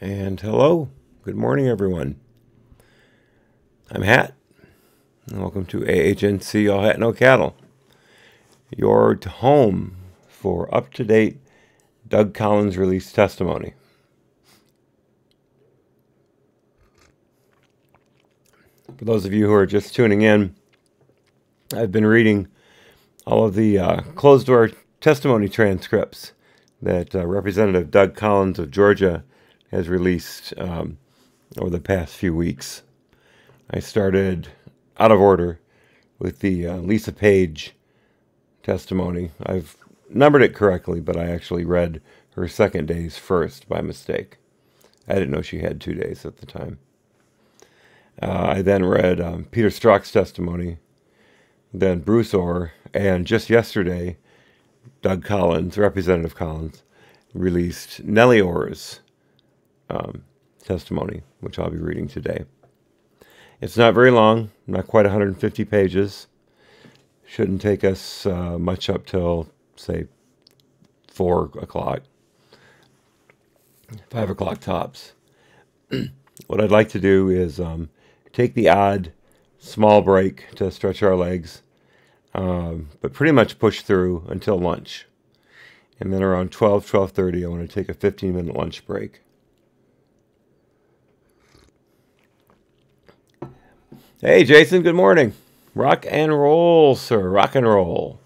And hello, good morning, everyone. I'm Hat, and welcome to AHNC, All Hat No Cattle, your home for up-to-date Doug Collins release testimony. For those of you who are just tuning in, I've been reading all of the closed-door testimony transcripts that Representative Doug Collins of Georgia has released over the past few weeks. I started out of order with the Lisa Page testimony. I've numbered it correctly, but I actually read her second day's first by mistake. I didn't know she had 2 days at the time. I then read Peter Strzok's testimony, then Bruce Ohr, and just yesterday, Doug Collins, Representative Collins, released Nellie Ohr's testimony, which I'll be reading today. It's not very long, not quite 150 pages. Shouldn't take us much up till, say, 4 o'clock, 5 o'clock tops. What I'd like to do is take the odd small break to stretch our legs, but pretty much push through until lunch. And then around 12:30, I want to take a 15-minute lunch break. Hey, Jason, good morning. Rock and roll, sir. Rock and roll.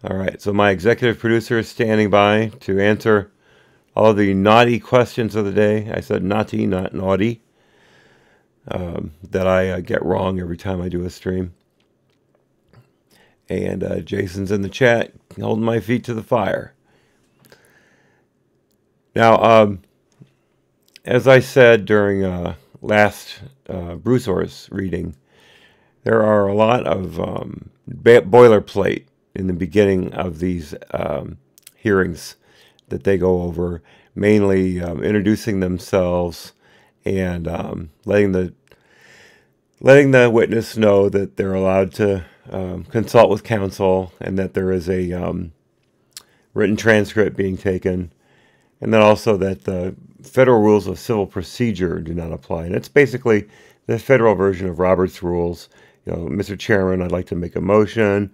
All right, so my executive producer is standing by to answer all of the naughty questions of the day. I said naughty, not naughty, that I get wrong every time I do a stream. And Jason's in the chat, holding my feet to the fire. Now, as I said during last Bruce Ohr's reading, there are a lot of boilerplate in the beginning of these hearings that they go over, mainly introducing themselves and letting the witness know that they're allowed to consult with counsel and that there is a written transcript being taken, and then also that the federal rules of civil procedure do not apply. And it's basically the federal version of Robert's rules. You know, Mr. Chairman, I'd like to make a motion.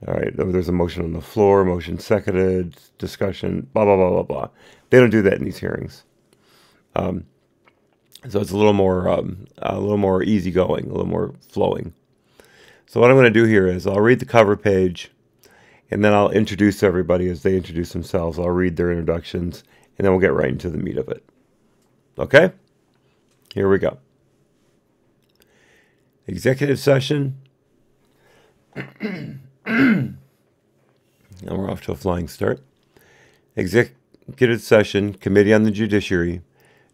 All right, there's a motion on the floor, motion seconded, discussion, blah, blah, blah, blah, blah. They don't do that in these hearings. So it's a little more easygoing, a little more flowing. So what I'm going to do here is I'll read the cover page, and then I'll introduce everybody as they introduce themselves. I'll read their introductions, and then we'll get right into the meat of it. Okay? Here we go. Executive session. And we're off to a flying start. Executive session, Committee on the Judiciary,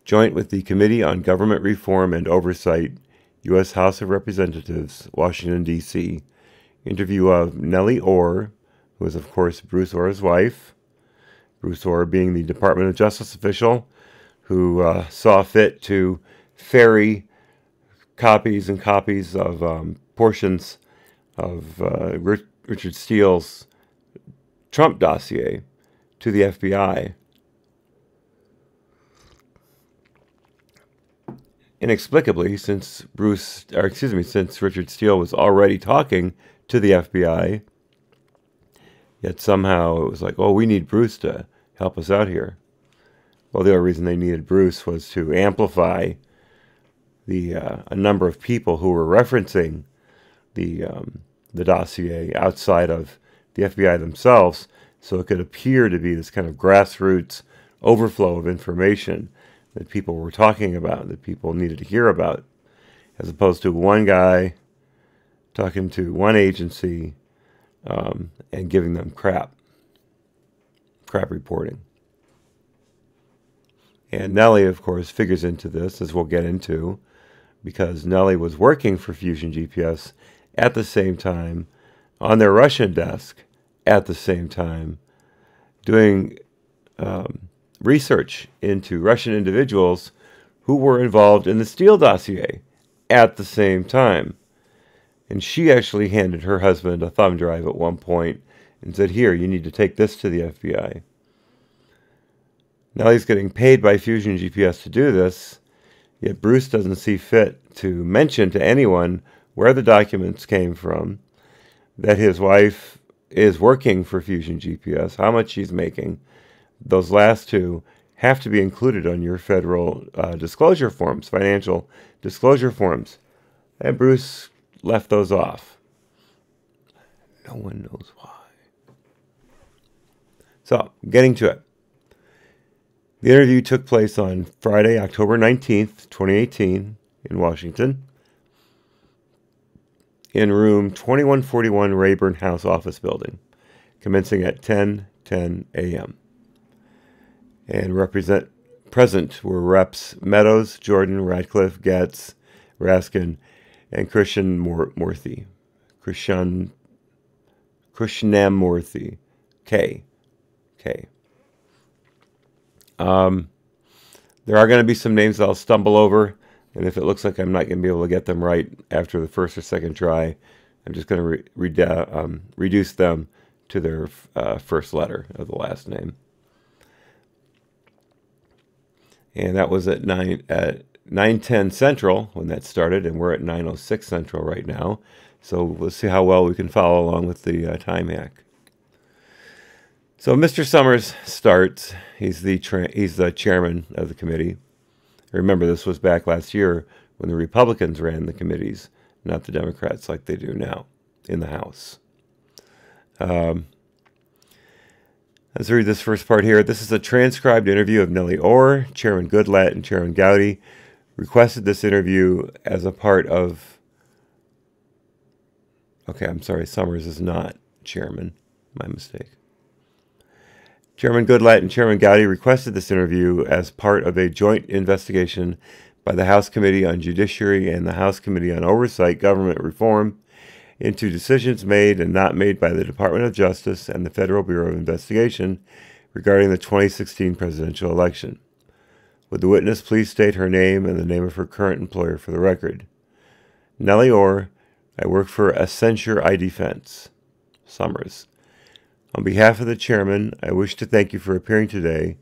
joint with the Committee on Government Reform and Oversight, U.S. House of Representatives, Washington, D.C. Interview of Nellie Ohr, who is, of course, Bruce Ohr's wife. Bruce Ohr being the Department of Justice official who saw fit to ferry copies and copies of portions of Richard Steele's Trump dossier to the FBI. Inexplicably, since Richard Steele was already talking to the FBI, yet somehow it was like, oh, we need Bruce to help us out here. Well, the only reason they needed Bruce was to amplify a number of people who were referencing the dossier outside of the FBI themselves, so it could appear to be this kind of grassroots overflow of information that people were talking about, that people needed to hear about, as opposed to one guy talking to one agency and giving them crap reporting. And Nellie, of course, figures into this, as we'll get into, because Nellie was working for Fusion GPS at the same time, on their Russian desk at the same time, doing research into Russian individuals who were involved in the Steele dossier at the same time. And she actually handed her husband a thumb drive at one point and said, here, you need to take this to the FBI. Nellie's getting paid by Fusion GPS to do this, yet Bruce doesn't see fit to mention to anyone where the documents came from, that his wife is working for Fusion GPS, how much she's making. Those last two have to be included on your federal disclosure forms, financial disclosure forms. And Bruce left those off. No one knows why. So, getting to it. The interview took place on Friday, October 19th, 2018, in Washington, in room 2141 Rayburn House Office Building, commencing at 10:10 a.m. And present were Reps Meadows, Jordan, Radcliffe, Getz, Raskin, and Krishnamurthy. Krishnamurthy. K. There are going to be some names that I'll stumble over, and if it looks like I'm not going to be able to get them right after the first or second try, I'm just going to reduce them to their first letter of the last name. And that was at 9:10 Central when that started, and we're at 9:06 Central right now. So we'll see how well we can follow along with the time hack. So Mr. Summers starts. He's the chairman of the committee. Remember, this was back last year when the Republicans ran the committees, not the Democrats like they do now in the House. Let's read this first part here. This is a transcribed interview of Nellie Ohr. Chairman Goodlatte and Chairman Gowdy requested this interview as a part of... Okay, I'm sorry, Summers is not chairman. My mistake. Chairman Goodlatte and Chairman Gowdy requested this interview as part of a joint investigation by the House Committee on Judiciary and the House Committee on Oversight Government Reform into decisions made and not made by the Department of Justice and the Federal Bureau of Investigation regarding the 2016 presidential election. Would the witness please state her name and the name of her current employer for the record? Nellie Ohr, I work for Accenture iDefense. Summers. On behalf of the chairman, I wish to thank you for appearing today,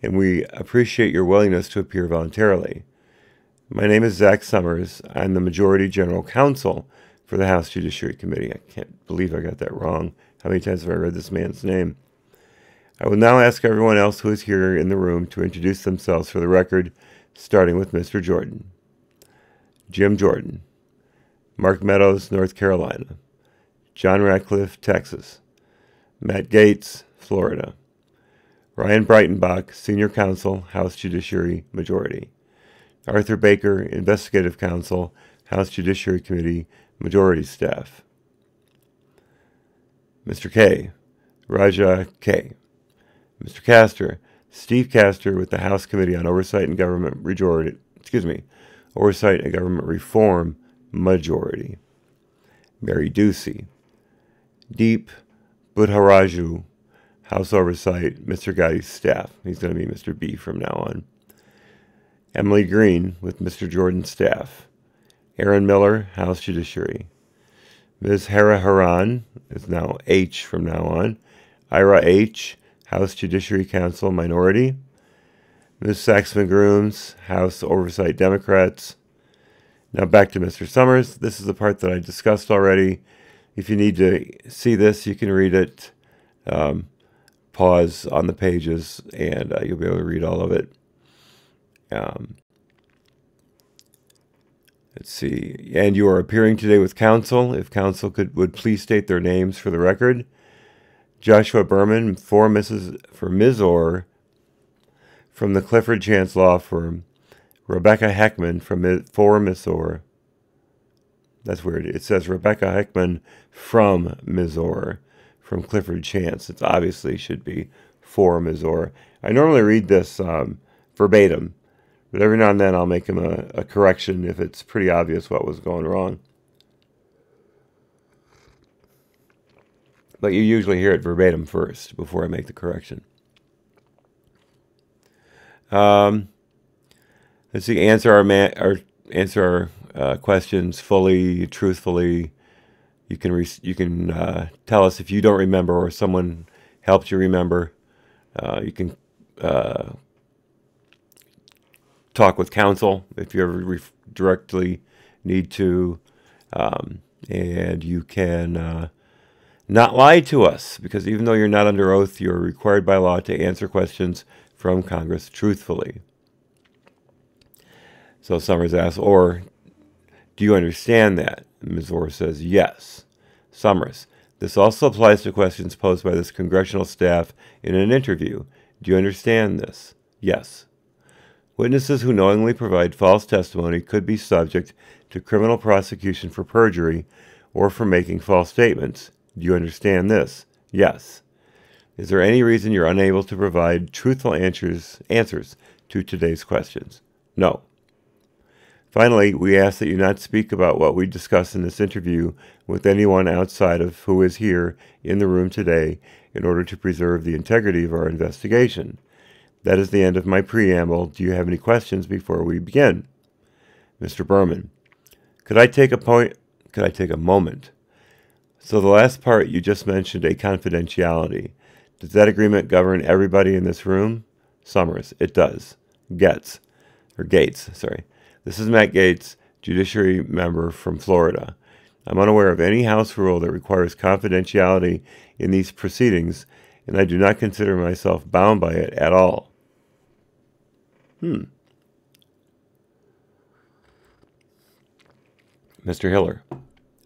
and we appreciate your willingness to appear voluntarily. My name is Zach Summers. I'm the Majority General Counsel for the House Judiciary Committee. I can't believe I got that wrong. How many times have I read this man's name? I will now ask everyone else who is here in the room to introduce themselves for the record, starting with Mr. Jordan. Jim Jordan. Mark Meadows, North Carolina. John Radcliffe, Texas. Matt Gates, Florida. Ryan Breitenbach, Senior Counsel, House Judiciary Majority. Arthur Baker, Investigative Counsel, House Judiciary Committee, Majority Staff. Mr. K, Raja K. Mr. Castor, Steve Castor with the House Committee on Oversight and Government Oversight and Government Reform, Majority. Mary Ducey. Deep Budharaju, House Oversight, Mr. Gowdy's staff. He's going to be Mr. B from now on. Emily Green with Mr. Jordan's staff. Aaron Miller, House Judiciary. Ms. Hara Haran is now H from now on. Ira H., House Judiciary Council, Minority. Ms. Saxman-Grooms, House Oversight, Democrats. Now back to Mr. Summers. This is the part that I discussed already. If you need to see this, you can read it. Pause on the pages, and you'll be able to read all of it. Let's see. And you are appearing today with counsel. If counsel would please state their names for the record. Joshua Berman for Ms. Ohr from the Clifford Chance Law Firm. Rebecca Heckman for Ms. Ohr. That's weird. It says Rebecca Heckman from Ms. Ohr from Clifford Chance. It obviously should be for Ms. Ohr. I normally read this verbatim, but every now and then I'll make him a correction if it's pretty obvious what was going wrong. But you usually hear it verbatim first before I make the correction. Let's see. Answer our questions fully, truthfully. You can tell us if you don't remember or someone helped you remember. You can talk with counsel if you ever directly need to. And you can not lie to us, because even though you're not under oath, you're required by law to answer questions from Congress truthfully. So Summers asks, Ohr, do you understand that? Ms. Ohr says, yes. Summers, this also applies to questions posed by this congressional staff in an interview. Do you understand this? Yes. Witnesses who knowingly provide false testimony could be subject to criminal prosecution for perjury or for making false statements. Do you understand this? Yes. Is there any reason you're unable to provide truthful answers to today's questions? No. Finally, we ask that you not speak about what we discuss in this interview with anyone outside of who is here in the room today in order to preserve the integrity of our investigation. That is the end of my preamble. Do you have any questions before we begin? Mr. Berman, could I take a moment? So the last part you just mentioned, a confidentiality. Does that agreement govern everybody in this room? Summers, it does. Gates. This is Matt Gates, Judiciary member from Florida. I'm unaware of any House rule that requires confidentiality in these proceedings, and I do not consider myself bound by it at all. Mr. Hiller.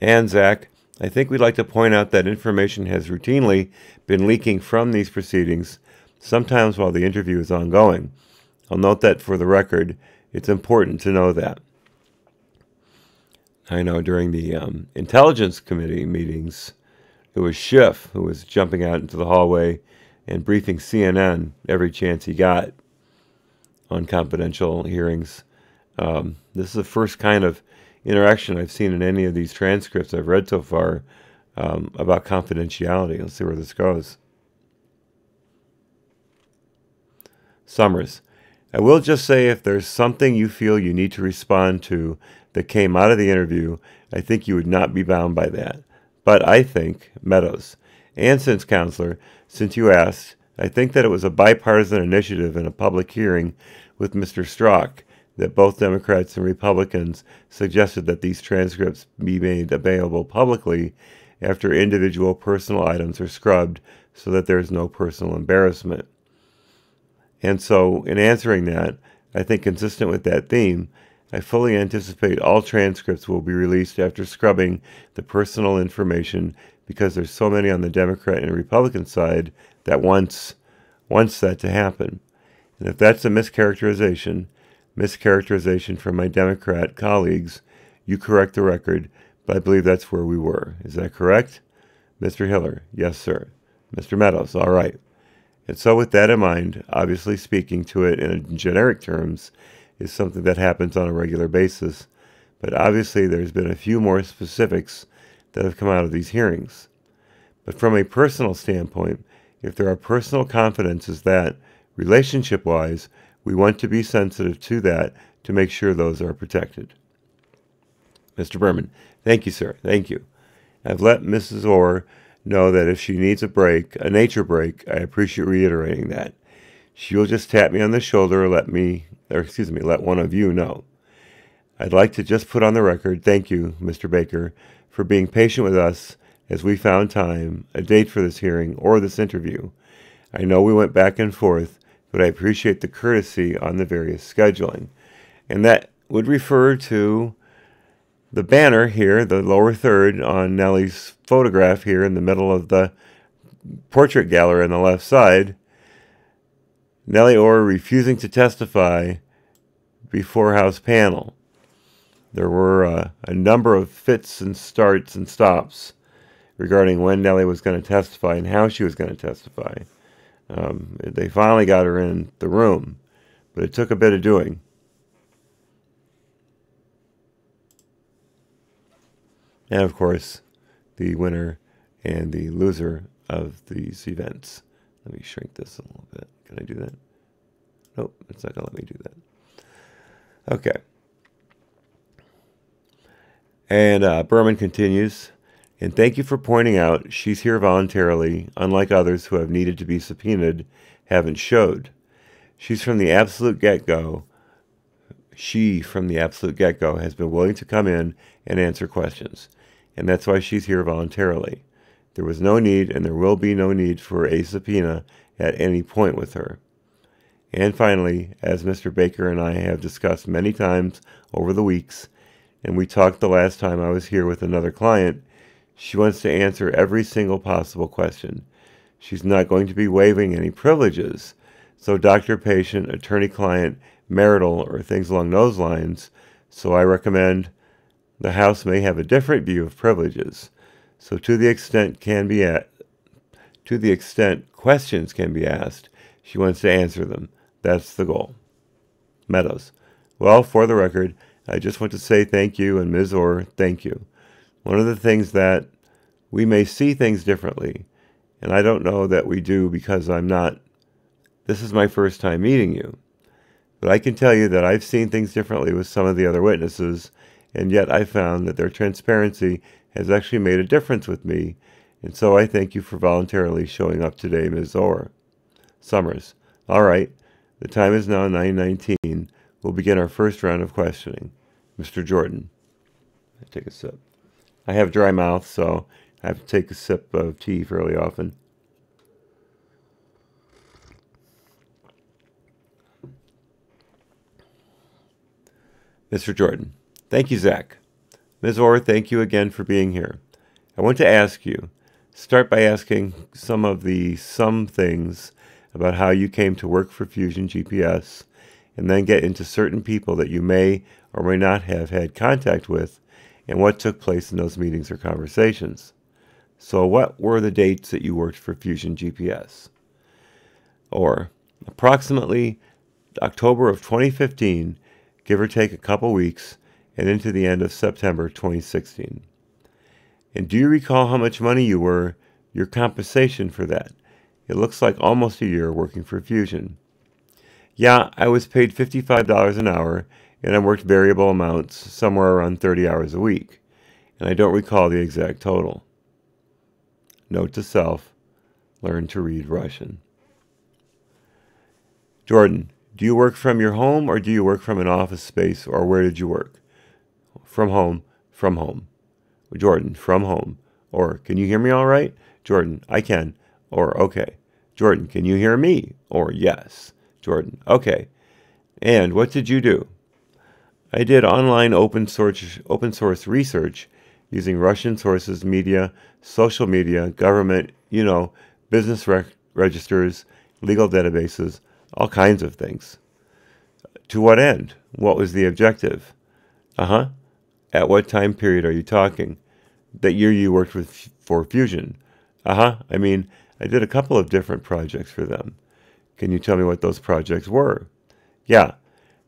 And Zach, I think we'd like to point out that information has routinely been leaking from these proceedings, sometimes while the interview is ongoing. I'll note that for the record, it's important to know that. I know during the Intelligence Committee meetings, it was Schiff who was jumping out into the hallway and briefing CNN every chance he got on confidential hearings. This is the first kind of interaction I've seen in any of these transcripts I've read so far about confidentiality. Let's see where this goes. Summers. I will just say if there's something you feel you need to respond to that came out of the interview, I think you would not be bound by that. But I think, Meadows, and since Counselor, since you asked, I think that it was a bipartisan initiative in a public hearing with Mr. Strzok that both Democrats and Republicans suggested that these transcripts be made available publicly after individual personal items are scrubbed so that there is no personal embarrassment. And so, in answering that, I think consistent with that theme, I fully anticipate all transcripts will be released after scrubbing the personal information because there's so many on the Democrat and Republican side that wants that to happen. And if that's a mischaracterization from my Democrat colleagues, you correct the record, but I believe that's where we were. Is that correct? Mr. Hiller, yes, sir. Mr. Meadows, all right. And so with that in mind, obviously speaking to it in generic terms is something that happens on a regular basis. But obviously there's been a few more specifics that have come out of these hearings. But from a personal standpoint, if there are personal confidences that, relationship-wise, we want to be sensitive to that to make sure those are protected. Mr. Berman, thank you, sir. Thank you. I've let Mrs. Ohr know that if she needs a break, a nature break, I appreciate reiterating that. She will just tap me on the shoulder or let one of you know. I'd like to just put on the record, thank you, Mr. Baker, for being patient with us as we found time, a date for this hearing or this interview. I know we went back and forth, but I appreciate the courtesy on the various scheduling. And that would refer to the banner here, the lower third on Nellie's photograph here in the middle of the portrait gallery on the left side. Nellie Ohr refusing to testify before House panel. There were a number of fits and starts and stops regarding when Nellie was going to testify and how she was going to testify. They finally got her in the room, but it took a bit of doing. And of course, the winner and the loser of these events. Let me shrink this a little bit. Can I do that? Nope, it's not going to let me do that. Okay. And Berman continues, and thank you for pointing out she's here voluntarily, unlike others who have needed to be subpoenaed, haven't showed. She, from the absolute get-go, has been willing to come in and answer questions, and that's why she's here voluntarily. There was no need, and there will be no need for a subpoena at any point with her. And finally, as Mr. Baker and I have discussed many times over the weeks, and we talked the last time I was here with another client, she wants to answer every single possible question. She's not going to be waiving any privileges, so doctor-patient, attorney-client, marital, or things along those lines, so I recommend the House may have a different view of privileges. So to the extent questions can be asked, she wants to answer them. That's the goal. Meadows. Well, for the record, I just want to say thank you, and Ms. Ohr, thank you. One of the things that we may see things differently, and I don't know that we do because this is my first time meeting you, but I can tell you that I've seen things differently with some of the other witnesses, and yet I found that their transparency has actually made a difference with me, and so I thank you for voluntarily showing up today, Ms. Ohr. Summers. All right. The time is now 9:19. We'll begin our first round of questioning. Mr. Jordan. I take a sip. I have dry mouth, so I have to take a sip of tea fairly often. Mr. Jordan. Thank you, Zach. Ms. Ohr, thank you again for being here. I want to ask you, start by asking some things about how you came to work for Fusion GPS, and then get into certain people that you may or may not have had contact with, and what took place in those meetings or conversations. So what were the dates that you worked for Fusion GPS? Or approximately October of 2015, give or take a couple weeks, and into the end of September 2016. And do you recall how much money your compensation for that? It looks like almost a year working for Fusion. Yeah, I was paid $55 an hour, and I worked variable amounts, somewhere around 30 hours a week, and I don't recall the exact total. Note to self, learn to read Russian. Jordan, do you work from your home, or do you work from an office space, or where did you work? From home, from home. Jordan, from home. Or, can you hear me all right? Jordan, I can. Or, okay. Jordan, can you hear me? Or, yes. Jordan, okay. And what did you do? I did online open source research using Russian sources, media, social media, government, business registers, legal databases, all kinds of things. To what end? What was the objective? At what time period are you talking? That year you worked for Fusion? I did a couple of different projects for them. Can you tell me what those projects were? Yeah.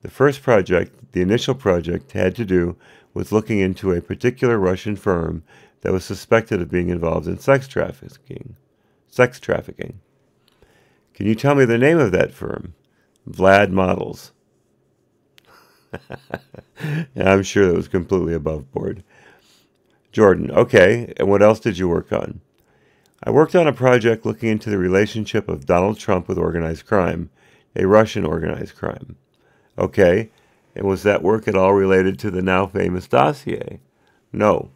The first project, the initial project, had to do with looking into a particular Russian firm that was suspected of being involved in sex trafficking. Can you tell me the name of that firm? Vlad Models. Yeah, I'm sure that was completely above board. Jordan, okay, and what else did you work on? I worked on a project looking into the relationship of Donald Trump with organized crime, a Russian organized crime. Okay, and was that work at all related to the now famous dossier? No.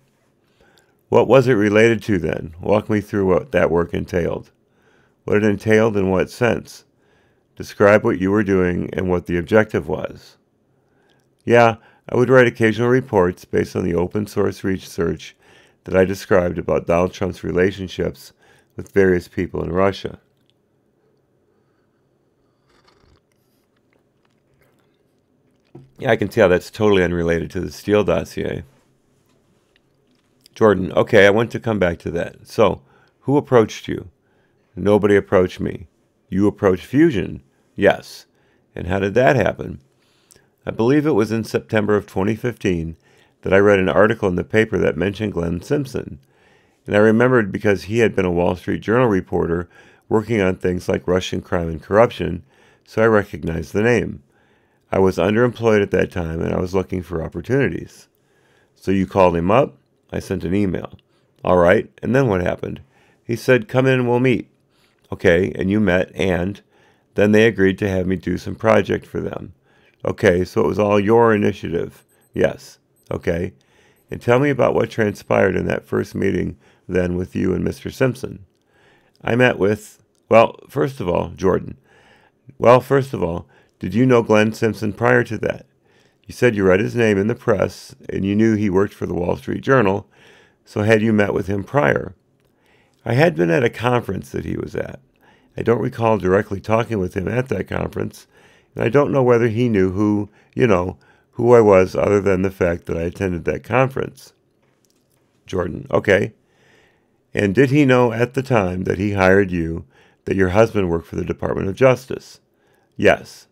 What was it related to then? Walk me through what that work entailed. What it entailed in what sense? Describe what you were doing and what the objective was. Yeah, I would write occasional reports based on the open source research that I described about Donald Trump's relationships with various people in Russia. Yeah, I can tell that's totally unrelated to the Steele dossier. Jordan, okay, I want to come back to that. So, who approached you? Nobody approached me. You approached Fusion? Yes. And how did that happen? I believe it was in September of 2015 that I read an article in the paper that mentioned Glenn Simpson. And I remembered because he had been a Wall Street Journal reporter working on things like Russian crime and corruption, so I recognized the name. I was underemployed at that time, and I was looking for opportunities. So you called him up? I sent an email. All right, and then what happened? He said, come in and we'll meet. Okay, and you met, and Then they agreed to have me do some project for them. Okay, so it was all your initiative. Yes. Okay. And tell me about what transpired in that first meeting then with you and Mr. Simpson. I met with, first of all, Jordan. First of all, did you know Glenn Simpson prior to that? You said you read his name in the press and you knew he worked for the Wall Street Journal, so had you met with him prior? I had been at a conference that he was at. I don't recall directly talking with him at that conference, and I don't know whether he knew who I was other than the fact that I attended that conference. Jordan, okay. And did he know at the time that he hired you that your husband worked for the Department of Justice? Yes.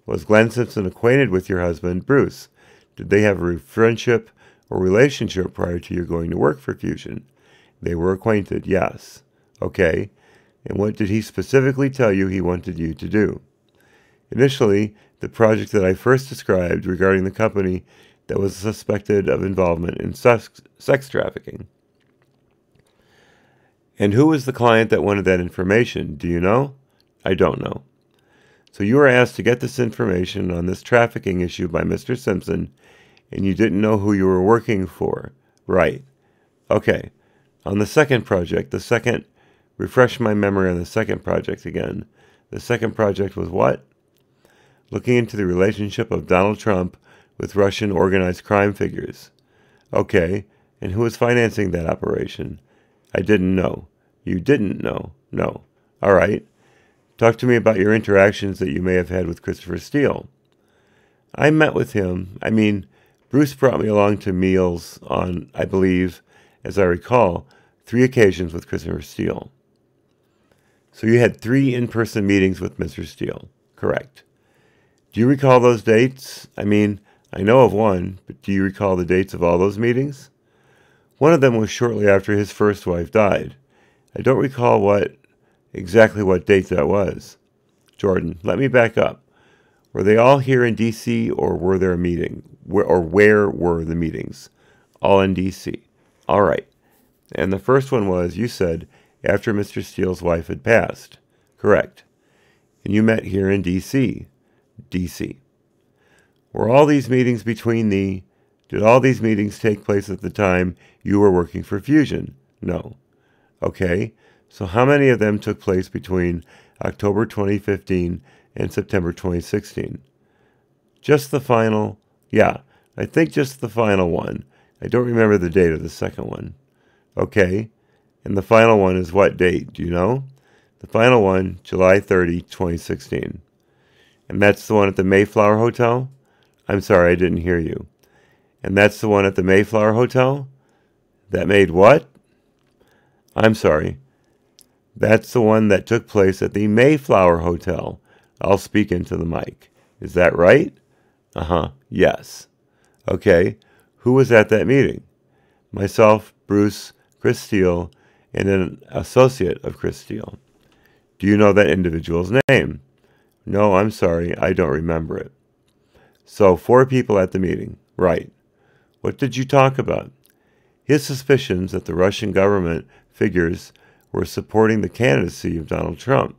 Was Glenn Simpson acquainted with your husband, Bruce? Did they have a friendship or relationship prior to your going to work for Fusion? They were acquainted, yes. Okay. And what did he specifically tell you he wanted you to do? Initially, the project that I first described regarding the company that was suspected of involvement in sex trafficking. And who was the client that wanted that information? Do you know? I don't know. So you were asked to get this information on this trafficking issue by Mr. Simpson, and you didn't know who you were working for. Right. Okay. On the second project, refresh my memory on the second project again. The second project was what? Looking into the relationship of Donald Trump with Russian organized crime figures. Okay. And who was financing that operation? I didn't know. You didn't know? No. All right. Talk to me about your interactions that you may have had with Christopher Steele. I met with him. Bruce brought me along to meals on, I believe, as I recall, 3 occasions with Christopher Steele. So you had 3 in-person meetings with Mr. Steele. Correct. Do you recall those dates? I know of one, but do you recall the dates of all those meetings? One of them was shortly after his first wife died. I don't recall exactly what date that was. Jordan, let me back up. Were they all here in D.C. or were there a meeting? Where were the meetings? All in D.C. All right. And the first one was, you said, after Mr. Steele's wife had passed. Correct. And you met here in D.C. D.C. Were all these meetings did all these meetings take place at the time you were working for Fusion? No. Okay. So how many of them took place between October 2015 and September 2016? Just the final? Yeah, I think just the final one. I don't remember the date of the second one. Okay. And the final one is what date? Do you know? The final one, July 30, 2016. And that's the one at the Mayflower Hotel? I'm sorry, I didn't hear you. And that's the one at the Mayflower Hotel? That made what? I'm sorry. That's the one that took place at the Mayflower Hotel. I'll speak into the mic. Is that right? Uh-huh. Yes. Okay. Who was at that meeting? Myself, Bruce, Chris Steele, and an associate of Chris Steele. Do you know that individual's name? No, I'm sorry. I don't remember it. So 4 people at the meeting. Right. What did you talk about? His suspicions that the Russian government figures were supporting the candidacy of Donald Trump.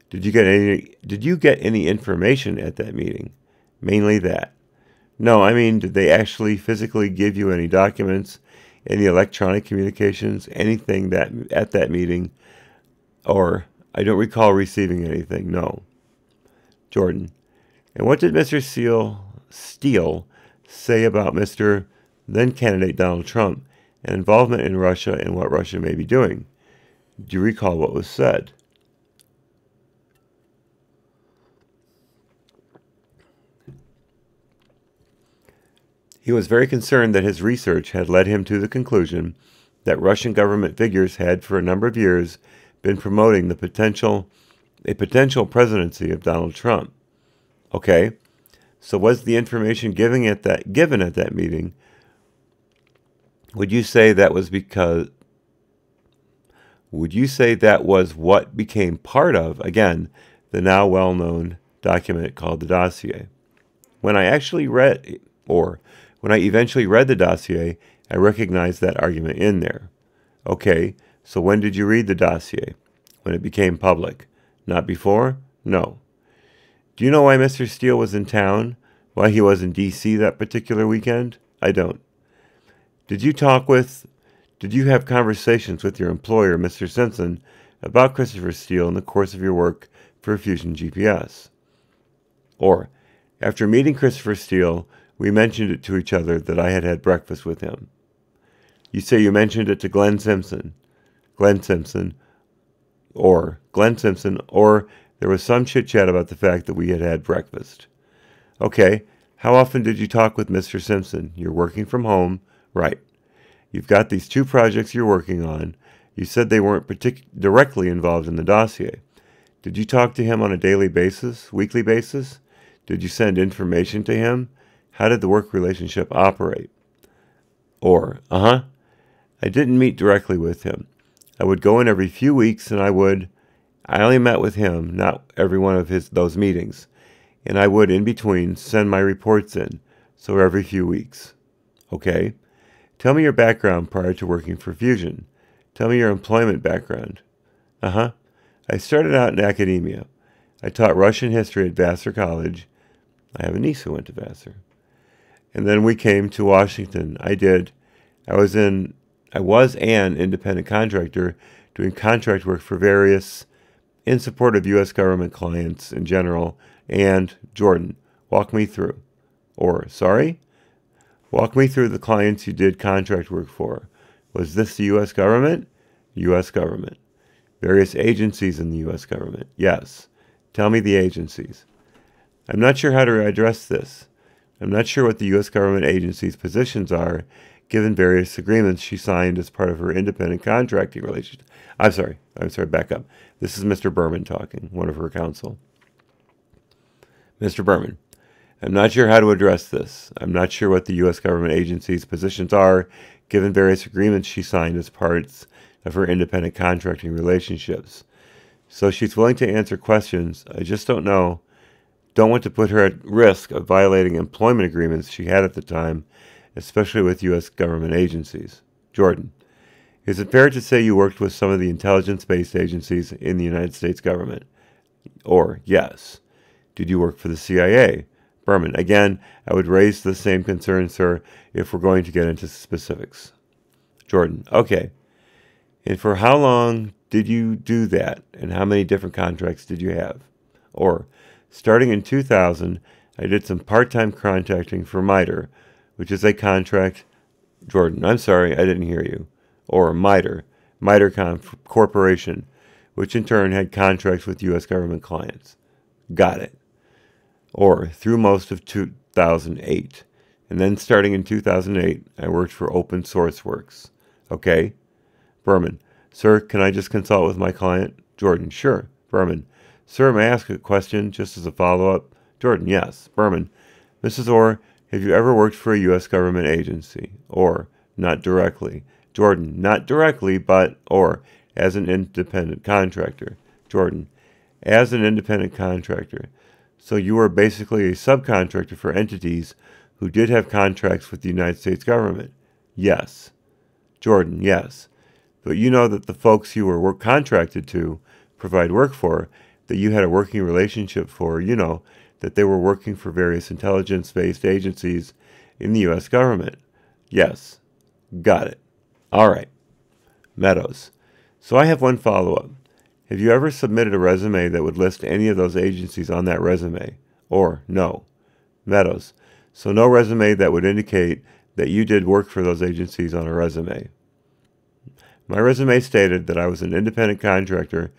Did you get any information at that meeting? Mainly that. No, did they actually physically give you any documents, any electronic communications, anything that at that meeting? Or I don't recall receiving anything. No. Jordan. And what did Mr. Steele say about Mr. then candidate Donald Trump and involvement in Russia and what Russia may be doing? Do you recall what was said? He was very concerned that his research had led him to the conclusion that Russian government figures had for a number of years been promoting a potential presidency of Donald Trump. Okay, so was the information given at that meeting, would you say that was what became part of, again, the now well-known document called the dossier? When I eventually read the dossier, I recognized that argument in there. Okay, so when did you read the dossier? When it became public? Not before? No. Do you know why Mr. Steele was in town? Why he was in D.C. that particular weekend? I don't. Did you have conversations with your employer, Mr. Simpson, about Christopher Steele in the course of your work for Fusion GPS? Or, after meeting Christopher Steele, we mentioned it to each other that I had had breakfast with him. You say you mentioned it to Glenn Simpson, or there was some chit-chat about the fact that we had had breakfast. Okay, how often did you talk with Mr. Simpson? You're working from home, right. You've got these 2 projects you're working on. You said they weren't directly involved in the dossier. Did you talk to him on a daily basis, weekly basis? Did you send information to him? How did the work relationship operate? Or, I didn't meet directly with him. I would go in every few weeks and I only met with him, not every one of those meetings. And I would, in between, send my reports in, so every few weeks. Okay. Tell me your background prior to working for Fusion. Tell me your employment background. I started out in academia. I taught Russian history at Vassar College. I have a niece who went to Vassar. And then we came to Washington. I was an independent contractor doing contract work for various, in support of U.S. government clients in general. And, Jordan, walk me through. Walk me through the clients you did contract work for. Was this the U.S. government? U.S. government. Various agencies in the U.S. government. Yes. Tell me the agencies. I'm not sure how to address this. I'm not sure what the U.S. government agencies' positions are, given various agreements she signed as part of her independent contracting relationship. I'm sorry, back up. This is Mr. Berman talking, one of her counsel. Mr. Berman, I'm not sure how to address this. I'm not sure what the U.S. government agencies' positions are, given various agreements she signed as parts of her independent contracting relationships. So she's willing to answer questions. I just don't know. Don't want to put her at risk of violating employment agreements she had at the time, especially with U.S. government agencies. Jordan, is it fair to say you worked with some of the intelligence-based agencies in the United States government? Or, yes. Did you work for the CIA? Berman, again, I would raise the same concern, sir, if we're going to get into specifics. Jordan, okay. And for how long did you do that, and how many different contracts did you have? Or, starting in 2000, I did some part-time contracting for MITRE, which is a contract. Jordan, I'm sorry, I didn't hear you. Or MITRE Corporation, which in turn had contracts with U.S. government clients. Got it. Or through most of 2008. And then starting in 2008, I worked for Open Source Works. Okay? Berman, sir, can I just consult with my client? Jordan, sure. Berman, sir, may I ask a question just as a follow-up? Jordan, yes. Berman, Mrs. Ohr, have you ever worked for a U.S. government agency? Or, not directly. Jordan, not directly, but, or, as an independent contractor. Jordan, as an independent contractor. So you were basically a subcontractor for entities who did have contracts with the United States government? Yes. Jordan, yes. But you know that the folks you were contracted to provide work for, that you had a working relationship for, you know, that they were working for various intelligence-based agencies in the U.S. government. Yes. Got it. All right. Meadows. So I have one follow-up. Have you ever submitted a resume that would list any of those agencies on that resume? Or, no. Meadows. So no resume that would indicate that you did work for those agencies on a resume. My resume stated that I was an independent contractor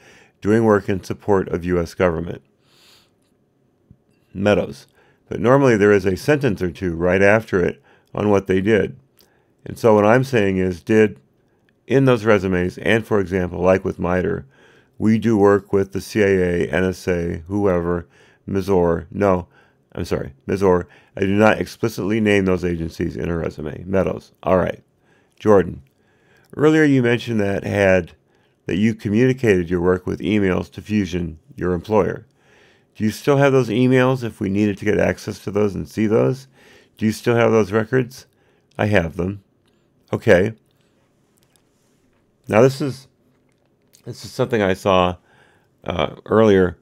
doing work in support of U.S. government. Meadows. But normally there is a sentence or two right after it on what they did. And so what I'm saying is, did, in those resumes, and for example, like with MITRE, we do work with the CIA, NSA, whoever, Ms. Ohr. No, I'm sorry, Ms. Ohr. I do not explicitly name those agencies in a resume. Meadows. All right. Jordan. Earlier you mentioned that you communicated your work with emails to Fusion, your employer. Do you still have those emails if we needed to get access to those and see those? Do you still have those records? I have them. Okay. Now this is something I saw earlier,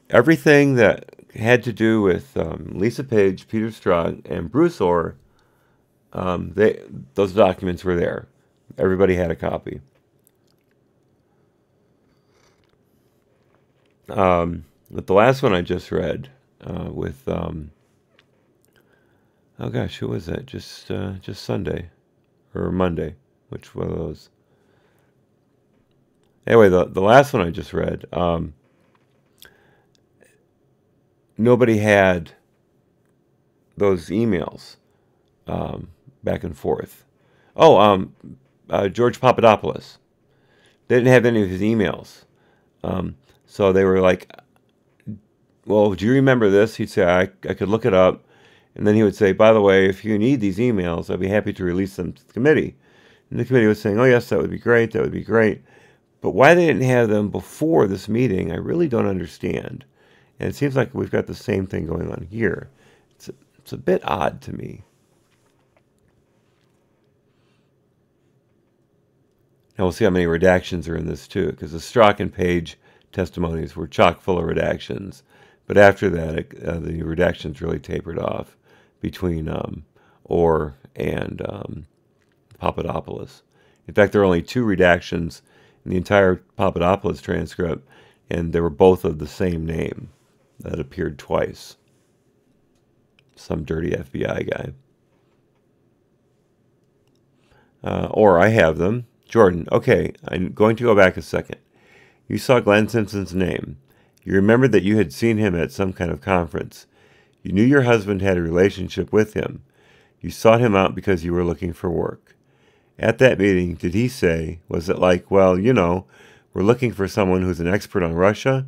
everything that had to do with Lisa Page, Peter Strzok, and Bruce Ohr, those documents were there. Everybody had a copy. But the last one I just read with, oh gosh, who was that? Just Sunday or Monday, which one of those? Anyway, the last one I just read, nobody had those emails back and forth. Oh, George Papadopoulos. They didn't have any of his emails. So they were like, well, do you remember this? He'd say, I could look it up. And then he would say, by the way, if you need these emails, I'd be happy to release them to the committee. And the committee was saying, oh, yes, that would be great. That would be great. But why they didn't have them before this meeting, I really don't understand. And it seems like we've got the same thing going on here. It's a bit odd to me. Now we'll see how many redactions are in this too, because the Strzok and Page testimonies were chock full of redactions. But after that, the redactions really tapered off between Ohr and Papadopoulos. In fact, there are only 2 redactions in the entire Papadopoulos transcript, and they were both of the same name that appeared twice. Some dirty FBI guy. Or I have them. Jordan, okay, I'm going to go back a second. You saw Glenn Simpson's name. You remembered that you had seen him at some kind of conference. You knew your husband had a relationship with him. You sought him out because you were looking for work. At that meeting, did he say, was it like, well, you know, we're looking for someone who's an expert on Russia?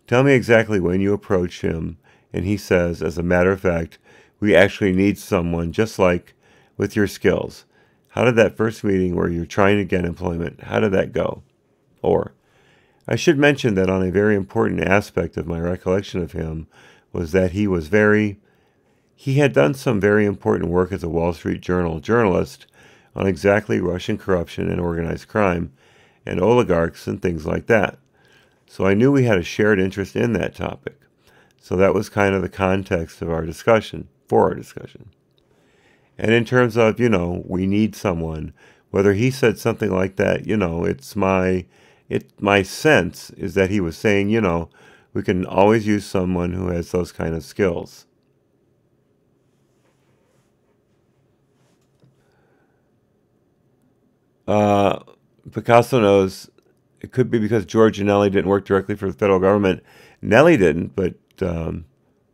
Tell me exactly when you approach him, and he says, as a matter of fact, we actually need someone just like with your skills. How did that first meeting where you're trying to get employment, how did that go? Or, I should mention that on a very important aspect of my recollection of him was that he had done some very important work as a Wall Street Journal journalist on exactly Russian corruption and organized crime and oligarchs and things like that. So I knew we had a shared interest in that topic. So that was kind of the context of our discussion, for our discussion. And in terms of, you know, we need someone, whether he said something like that, you know, my sense is that he was saying, you know, we can always use someone who has those kind of skills. Picasso knows it could be because George and Nellie didn't work directly for the federal government. Nellie didn't, but,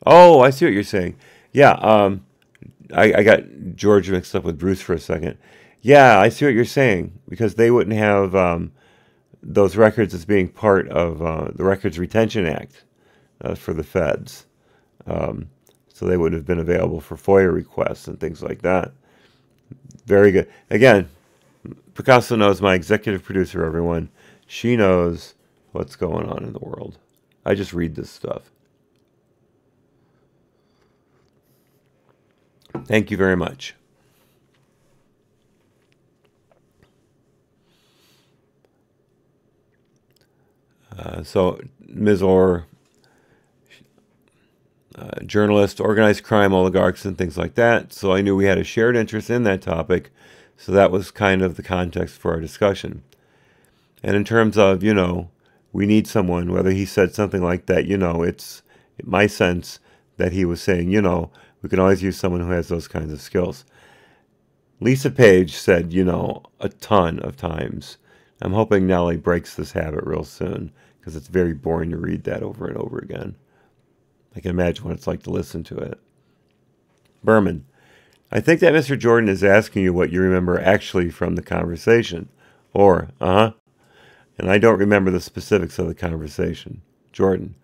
oh, I see what you're saying. Yeah, I got George mixed up with Bruce for a second. Yeah, I see what you're saying, because they wouldn't have those records as being part of the Records Retention Act for the feds. So they would have been available for FOIA requests and things like that. Very good. Again, Picasso knows, my executive producer, everyone. She knows what's going on in the world. I just read this stuff. Thank you very much. So, Ms. Ohr, journalist, organized crime, oligarchs, and things like that. So I knew we had a shared interest in that topic. So that was kind of the context for our discussion. And in terms of, you know, we need someone, whether he said something like that, you know, it's my sense that he was saying, you know, we can always use someone who has those kinds of skills. Lisa Page said, you know, a ton of times. I'm hoping Nellie breaks this habit real soon, because it's very boring to read that over and over again. I can imagine what it's like to listen to it. Berman, I think that Mr. Jordan is asking you what you remember actually from the conversation. Or, and I don't remember the specifics of the conversation. Jordan,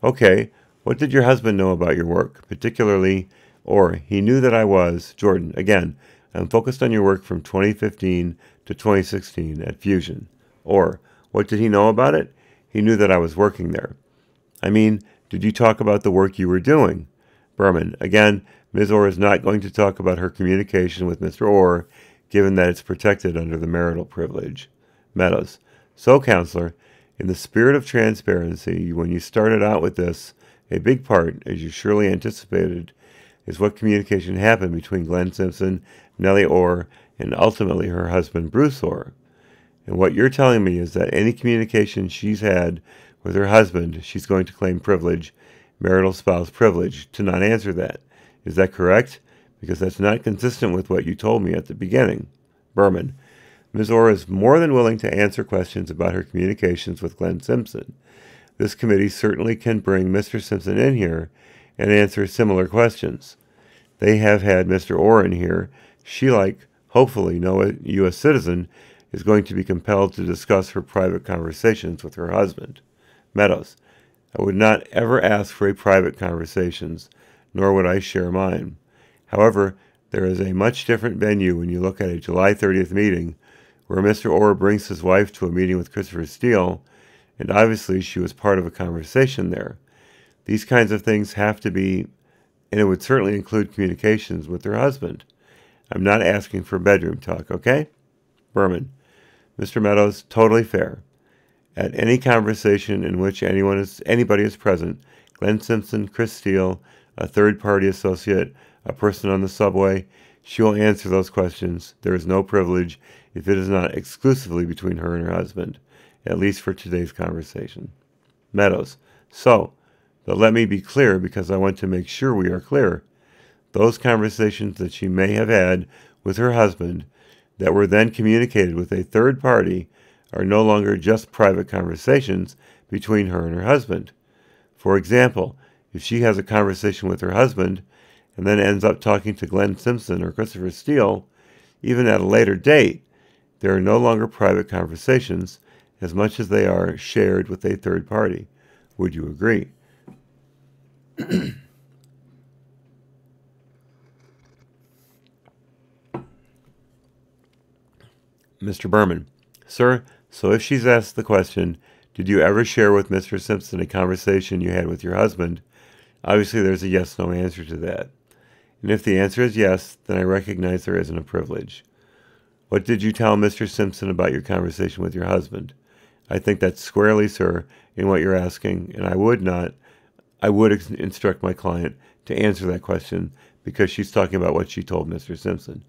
okay, what did your husband know about your work, particularly, or he knew that I was, Jordan, again, I'm focused on your work from 2015 to 2016 at Fusion. Or, what did he know about it? He knew that I was working there. I mean, did you talk about the work you were doing? Berman, again, Ms. Ohr is not going to talk about her communication with Mr. Ohr, given that it's protected under the marital privilege. Meadows, so, Counselor, In the spirit of transparency, when you started out with this, a big part, as you surely anticipated, is what communication happened between Glenn Simpson, Nellie Ohr, and ultimately her husband, Bruce Ohr. And what you're telling me is that any communication she's had with her husband, she's going to claim privilege, marital spouse privilege, to not answer that. Is that correct? Because that's not consistent with what you told me at the beginning. Berman. Ms. Ohr is more than willing to answer questions about her communications with Glenn Simpson. This committee certainly can bring Mr. Simpson in here and answer similar questions. They have had Mr. Ohr in here. She, like hopefully no U.S. citizen, is going to be compelled to discuss her private conversations with her husband. Meadows. I would not ever ask for a private conversations, nor would I share mine. However, there is a much different venue when you look at a July 30th meeting where Mr. Ohr brings his wife to a meeting with Christopher Steele, and obviously she was part of a conversation there. These kinds of things have to be, and it would certainly include communications with her husband. I'm not asking for bedroom talk, okay? Berman. Mr. Meadows, totally fair. At any conversation in which anybody is present, Glenn Simpson, Chris Steele, a third-party associate, a person on the subway, she will answer those questions. There is no privilege if it is not exclusively between her and her husband, at least for today's conversation. Meadows. But let me be clear because I want to make sure we are clear. Those conversations that she may have had with her husband that were then communicated with a third party are no longer just private conversations between her and her husband. For example, if she has a conversation with her husband and then ends up talking to Glenn Simpson or Christopher Steele, even at a later date, they are no longer private conversations as much as they are shared with a third party. Would you agree? Mr. Berman. Sir, so if she's asked the question, did you ever share with Mr. Simpson a conversation you had with your husband? Obviously there's a yes-no answer to that. And if the answer is yes, then I recognize there isn't a privilege. What did you tell Mr. Simpson about your conversation with your husband? I think that's squarely, sir, in what you're asking, and I would instruct my client to answer that question because she's talking about what she told Mr. Simpson.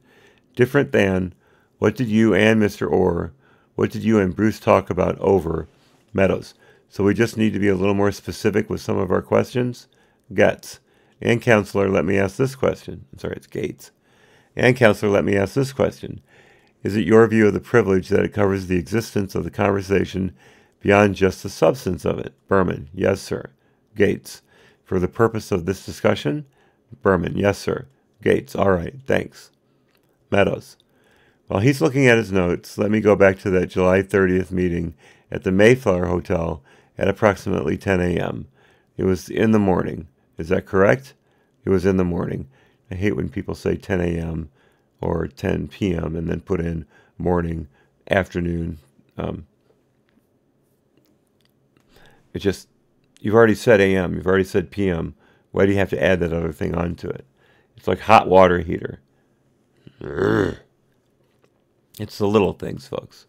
Different than, what did you and Bruce talk about over Meadows? So we just need to be a little more specific with some of our questions. Getz. And Counselor, let me ask this question. I'm sorry, it's Gates. And Counselor, let me ask this question. Is it your view of the privilege that it covers the existence of the conversation beyond just the substance of it? Berman. Yes, sir. Gates. For the purpose of this discussion? Berman. Yes, sir. Gates. All right. Thanks. Meadows. While he's looking at his notes, let me go back to that July 30th meeting at the Mayflower Hotel at approximately 10 a.m. It was in the morning. Is that correct? It was in the morning. I hate when people say 10 a.m. or 10 p.m. and then put in morning, afternoon. It's just, you've already said a.m., you've already said p.m. Why do you have to add that other thing onto it? It's like hot water heater. Urgh. It's the little things, folks.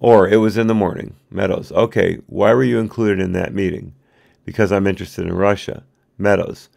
Or it was in the morning. Meadows. Okay, why were you included in that meeting? Because I'm interested in Russia. Meadows.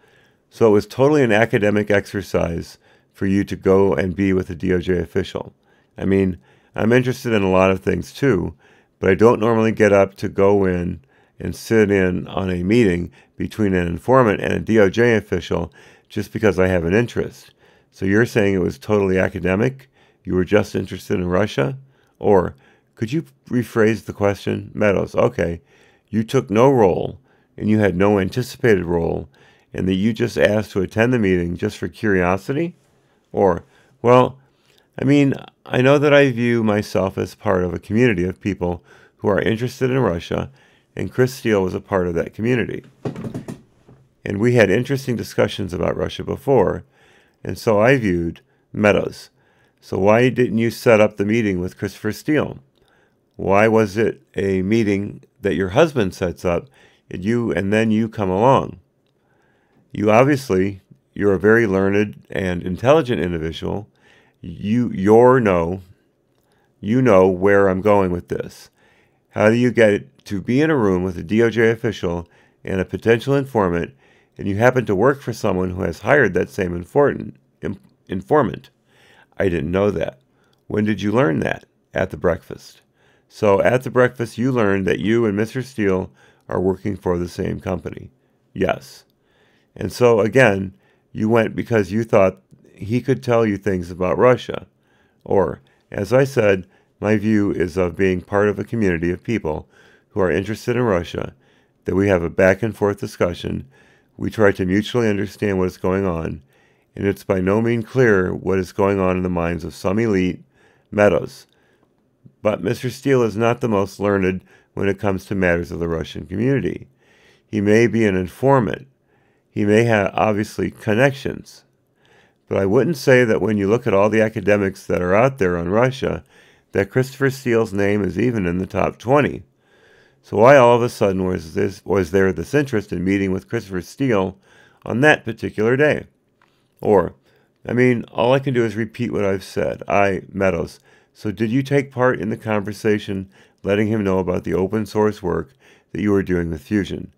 So it was totally an academic exercise for you to go and be with a DOJ official. I mean, I'm interested in a lot of things too, but I don't normally get up to go in and sit in on a meeting between an informant and a DOJ official just because I have an interest. So you're saying it was totally academic? You were just interested in Russia? Or, could you rephrase the question? Meadows. Okay, you took no role, and you had no anticipated role, and that you just asked to attend the meeting just for curiosity? Or, well, I mean, I know that I view myself as part of a community of people who are interested in Russia, and Chris Steele was a part of that community. And we had interesting discussions about Russia before, and so I viewed Meadows. So why didn't you set up the meeting with Christopher Steele? Why was it a meeting that your husband sets up and then you come along? You're a very learned and intelligent individual. Your no you know where I'm going with this. How do you get to be in a room with a DOJ official and a potential informant, and you happen to work for someone who has hired that same informant? I didn't know that. When did you learn that? At the breakfast. So at the breakfast, you learned that you and Mr. Steele are working for the same company. Yes. And so, again, you went because you thought he could tell you things about Russia. Or, as I said, my view is of being part of a community of people who are interested in Russia, that we have a back and forth discussion, we try to mutually understand what is going on, and it's by no means clear what is going on in the minds of some elite, Meadows. But Mr. Steele is not the most learned when it comes to matters of the Russian community. He may be an informant. He may have, obviously, connections. But I wouldn't say that when you look at all the academics that are out there on Russia, that Christopher Steele's name is even in the top 20. So why all of a sudden was there this interest in meeting with Christopher Steele on that particular day? Or, all I can do is repeat what I've said. Meadows. So did you take part in the conversation letting him know about the open source work that you were doing with Fusion?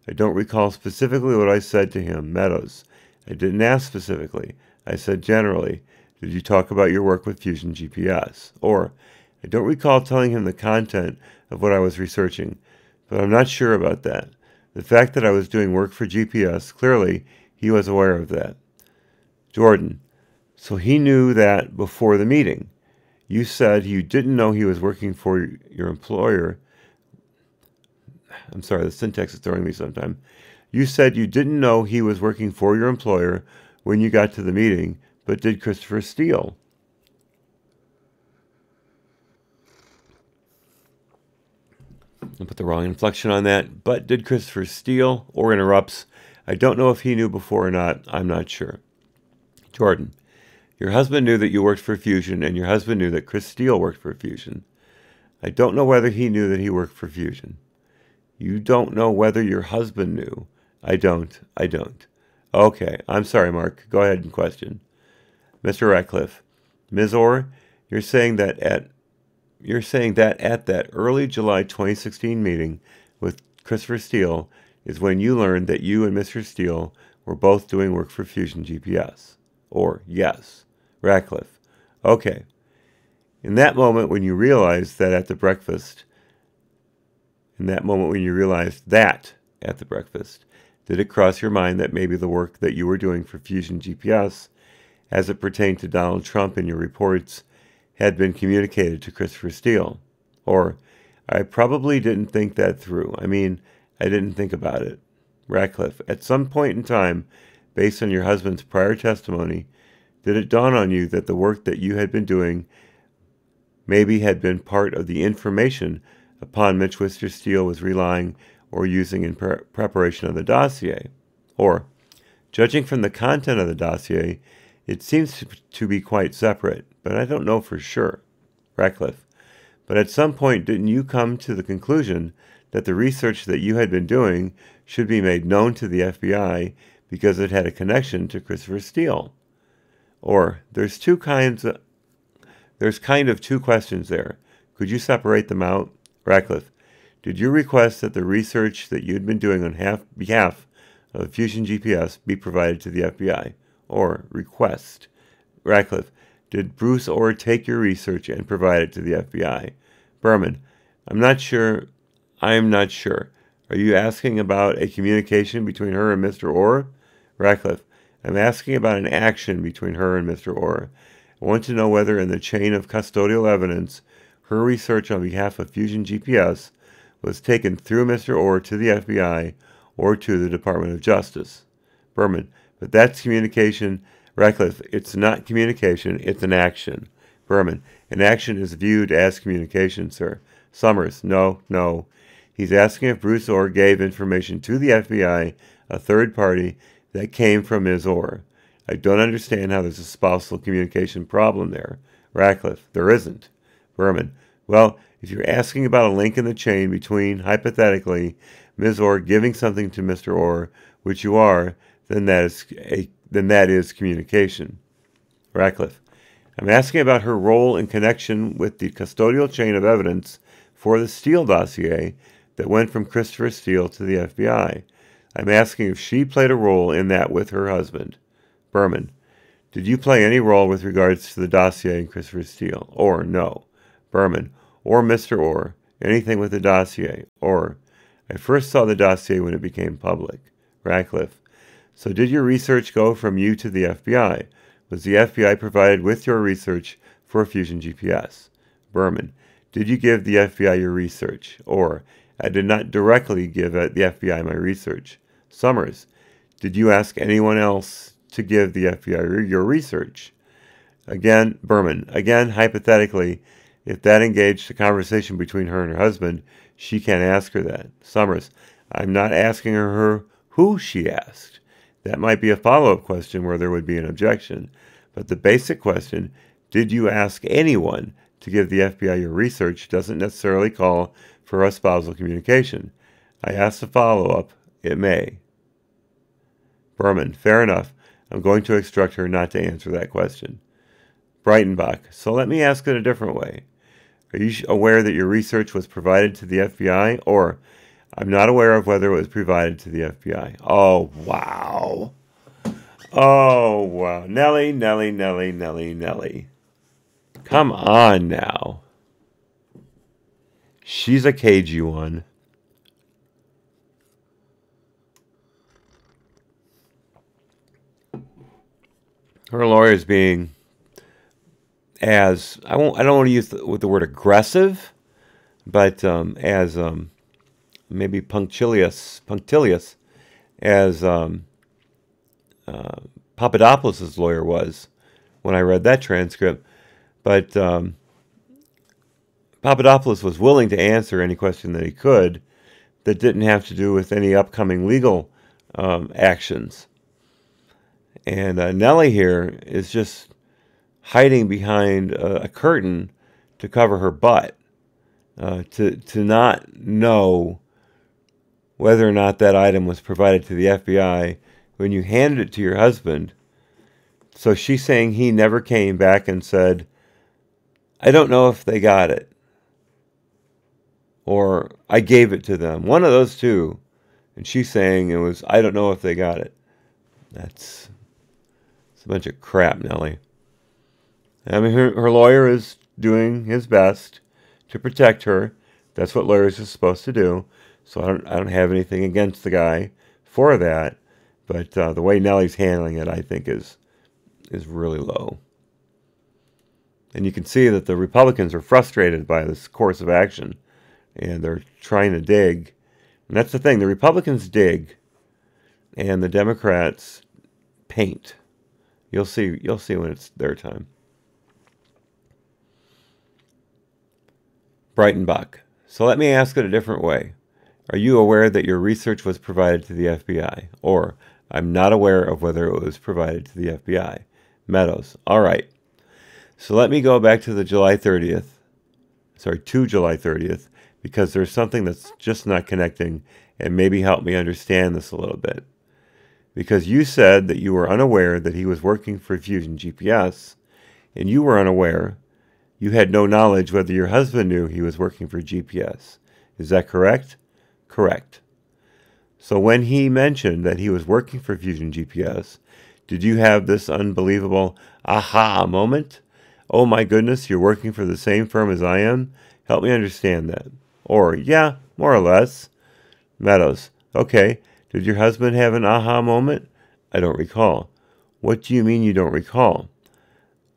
I don't recall specifically what I said to him, Meadows. I didn't ask specifically. I said generally, did you talk about your work with Fusion GPS? Or, I don't recall telling him the content of what I was researching, but I'm not sure about that. The fact that I was doing work for GPS, clearly he was aware of that. Jordan, so he knew that before the meeting. You said you didn't know he was working for your employer. I'm sorry, the syntax is throwing me sometime. You said you didn't know he was working for your employer when you got to the meeting, but did Christopher Steele? I put the wrong inflection on that. But did Christopher Steele? Or interrupts. I don't know if he knew before or not. I'm not sure. Jordan, your husband knew that you worked for Fusion, and your husband knew that Chris Steele worked for Fusion. I don't know whether he knew that he worked for Fusion. You don't know whether your husband knew. I don't. Okay, I'm sorry, Mark. Go ahead and question. Mr. Ratcliffe, Ms. Ohr, you're saying that at that early July 2016 meeting with Christopher Steele is when you learned that you and Mr. Steele were both doing work for Fusion GPS. Or, yes. Ratcliffe, okay. In that moment when you realized that at the breakfast, did it cross your mind that maybe the work that you were doing for Fusion GPS, as it pertained to Donald Trump in your reports, had been communicated to Christopher Steele? Or, I probably didn't think that through. I didn't think about it. Ratcliffe, at some point in time, based on your husband's prior testimony, did it dawn on you that the work that you had been doing maybe had been part of the information upon which Mr. Steele was relying or using in preparation of the dossier? Or, judging from the content of the dossier, it seems to be quite separate, but I don't know for sure. Ratcliffe, but at some point didn't you come to the conclusion that the research that you had been doing should be made known to the FBI because it had a connection to Christopher Steele? Or, there's kind of two questions there. Could you separate them out? Ratcliffe, did you request that the research that you had been doing on behalf of Fusion GPS be provided to the FBI? Or, request. Ratcliffe, did Bruce Ohr take your research and provide it to the FBI? Berman, I'm not sure. Are you asking about a communication between her and Mr. Ohr? Ratcliffe, I'm asking about an action between her and Mr. Ohr. I want to know whether in the chain of custodial evidence, her research on behalf of Fusion GPS was taken through Mr. Ohr to the FBI or to the Department of Justice. Berman, but that's communication. Ratcliffe, it's not communication, it's an action. Berman, an action is viewed as communication, sir. Summers, no. He's asking if Bruce Ohr gave information to the FBI, a third party, that came from Ms. Ohr. I don't understand how there's a spousal communication problem there. Ratcliffe, there isn't. Berman, well, if you're asking about a link in the chain between, hypothetically, Ms. Ohr giving something to Mr. Ohr, which you are, then that is communication. Ratcliffe, I'm asking about her role in connection with the custodial chain of evidence for the Steele dossier that went from Christopher Steele to the FBI. I'm asking if she played a role in that with her husband. Berman, did you play any role with regards to the dossier in Christopher Steele? Or no. Berman, or Mr. Ohr, anything with the dossier? Or, I first saw the dossier when it became public. Ratcliffe, so did your research go from you to the FBI? Was the FBI provided with your research for Fusion GPS? Berman, did you give the FBI your research? Or, I did not directly give the FBI my research. Summers, did you ask anyone else to give the FBI your research? Again, Berman, again, hypothetically, if that engaged a conversation between her and her husband, she can't ask her that. Summers, I'm not asking her who she asked. That might be a follow-up question where there would be an objection. But the basic question, did you ask anyone to give the FBI your research, doesn't necessarily call for a spousal communication. I asked a follow-up. It may. Berman, fair enough. I'm going to instruct her not to answer that question. Breitenbach, so let me ask it a different way. Are you aware that your research was provided to the FBI? Or, I'm not aware of whether it was provided to the FBI. Oh, wow. Oh, wow. Nellie. Come on now. She's a cagey one. Her lawyer's being as, I don't want to use the word aggressive, but as maybe punctilious as Papadopoulos' lawyer was when I read that transcript. But Papadopoulos was willing to answer any question that he could that didn't have to do with any upcoming legal actions. And Nellie here is just hiding behind a curtain to cover her butt, to not know whether or not that item was provided to the FBI when you handed it to your husband. So she's saying he never came back and said, I don't know if they got it. Or I gave it to them. One of those two. And she's saying it was, I don't know if they got it. It's a bunch of crap, Nellie. I mean, her lawyer is doing his best to protect her. That's what lawyers are supposed to do. So I don't have anything against the guy for that. But the way Nellie's handling it, I think, is really low. And you can see that the Republicans are frustrated by this course of action. And they're trying to dig. And that's the thing. The Republicans dig. And the Democrats paint. You'll see when it's their time. Breitenbach. So let me ask it a different way. Are you aware that your research was provided to the FBI? Or, I'm not aware of whether it was provided to the FBI. Meadows. All right. So let me go back to the July 30th. Sorry, to July 30th. Because there's something that's just not connecting. And maybe help me understand this a little bit. Because you said that you were unaware that he was working for Fusion GPS. And you were unaware. You had no knowledge whether your husband knew he was working for GPS. Is that correct? Correct. So when he mentioned that he was working for Fusion GPS, did you have this unbelievable aha moment? Oh my goodness, you're working for the same firm as I am? Help me understand that. Or, yeah, more or less. Meadows. Okay. Did your husband have an aha moment? I don't recall. What do you mean you don't recall?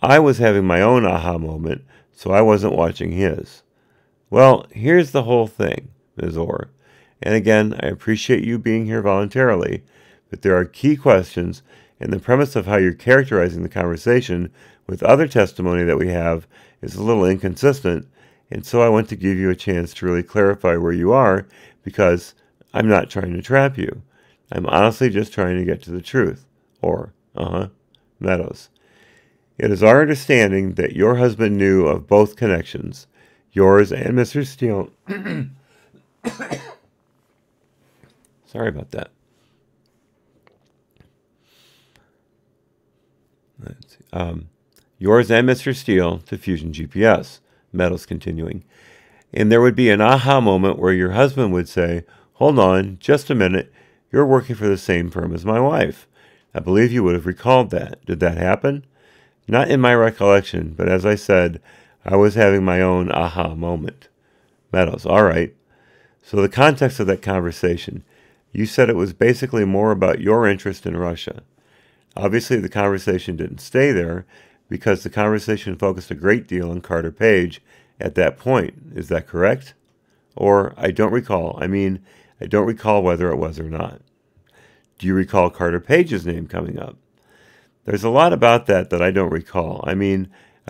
I was having my own aha moment, so I wasn't watching his. Well, here's the whole thing, Ms. Ohr. And again, I appreciate you being here voluntarily, but there are key questions, and the premise of how you're characterizing the conversation with other testimony that we have is a little inconsistent, and so I want to give you a chance to really clarify where you are, because I'm not trying to trap you. I'm honestly just trying to get to the truth. Or, Meadows. It is our understanding that your husband knew of both connections, yours and Mr. Steele. Sorry about that. Let's see. Yours and Mr. Steele to Fusion GPS. Meadows continuing. And there would be an aha moment where your husband would say, hold on, just a minute, you're working for the same firm as my wife. I believe you would have recalled that. Did that happen? Not in my recollection, but as I said, I was having my own aha moment. Meadows, all right. So the context of that conversation, you said it was basically more about your interest in Russia. Obviously, the conversation didn't stay there because the conversation focused a great deal on Carter Page at that point. Is that correct? Or, I don't recall. I don't recall whether it was or not. Do you recall Carter Page's name coming up? There's a lot about that I don't recall. I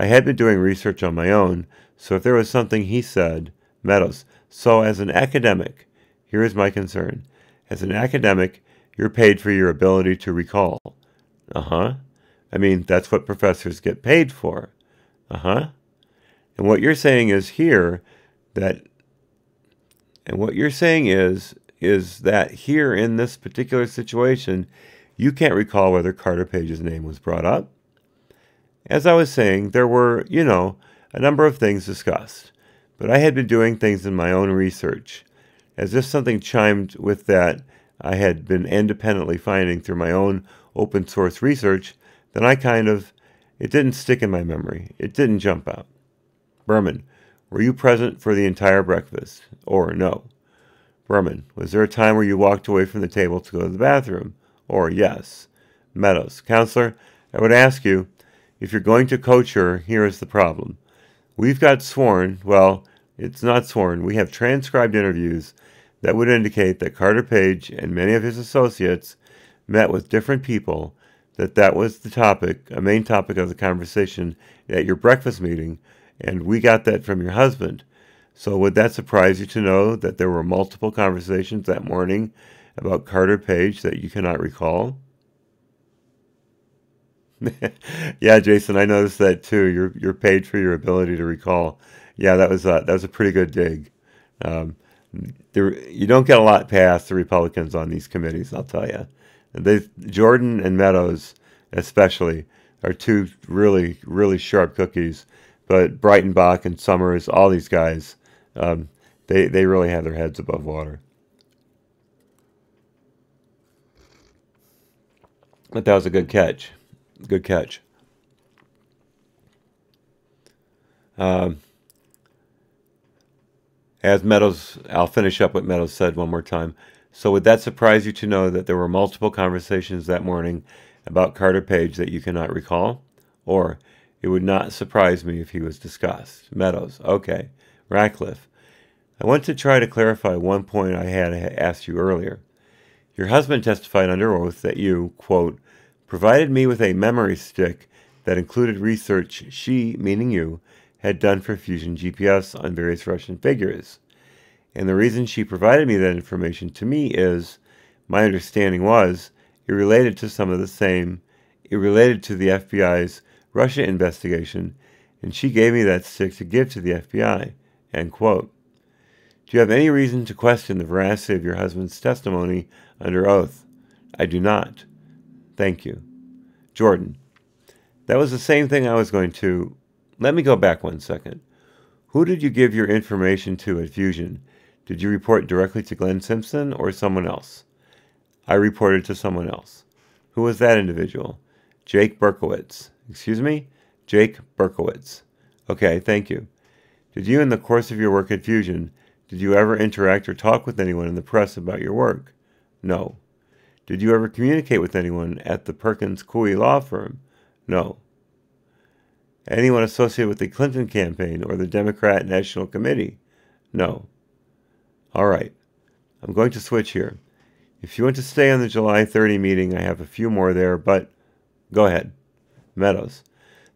had been doing research on my own, so if there was something he said, Meadows, so as an academic, here is my concern. As an academic, you're paid for your ability to recall. Uh-huh. That's what professors get paid for. Uh-huh. And what you're saying is here that, is that here in this particular situation, you can't recall whether Carter Page's name was brought up. As I was saying, there were, a number of things discussed, but I had been doing things in my own research. As if something chimed with that I had been independently finding through my own open source research, then it didn't stick in my memory. It didn't jump out. Berman, were you present for the entire breakfast? Or no? Berman, was there a time where you walked away from the table to go to the bathroom? Or yes? Meadows, Counselor, I would ask you, if you're going to coach her, here is the problem. We've got sworn, well, it's not sworn, we have transcribed interviews that would indicate that Carter Page and many of his associates met with different people, that was the topic, a main topic of the conversation at your breakfast meeting, and we got that from your husband. So would that surprise you to know that there were multiple conversations that morning about Carter Page that you cannot recall? Yeah, Jason, I noticed that too. You're paid for your ability to recall. Yeah, that was a pretty good dig. You don't get a lot past the Republicans on these committees, I'll tell you. Jordan and Meadows, especially, are two really, really sharp cookies. But Breitenbach and Summers, all these guys, they really have their heads above water. But that was a good catch. Good catch. As Meadows, I'll finish up what Meadows said one more time. So would that surprise you to know that there were multiple conversations that morning about Carter Page that you cannot recall? Or, it would not surprise me if he was discussed. Meadows, okay. Ratcliffe, I want to try to clarify one point I had asked you earlier. Your husband testified under oath that you, quote, provided me with a memory stick that included research she, meaning you, had done for Fusion GPS on various Russian figures. And the reason she provided me that information to me is, my understanding was, it related to the FBI's Russia investigation, and she gave me that stick to give to the FBI, end quote. Do you have any reason to question the veracity of your husband's testimony under oath? I do not. Thank you. Jordan, that was the same thing I was going to... Let me go back 1 second. Who did you give your information to at Fusion? Did you report directly to Glenn Simpson or someone else? I reported to someone else. Who was that individual? Jake Berkowitz. Excuse me? Jake Berkowitz. Okay, thank you. Did you, in the course of your work at Fusion, did you ever interact or talk with anyone in the press about your work? No. Did you ever communicate with anyone at the Perkins Coie law firm? No. Anyone associated with the Clinton campaign or the Democrat National Committee? No. All right. I'm going to switch here. If you want to stay on the July 30 meeting, I have a few more there, but go ahead. Meadows.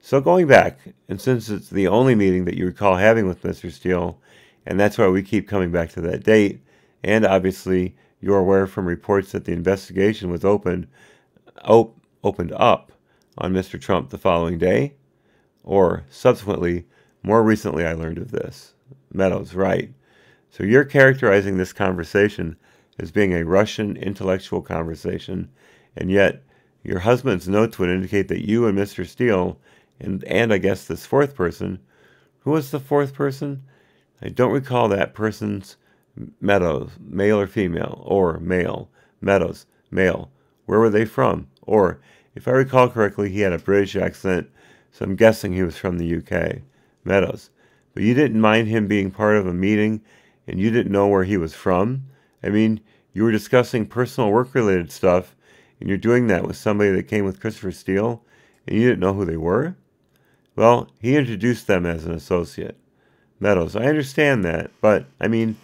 So going back, and since it's the only meeting that you recall having with Mr. Steele, and that's why we keep coming back to that date, and obviously you're aware from reports that the investigation was opened up on Mr. Trump the following day, or subsequently, more recently I learned of this. Meadows, right. So you're characterizing this conversation as being a Russian intellectual conversation, and yet your husband's notes would indicate that you and Mr. Steele And I guess this fourth person, who was the fourth person? I don't recall that person's Meadows, male or female, or male, Meadows, male. Where were they from? Or, if I recall correctly, he had a British accent, so I'm guessing he was from the UK. Meadows. But you didn't mind him being part of a meeting, and you didn't know where he was from? I mean, you were discussing personal work-related stuff, and you're doing that with somebody that came with Christopher Steele, and you didn't know who they were? Well, he introduced them as an associate. Meadows, I understand that, but, I mean,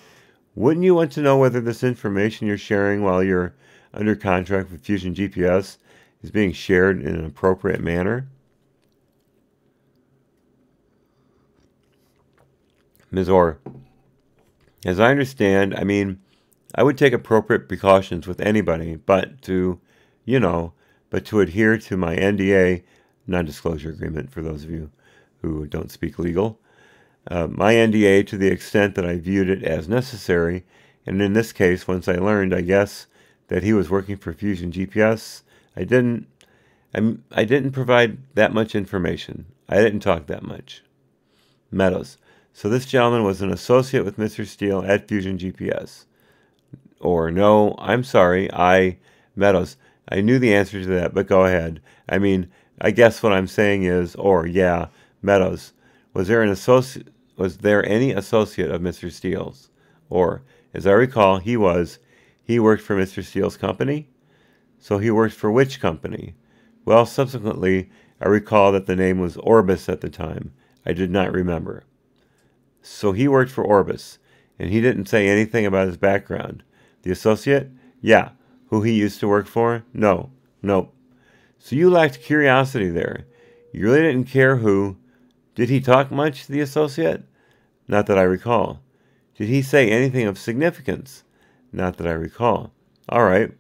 wouldn't you want to know whether this information you're sharing while you're under contract with Fusion GPS is being shared in an appropriate manner? Ms. Ohr, as I understand, I mean, I would take appropriate precautions with anybody, but to adhere to my NDA, non-disclosure agreement for those of you who don't speak legal, my NDA to the extent that I viewed it as necessary, and in this case, once I learned, I guess, that he was working for Fusion GPS, I didn't provide that much information. I didn't talk that much. Meadows. So this gentleman was an associate with Mr. Steele at Fusion GPS. Or no, I'm sorry, Meadows. I knew the answer to that, but go ahead. I mean, I guess what I'm saying is, or yeah, Meadows. Was there any associate of Mr. Steele's? Or, as I recall, he worked for Mr. Steele's company? So he worked for which company? Well, subsequently, I recall that the name was Orbis at the time. I did not remember. So he worked for Orbis, and he didn't say anything about his background. The associate? Yeah. Who he used to work for? No. Nope. So you lacked curiosity there. You really didn't care who. Did he talk much, the associate? Not that I recall. Did he say anything of significance? Not that I recall. All right.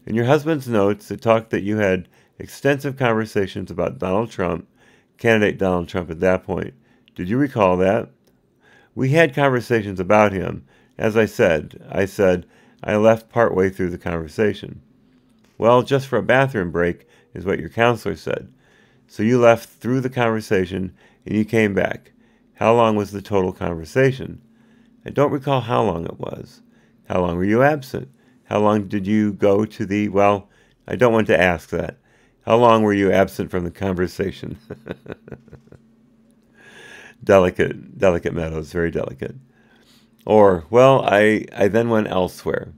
In your husband's notes, it talked that you had extensive conversations about Donald Trump, candidate Donald Trump at that point. Did you recall that? We had conversations about him. As I said, I left partway through the conversation. Well, just for a bathroom break is what your counselor said. So you left through the conversation and you came back. How long was the total conversation? I don't recall how long it was. How long were you absent? How long did you go to the, well, I don't want to ask that. How long were you absent from the conversation? Delicate Meadows, very delicate. Or, well, I then went elsewhere.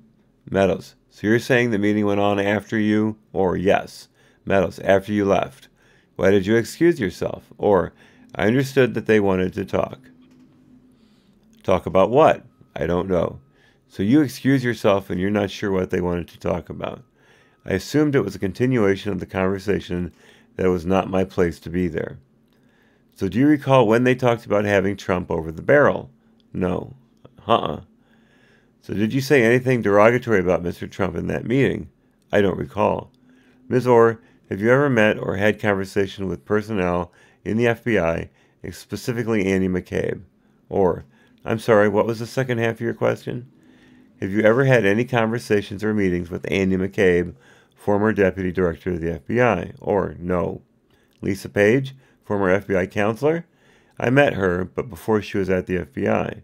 Meadows, so you're saying the meeting went on after you? Or, yes. Meadows, after you left. Why did you excuse yourself? Or, I understood that they wanted to talk. Talk about what? I don't know. So you excuse yourself and you're not sure what they wanted to talk about. I assumed it was a continuation of the conversation, that it was not my place to be there. So do you recall when they talked about having Trump over the barrel? No. So did you say anything derogatory about Mr. Trump in that meeting? I don't recall. Ms. Ohr, have you ever met or had conversation with personnel in the FBI, specifically Andy McCabe? Or, I'm sorry, what was the second half of your question? Have you ever had any conversations or meetings with Andy McCabe, former Deputy Director of the FBI? Or, no. Lisa Page, former FBI counselor? I met her, but before she was at the FBI.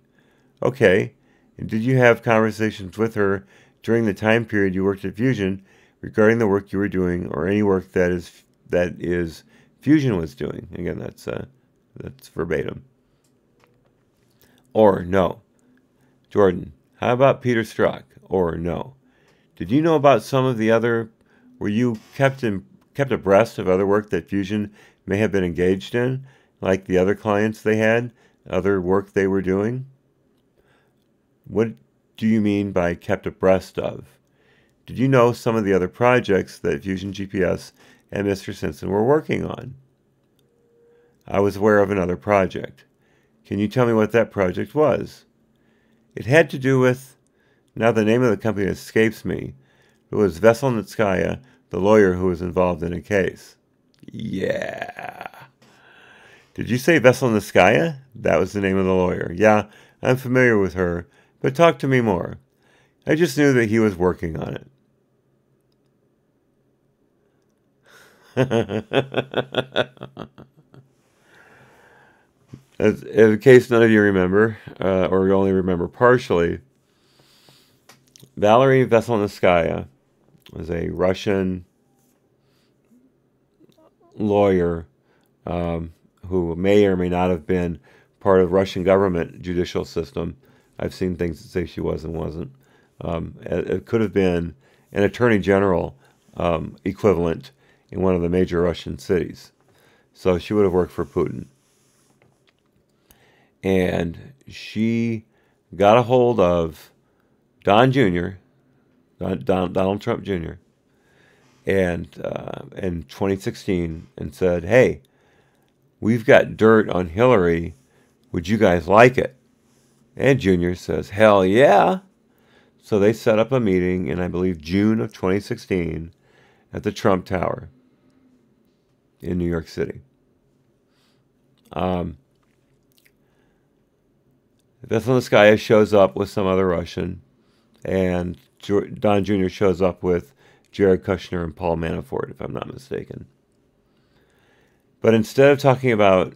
Okay. And did you have conversations with her during the time period you worked at Fusion regarding the work you were doing or any work that is Fusion was doing? Again, that's verbatim. Or, no. Jordan, how about Peter Strzok? Or, no. Did you know about some of the other, were you kept abreast of other work that Fusion may have been engaged in, like the other clients they had, other work they were doing? What do you mean by kept abreast of? Did you know some of the other projects that Fusion GPS and Mr. Simpson were working on? I was aware of another project. Can you tell me what that project was? It had to do with, now the name of the company escapes me, it was Veselnitskaya, the lawyer who was involved in a case. Yeah. Did you say Veselnitskaya? That was the name of the lawyer. Yeah, I'm familiar with her, but talk to me more. I just knew that he was working on it. in case none of you remember, or you only remember partially, Valery Veselnitskaya was a Russian lawyer who may or may not have been part of Russian government judicial system. I've seen things that say she was and wasn't. It could have been an attorney general equivalent in one of the major Russian cities. So she would have worked for Putin. And she got a hold of Donald Trump Jr., and in 2016 and said, hey, we've got dirt on Hillary. Would you guys like it? And Jr. says, hell yeah. So they set up a meeting in, I believe, June of 2016 at the Trump Tower in New York City. Veselnitskaya shows up with some other Russian, and Don Jr. shows up with Jared Kushner and Paul Manafort, if I'm not mistaken. But instead of talking about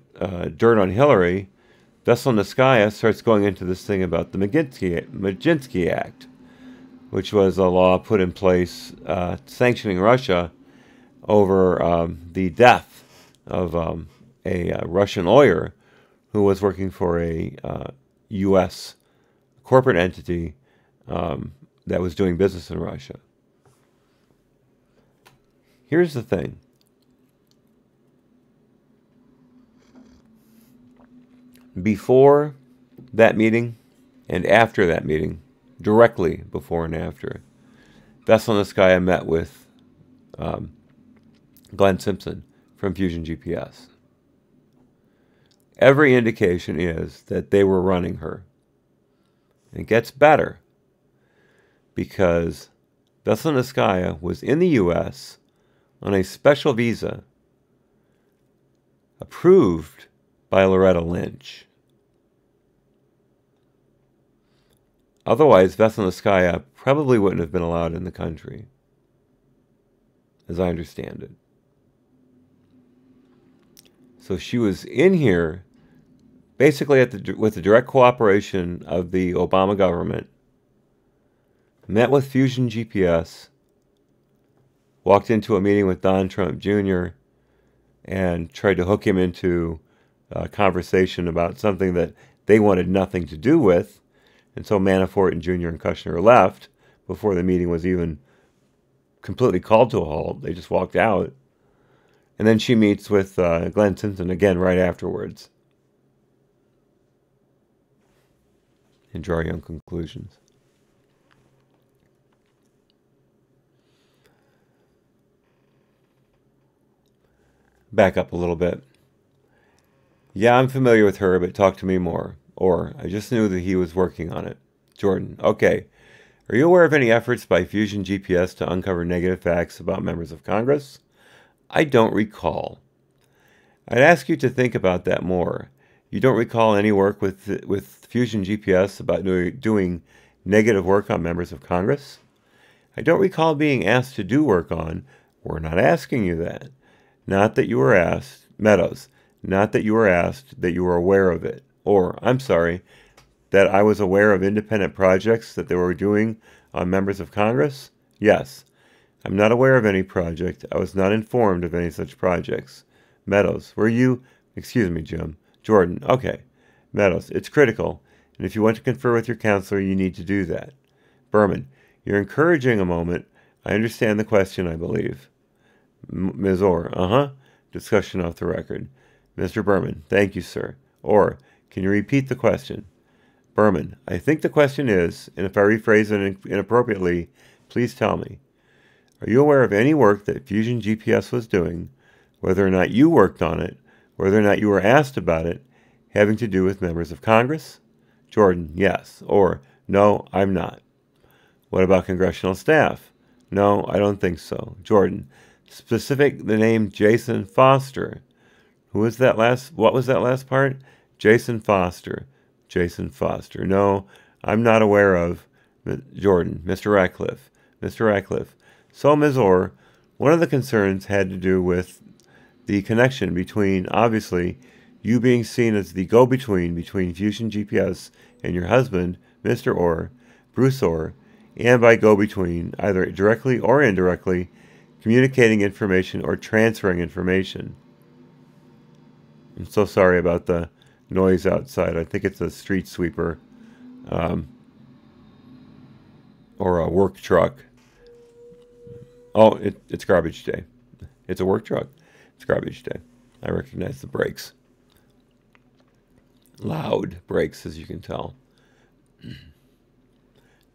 dirt on Hillary, Veselnitskaya starts going into this thing about the Maginski Act, which was a law put in place sanctioning Russia over the death of a Russian lawyer who was working for a U.S. corporate entity that was doing business in Russia. Here's the thing. Before that meeting and after that meeting, directly before and after, Veselnitskaya met with Glenn Simpson from Fusion GPS. Every indication is that they were running her. And it gets better because Veselnitskaya was in the U.S. on a special visa approved by Loretta Lynch. Otherwise, Veselnitskaya probably wouldn't have been allowed in the country, as I understand it. So she was in here basically with the direct cooperation of the Obama government, met with Fusion GPS, walked into a meeting with Don Trump Jr., and tried to hook him into a conversation about something that they wanted nothing to do with. And so Manafort and Jr. and Kushner left before the meeting was even completely called to a halt. They just walked out. And then she meets with Glenn Simpson again right afterwards. And draw your own conclusions. Back up a little bit. Yeah, I'm familiar with her, but talk to me more. Or, I just knew that he was working on it. Jordan, okay. Are you aware of any efforts by Fusion GPS to uncover negative facts about members of Congress? I don't recall. I'd ask you to think about that more. You don't recall any work with Fusion GPS about doing negative work on members of Congress? I don't recall being asked to do work on. We're not asking you that. Not that you were asked, Meadows, not that you were asked that you were aware of it. Or, I'm sorry, that I was aware of independent projects that they were doing on members of Congress? Yes. I'm not aware of any project. I was not informed of any such projects. Meadows, were you? Excuse me, Jim. Jordan, okay. Meadows, it's critical, and if you want to confer with your counselor, you need to do that. Berman, you're encouraging a moment. I understand the question, I believe. Ms. Ohr, Discussion off the record. Mr. Berman, thank you, sir. Or, can you repeat the question? Berman, I think the question is, and if I rephrase it inappropriately, please tell me. Are you aware of any work that Fusion GPS was doing, whether or not you worked on it, whether or not you were asked about it, having to do with members of Congress? Jordan, yes. Or, no, I'm not. What about congressional staff? No, I don't think so. Jordan, specific the name Jason Foster. What was that last part? Jason Foster. Jason Foster. No, I'm not aware of. Jordan, Mr. Ratcliffe. Mr. Ratcliffe. So, Ms. Ohr, one of the concerns had to do with the connection between, obviously, you being seen as the go-between between Fusion GPS and your husband, Mr. Ohr, Bruce Ohr, and by go-between, either directly or indirectly, communicating information or transferring information. I'm so sorry about the noise outside. I think it's a street sweeper or a work truck. Oh, it's garbage day. It's a work truck. It's garbage day. I recognize the brakes. Loud brakes, as you can tell.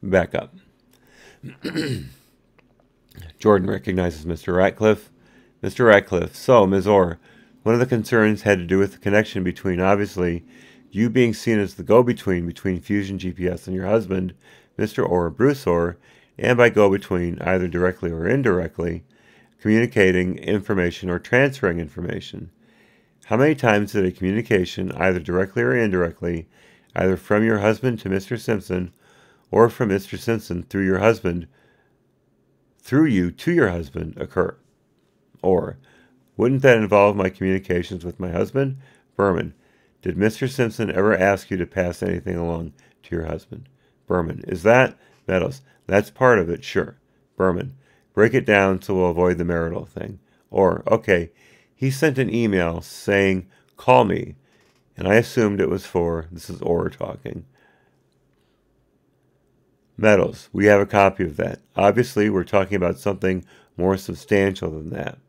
Back up. Jordan recognizes Mr. Ratcliffe. Mr. Ratcliffe, so, Ms. Ohr, one of the concerns had to do with the connection between, obviously, you being seen as the go-between between Fusion GPS and your husband, Mr. Ohr, Bruce Ohr, and by go-between, either directly or indirectly, communicating information or transferring information. How many times did a communication, either directly or indirectly, either from your husband to Mr. Simpson, or from Mr. Simpson through you to your husband, occur? Or, wouldn't that involve my communications with my husband? Berman, did Mr. Simpson ever ask you to pass anything along to your husband? Berman, is that? Meadows, that's part of it, sure. Berman, break it down so we'll avoid the marital thing. Or, okay, he sent an email saying, call me, and I assumed it was for, this is Ohr talking. Meadows, we have a copy of that. Obviously, we're talking about something more substantial than that.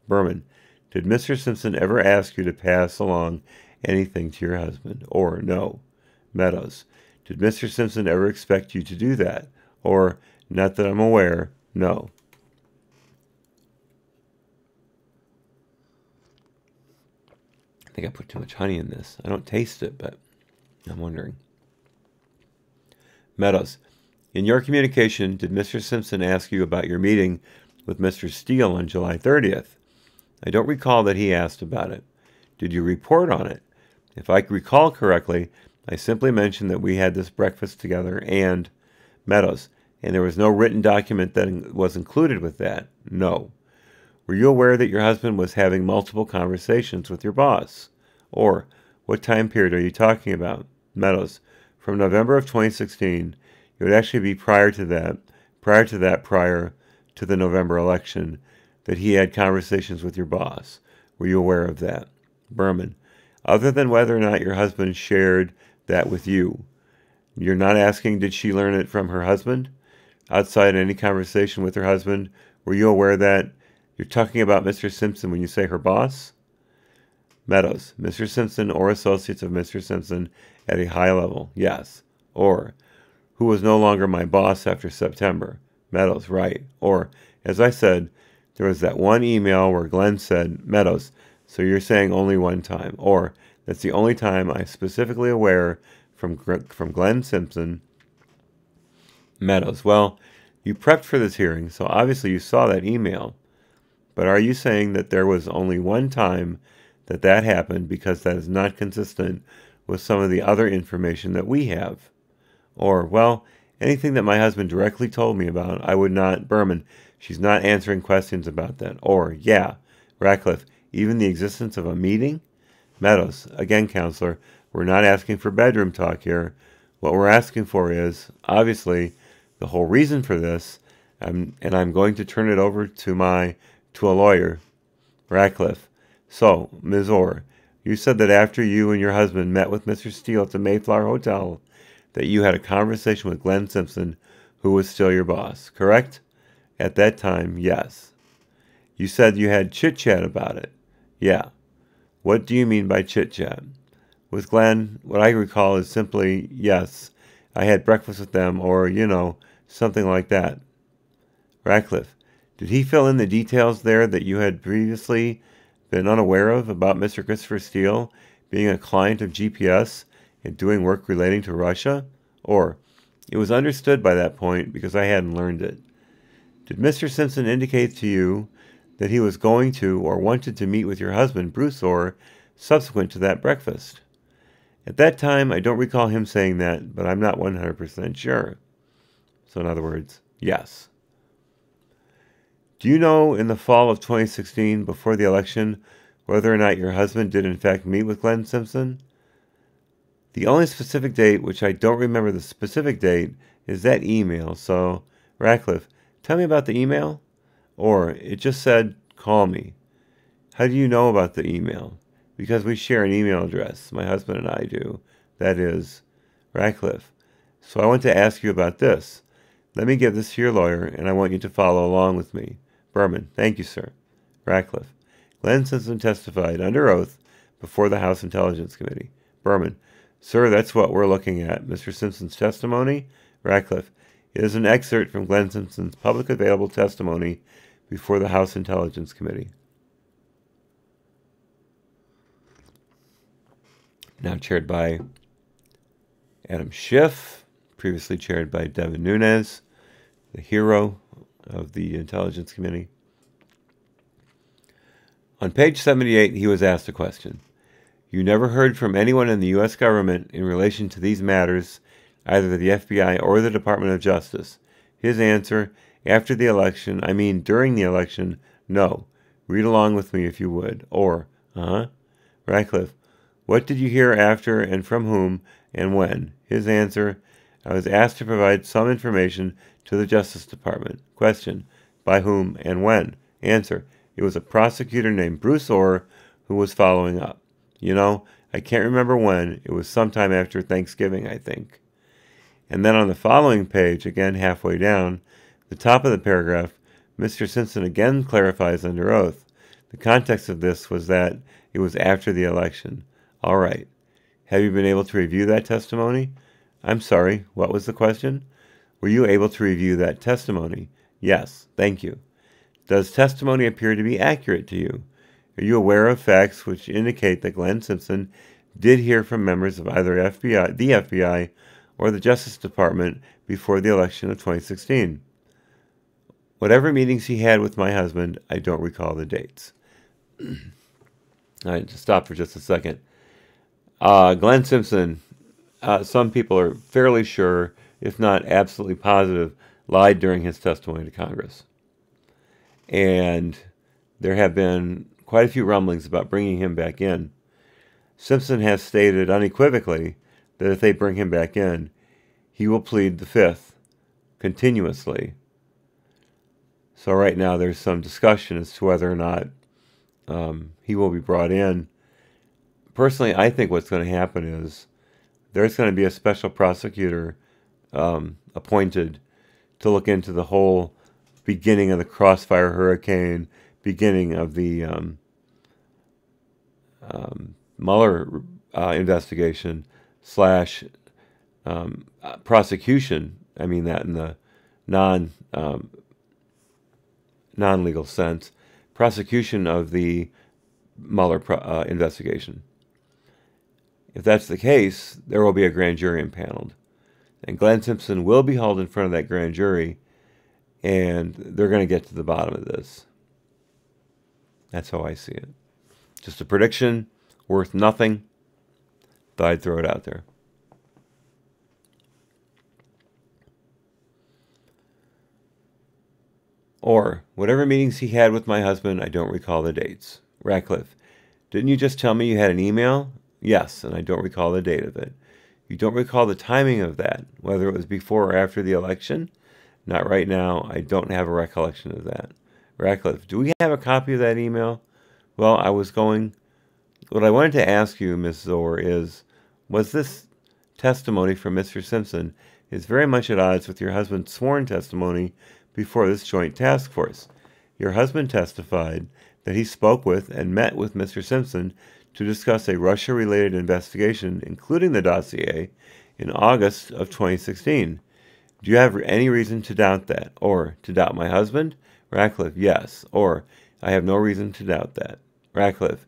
Berman, did Mr. Simpson ever ask you to pass along anything to your husband? Or, no. Meadows, did Mr. Simpson ever expect you to do that? Or, not that I'm aware, no. I think I put too much honey in this. I don't taste it, but I'm wondering. Meadows, in your communication, did Mr. Simpson ask you about your meeting with Mr. Steele on July 30th? I don't recall that he asked about it. Did you report on it? If I recall correctly, I simply mentioned that we had this breakfast together and Meadows, and there was no written document that was included with that. No. Were you aware that your husband was having multiple conversations with your boss? Or, what time period are you talking about? Meadows, from November of 2016, it would actually be prior to the November election, that he had conversations with your boss. Were you aware of that? Berman, other than whether or not your husband shared that with you, you're not asking did she learn it from her husband? Outside any conversation with her husband, were you aware that you're talking about Mr. Simpson when you say her boss? Meadows, Mr. Simpson or associates of Mr. Simpson at a high level, yes. Or, who was no longer my boss after September? Meadows, right. Or, as I said, there was that one email where Glenn said, Meadows, so you're saying only one time. Or, that's the only time I'm specifically aware from Glenn Simpson. Meadows, well, you prepped for this hearing, so obviously you saw that email. But are you saying that there was only one time that happened because that is not consistent with some of the other information that we have? Or, well, anything that my husband directly told me about, I would not. Berman, she's not answering questions about that. Or, yeah. Ratcliffe, even the existence of a meeting? Meadows, again, counselor, we're not asking for bedroom talk here. What we're asking for is, obviously, the whole reason for this, and I'm going to turn it over to a lawyer. Ratcliffe, so, Ms. Ohr, you said that after you and your husband met with Mr. Steele at the Mayflower Hotel, that you had a conversation with Glenn Simpson, who was still your boss, correct? At that time, yes. You said you had chit-chat about it. Yeah. What do you mean by chit-chat? With Glenn, what I recall is simply, yes, I had breakfast with them, or, something like that. Ratcliffe, did he fill in the details there that you had previously been unaware of about Mr. Christopher Steele being a client of GPS and doing work relating to Russia? Or, it was understood by that point because I hadn't learned it. Did Mr. Simpson indicate to you that he was going to or wanted to meet with your husband, Bruce Ohr, subsequent to that breakfast? At that time, I don't recall him saying that, but I'm not 100% sure. So in other words, yes. Do you know in the fall of 2016, before the election, whether or not your husband did in fact meet with Glenn Simpson? The only specific date, which I don't remember the specific date, is that email. So, Ratcliffe, tell me about the email? Or, it just said, call me. How do you know about the email? Because we share an email address. My husband and I do. That is, Ratcliffe. So I want to ask you about this. Let me give this to your lawyer, and I want you to follow along with me. Berman, thank you, sir. Ratcliffe. Glenn Simpson testified under oath before the House Intelligence Committee. Berman. Sir, that's what we're looking at. Mr. Simpson's testimony? Ratcliffe. It is an excerpt from Glenn Simpson's public available testimony before the House Intelligence Committee. Now chaired by Adam Schiff, previously chaired by Devin Nunes, the hero of the Intelligence Committee. On page 78, he was asked a question. You never heard from anyone in the U.S. government in relation to these matters, either the FBI or the Department of Justice. His answer, after the election, I mean during the election, no. Read along with me if you would. Or, Ratcliffe, what did you hear after and from whom and when? His answer, I was asked to provide some information to the Justice Department. Question, by whom and when? Answer, it was a prosecutor named Bruce Ohr who was following up. You know, I can't remember when. It was sometime after Thanksgiving, I think. And then on the following page, again halfway down, the top of the paragraph, Mr. Simpson again clarifies under oath. The context of this was that it was after the election. All right. Have you been able to review that testimony? I'm sorry, what was the question? Were you able to review that testimony? Yes, thank you. Does testimony appear to be accurate to you? Are you aware of facts which indicate that Glenn Simpson did hear from members of either the FBI or the Justice Department before the election of 2016? Whatever meetings he had with my husband, I don't recall the dates. All right, just stop for just a second. Glenn Simpson, some people are fairly sure, if not absolutely positive, lied during his testimony to Congress. And there have been quite a few rumblings about bringing him back in. Simpson has stated unequivocally that if they bring him back in, he will plead the Fifth continuously. So right now there's some discussion as to whether or not he will be brought in. Personally, I think what's going to happen is there's going to be a special prosecutor appointed to look into the whole beginning of the Crossfire Hurricane, beginning of the Mueller investigation / prosecution. I mean that in the non-legal sense. Prosecution of the Mueller investigation. If that's the case, there will be a grand jury impaneled. And Glenn Simpson will be hauled in front of that grand jury, and they're going to get to the bottom of this. That's how I see it. Just a prediction, worth nothing. Thought I'd throw it out there. Or, whatever meetings he had with my husband, I don't recall the dates. Ratcliffe, didn't you just tell me you had an email? Yes, and I don't recall the date of it. You don't recall the timing of that, whether it was before or after the election? Not right now. I don't have a recollection of that. Ratcliffe, do we have a copy of that email? Well, what I wanted to ask you, Ms. Ohr, is, was this testimony from Mr. Simpson is very much at odds with your husband's sworn testimony before this joint task force. Your husband testified that he spoke with and met with Mr. Simpson to discuss a Russia-related investigation, including the dossier, in August of 2016. Do you have any reason to doubt that? Or, to doubt my husband? Ratcliffe, yes. Or, I have no reason to doubt that. Ratcliffe,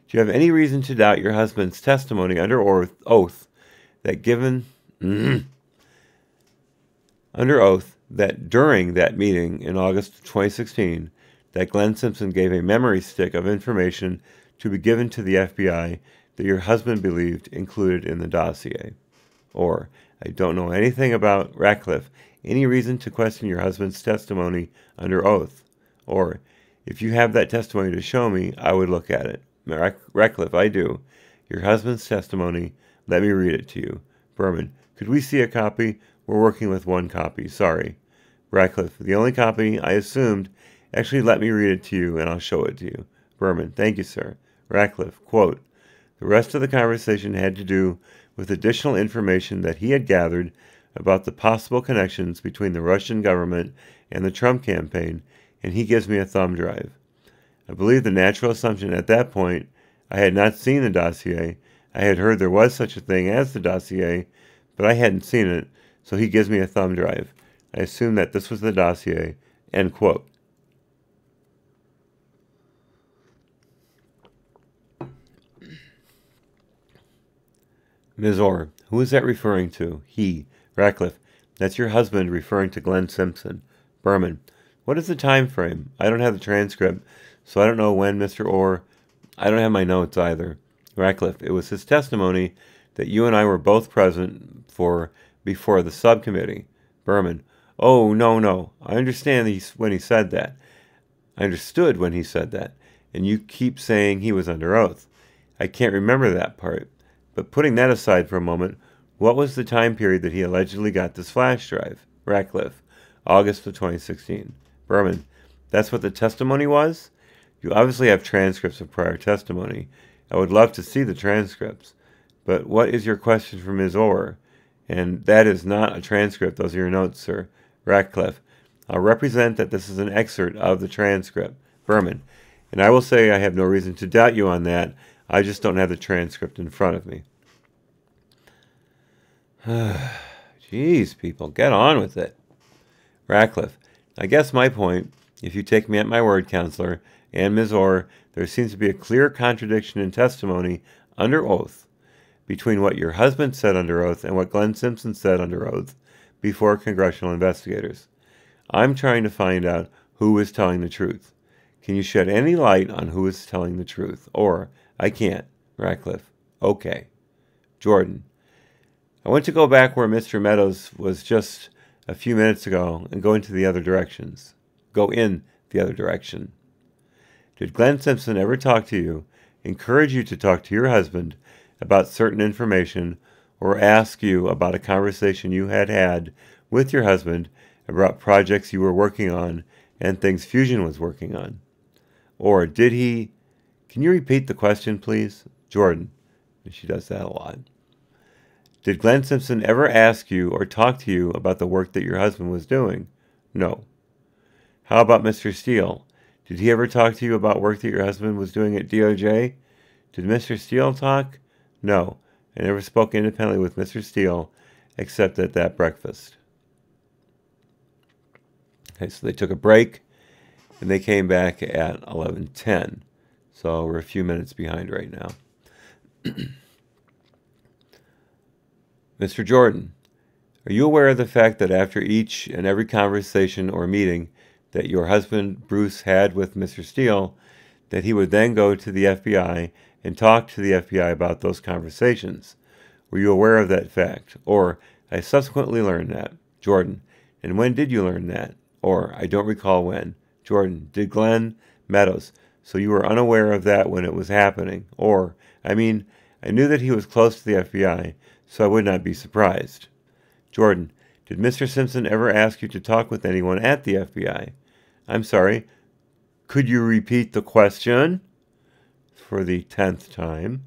do you have any reason to doubt your husband's testimony under oath that under oath that during that meeting in August of 2016, that Glenn Simpson gave a memory stick of information to be given to the FBI that your husband believed included in the dossier? Or, I don't know anything about Ratcliffe. Any reason to question your husband's testimony under oath? Or, if you have that testimony to show me, I would look at it. Ratcliffe, I do. Your husband's testimony. Let me read it to you. Berman, could we see a copy? We're working with one copy. Sorry. Ratcliffe, the only copy I assumed. Actually, let me read it to you, and I'll show it to you. Berman, thank you, sir. Ratcliffe, quote, the rest of the conversation had to do with additional information that he had gathered about the possible connections between the Russian government and the Trump campaign, and he gives me a thumb drive. I believe the natural assumption at that point, I had not seen the dossier. I had heard there was such a thing as the dossier, but I hadn't seen it, so he gives me a thumb drive. I assumed that this was the dossier, end quote. Ms. Ohr, who is that referring to? He. Ratcliffe, that's your husband referring to Glenn Simpson. Berman, what is the time frame? I don't have the transcript, so I don't know when Mr. Ohr. I don't have my notes either. Ratcliffe, it was his testimony that you and I were both present for before the subcommittee. Berman, oh, no. I understand when he said that. I understood when he said that. And you keep saying he was under oath. I can't remember that part. But putting that aside for a moment, what was the time period that he allegedly got this flash drive? Ratcliffe, August of 2016. Berman, that's what the testimony was? You obviously have transcripts of prior testimony. I would love to see the transcripts. But what is your question for Ms. Ohr? And that is not a transcript. Those are your notes, sir. Ratcliffe, I'll represent that this is an excerpt of the transcript. Berman, and I will say I have no reason to doubt you on that. I just don't have the transcript in front of me. Jeez, people, get on with it. Ratcliffe, I guess my point, if you take me at my word, Counselor, and Ms. Ohr, there seems to be a clear contradiction in testimony under oath between what your husband said under oath and what Glenn Simpson said under oath before congressional investigators. I'm trying to find out who is telling the truth. Can you shed any light on who is telling the truth? Or, I can't. Ratcliffe, okay. Jordan, I want to go back where Mr. Meadows was just a few minutes ago and go into the other directions. Go in the other direction. Did Glenn Simpson ever talk to you, encourage you to talk to your husband about certain information, or ask you about a conversation you had had with your husband about projects you were working on and things Fusion was working on? Or did he... Can you repeat the question, please? Jordan. She does that a lot. Did Glenn Simpson ever ask you or talk to you about the work that your husband was doing? No. How about Mr. Steele? Did he ever talk to you about work that your husband was doing at DOJ? Did Mr. Steele talk? No. I never spoke independently with Mr. Steele except at that breakfast. Okay, so they took a break, and they came back at 11:10. So we're a few minutes behind right now. Mr. Jordan, are you aware of the fact that after each and every conversation or meeting that your husband, Bruce, had with Mr. Steele, that he would then go to the FBI and talk to the FBI about those conversations? Were you aware of that fact? Or, I subsequently learned that. Jordan, and when did you learn that? Or, I don't recall when. Jordan, did Glenn Meadows, so you were unaware of that when it was happening? Or, I mean, I knew that he was close to the FBI, so I would not be surprised. Jordan, did Mr. Simpson ever ask you to talk with anyone at the FBI? I'm sorry, could you repeat the question? For the 10th time.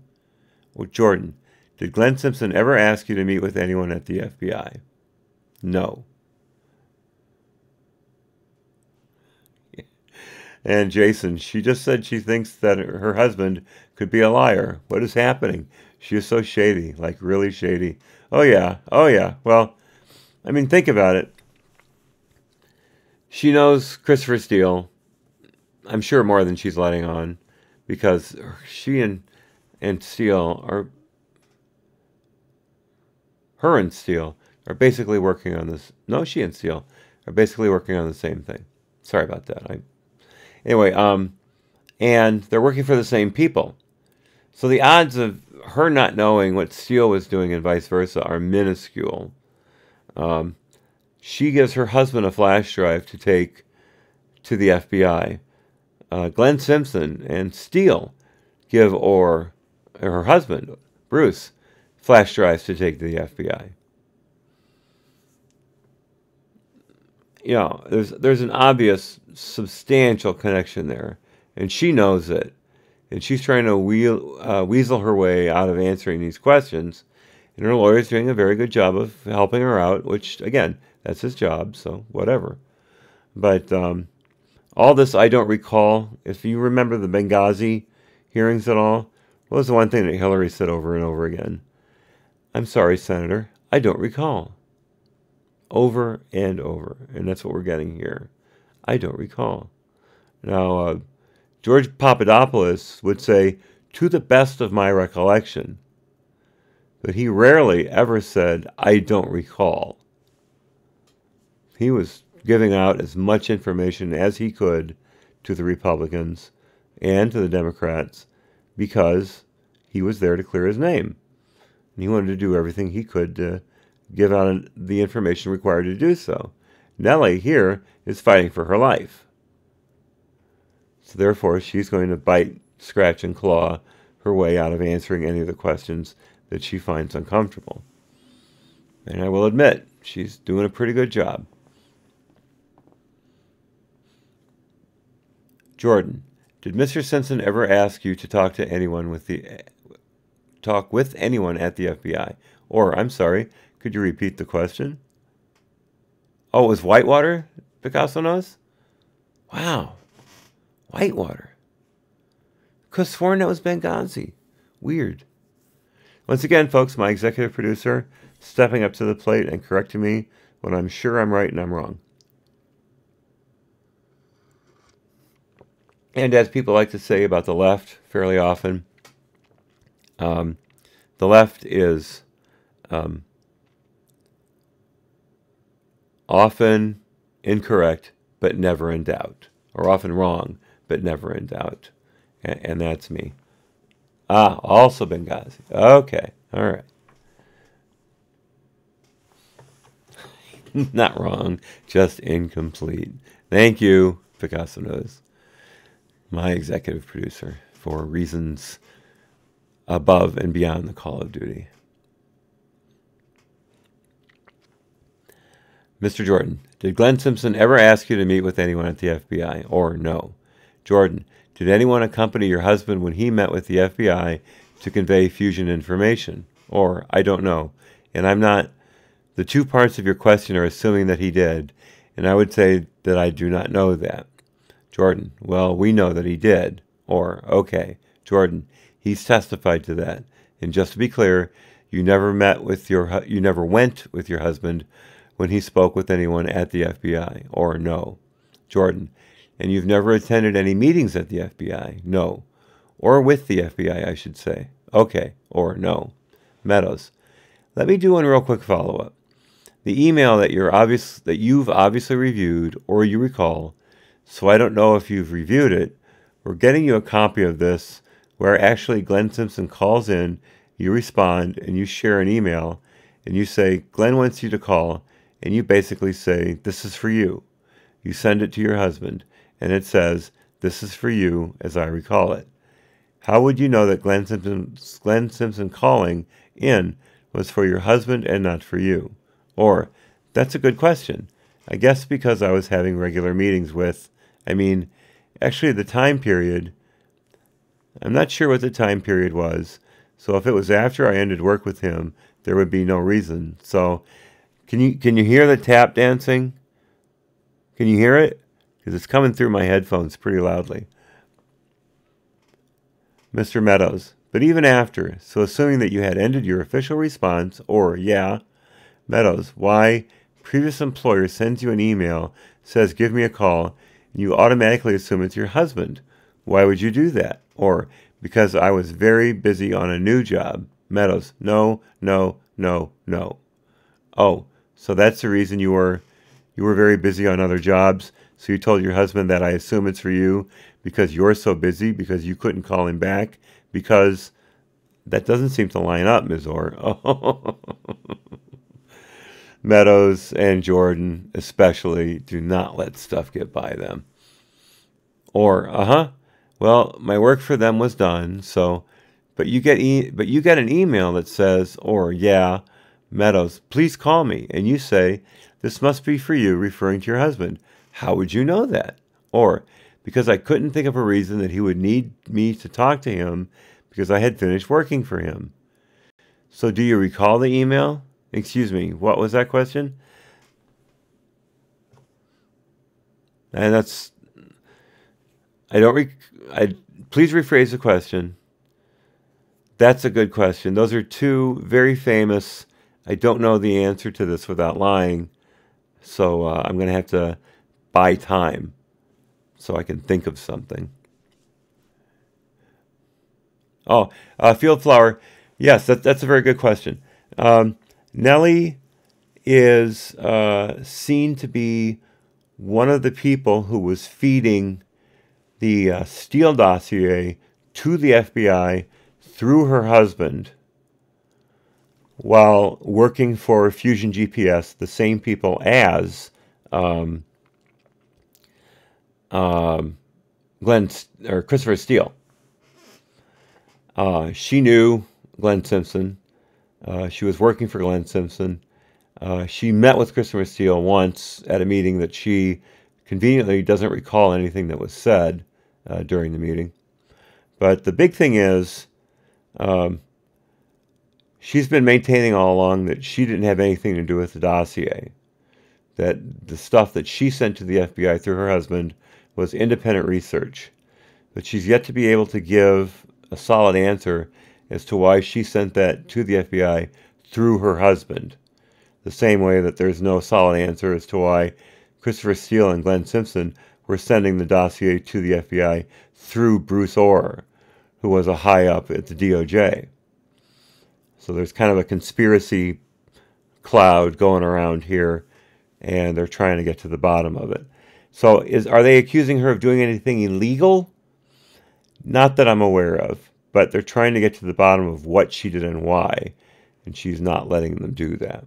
Well, Jordan, did Glenn Simpson ever ask you to meet with anyone at the FBI? No. And Jason, she just said she thinks that her husband could be a liar. What is happening? She is so shady, like really shady. Oh yeah. Well, I mean, think about it. She knows Christopher Steele, I'm sure more than she's letting on, because she and Steele are, her and Steele are basically working on this. No, she and Steele are basically working on the same thing. Sorry about that. Anyway, and they're working for the same people. So the odds of her not knowing what Steele was doing and vice versa are minuscule. She gives her husband a flash drive to take to the FBI. Glenn Simpson and Steele give Ohr, or her husband, Bruce, flash drives to take to the FBI. You know, there's an obvious, substantial connection there, and she knows it, and she's trying to weasel her way out of answering these questions, and her lawyer's doing a very good job of helping her out, which, again, that's his job, so whatever. But all this I don't recall. If you remember the Benghazi hearings at all, what was the one thing that Hillary said over and over again? I'm sorry, Senator, I don't recall. Over and over. And that's what we're getting here. I don't recall. Now, George Papadopoulos would say, to the best of my recollection. But he rarely ever said, I don't recall. He was giving out as much information as he could to the Republicans and to the Democrats because he was there to clear his name. And he wanted to do everything he could to give out the information required to do so. Nellie here is fighting for her life. So therefore, she's going to bite, scratch, and claw her way out of answering any of the questions that she finds uncomfortable. And I will admit, she's doing a pretty good job. Jordan, did Mr. Simpson ever ask you to talk with anyone at the FBI? Or, I'm sorry, could you repeat the question? Oh, it was Whitewater, Picasso knows? Wow. Whitewater. Could have sworn that was Benghazi. Weird. Once again, folks, my executive producer stepping up to the plate and correcting me when I'm sure I'm right and I'm wrong. And as people like to say about the left fairly often, the left is often incorrect, but never in doubt. Or often wrong, but never in doubt. And that's me. Ah, also Benghazi. Okay, all right. Not wrong, just incomplete. Thank you, Picasso knows. My executive producer, for reasons above and beyond the call of duty. Mr. Jordan, did Glenn Simpson ever ask you to meet with anyone at the FBI? Or no? Jordan, did anyone accompany your husband when he met with the FBI to convey fusion information? Or, I don't know, and I'm not. The two parts of your question are assuming that he did, and I would say that I do not know that. Jordan, well, we know that he did. Or, okay, Jordan, he's testified to that. And just to be clear, you never went with your husband when he spoke with anyone at the FBI. Or, no. Jordan, and you've never attended any meetings at the FBI? No. Or with the FBI, I should say. Okay, or no. Meadows, let me do one real quick follow-up. The email that you've obviously reviewed or you recall, so I don't know if you've reviewed it, we're getting you a copy of this where actually Glenn Simpson calls in, you respond, and you share an email, and you say, Glenn wants you to call, and you basically say, this is for you. You send it to your husband, and it says, this is for you, as I recall it. How would you know that Glenn Simpson calling in was for your husband and not for you? Or, that's a good question. I guess because I was having regular meetings with, actually the time period, I'm not sure what the time period was. So if it was after I ended work with him, there would be no reason. So, can you hear the tap dancing? Can you hear it? Because it's coming through my headphones pretty loudly. Mr. Meadows, but even after, so assuming that you had ended your official response, or, yeah, Meadows, why previous employer sends you an email, says give me a call, and you automatically assume it's your husband. Why would you do that? Or, because I was very busy on a new job. Meadows, no. Oh, so that's the reason you were very busy on other jobs, so you told your husband that I assume it's for you because you're so busy, because you couldn't call him back, because that doesn't seem to line up, Ms. Ohr. Meadows and Jordan especially do not let stuff get by them. Or, Well, my work for them was done, so, but you get an email that says, or, yeah, Meadows, please call me. And you say, this must be for you, referring to your husband. How would you know that? Or, because I couldn't think of a reason that he would need me to talk to him because I had finished working for him. So do you recall the email? Excuse me, what was that question? And that's, please rephrase the question. That's a good question. Those are two very famous, I don't know the answer to this without lying, so I'm going to have to buy time so I can think of something. Oh, field flower. Yes, that's a very good question. Nellie is seen to be one of the people who was feeding the Steele dossier to the FBI through her husband while working for Fusion GPS, the same people as Christopher Steele. She knew Glenn Simpson. She was working for Glenn Simpson. She met with Christopher Steele once at a meeting that she conveniently doesn't recall anything that was said during the meeting. But the big thing is, she's been maintaining all along that she didn't have anything to do with the dossier. That the stuff that she sent to the FBI through her husband was independent research. But she's yet to be able to give a solid answer as to why she sent that to the FBI through her husband. The same way that there's no solid answer as to why Christopher Steele and Glenn Simpson were sending the dossier to the FBI through Bruce Ohr, who was a high up at the DOJ. So there's kind of a conspiracy cloud going around here, and they're trying to get to the bottom of it. So are they accusing her of doing anything illegal? Not that I'm aware of, but they're trying to get to the bottom of what she did and why, and she's not letting them do that.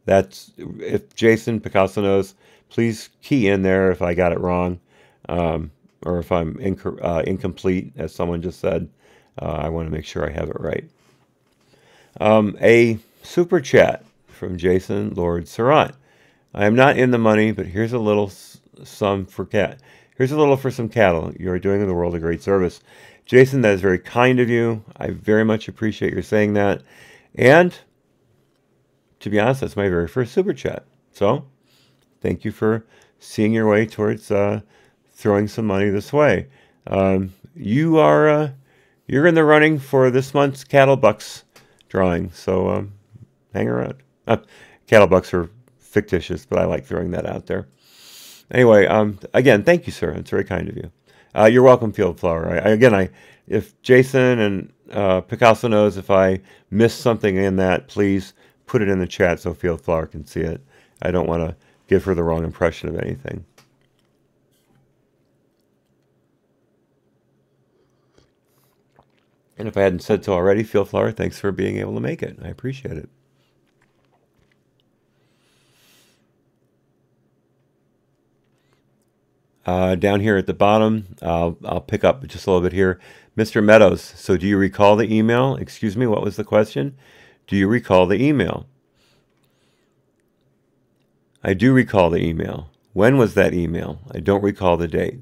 That's, if Jason Picasso knows, please key in there if I got it wrong, or if I'm incomplete, as someone just said. I want to make sure I have it right. A super chat from Jason Lord Surratt. I am not in the money, but here's a little sum for cat. Here's a little for some cattle. You are doing the world a great service. Jason, that is very kind of you. I very much appreciate your saying that. And to be honest, that's my very first super chat. So thank you for seeing your way towards throwing some money this way. You're in the running for this month's Cattle Bucks drawing, so hang around. Cattle Bucks are fictitious, but I like throwing that out there. Anyway, again, thank you, sir. It's very kind of you. You're welcome, Field Flower. If Jason and Picasso knows if I missed something in that, please put it in the chat so Field Flower can see it. I don't want to give her the wrong impression of anything. And if I hadn't said so already, Field Flower, thanks for being able to make it. I appreciate it. Down here at the bottom, I'll pick up just a little bit here. Mr. Meadows, so do you recall the email? Excuse me, what was the question? Do you recall the email? I do recall the email. When was that email? I don't recall the date,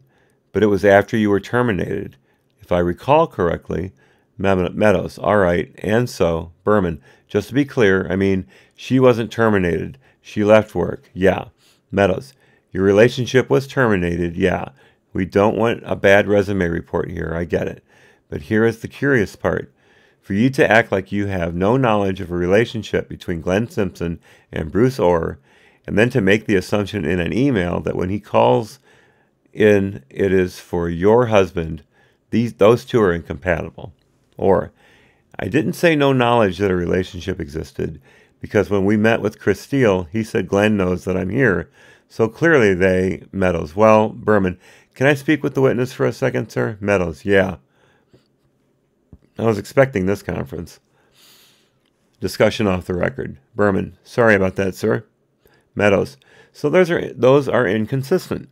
but it was after you were terminated. If I recall correctly, Meadows, all right, and so, Berman, just to be clear, I mean, she wasn't terminated. She left work, yeah. Meadows, your relationship was terminated, yeah. We don't want a bad resume report here, I get it. But here is the curious part. For you to act like you have no knowledge of a relationship between Glenn Simpson and Bruce Ohr, and then to make the assumption in an email that when he calls in, it is for your husband, those two are incompatible. Or, I didn't say no knowledge that a relationship existed, because when we met with Chris Steele, he said Glenn knows that I'm here, so clearly they, Meadows. Well, Berman, can I speak with the witness for a second, sir? Meadows, yeah. I was expecting this conference. Discussion off the record. Berman, sorry about that, sir. Meadows, so those are inconsistent.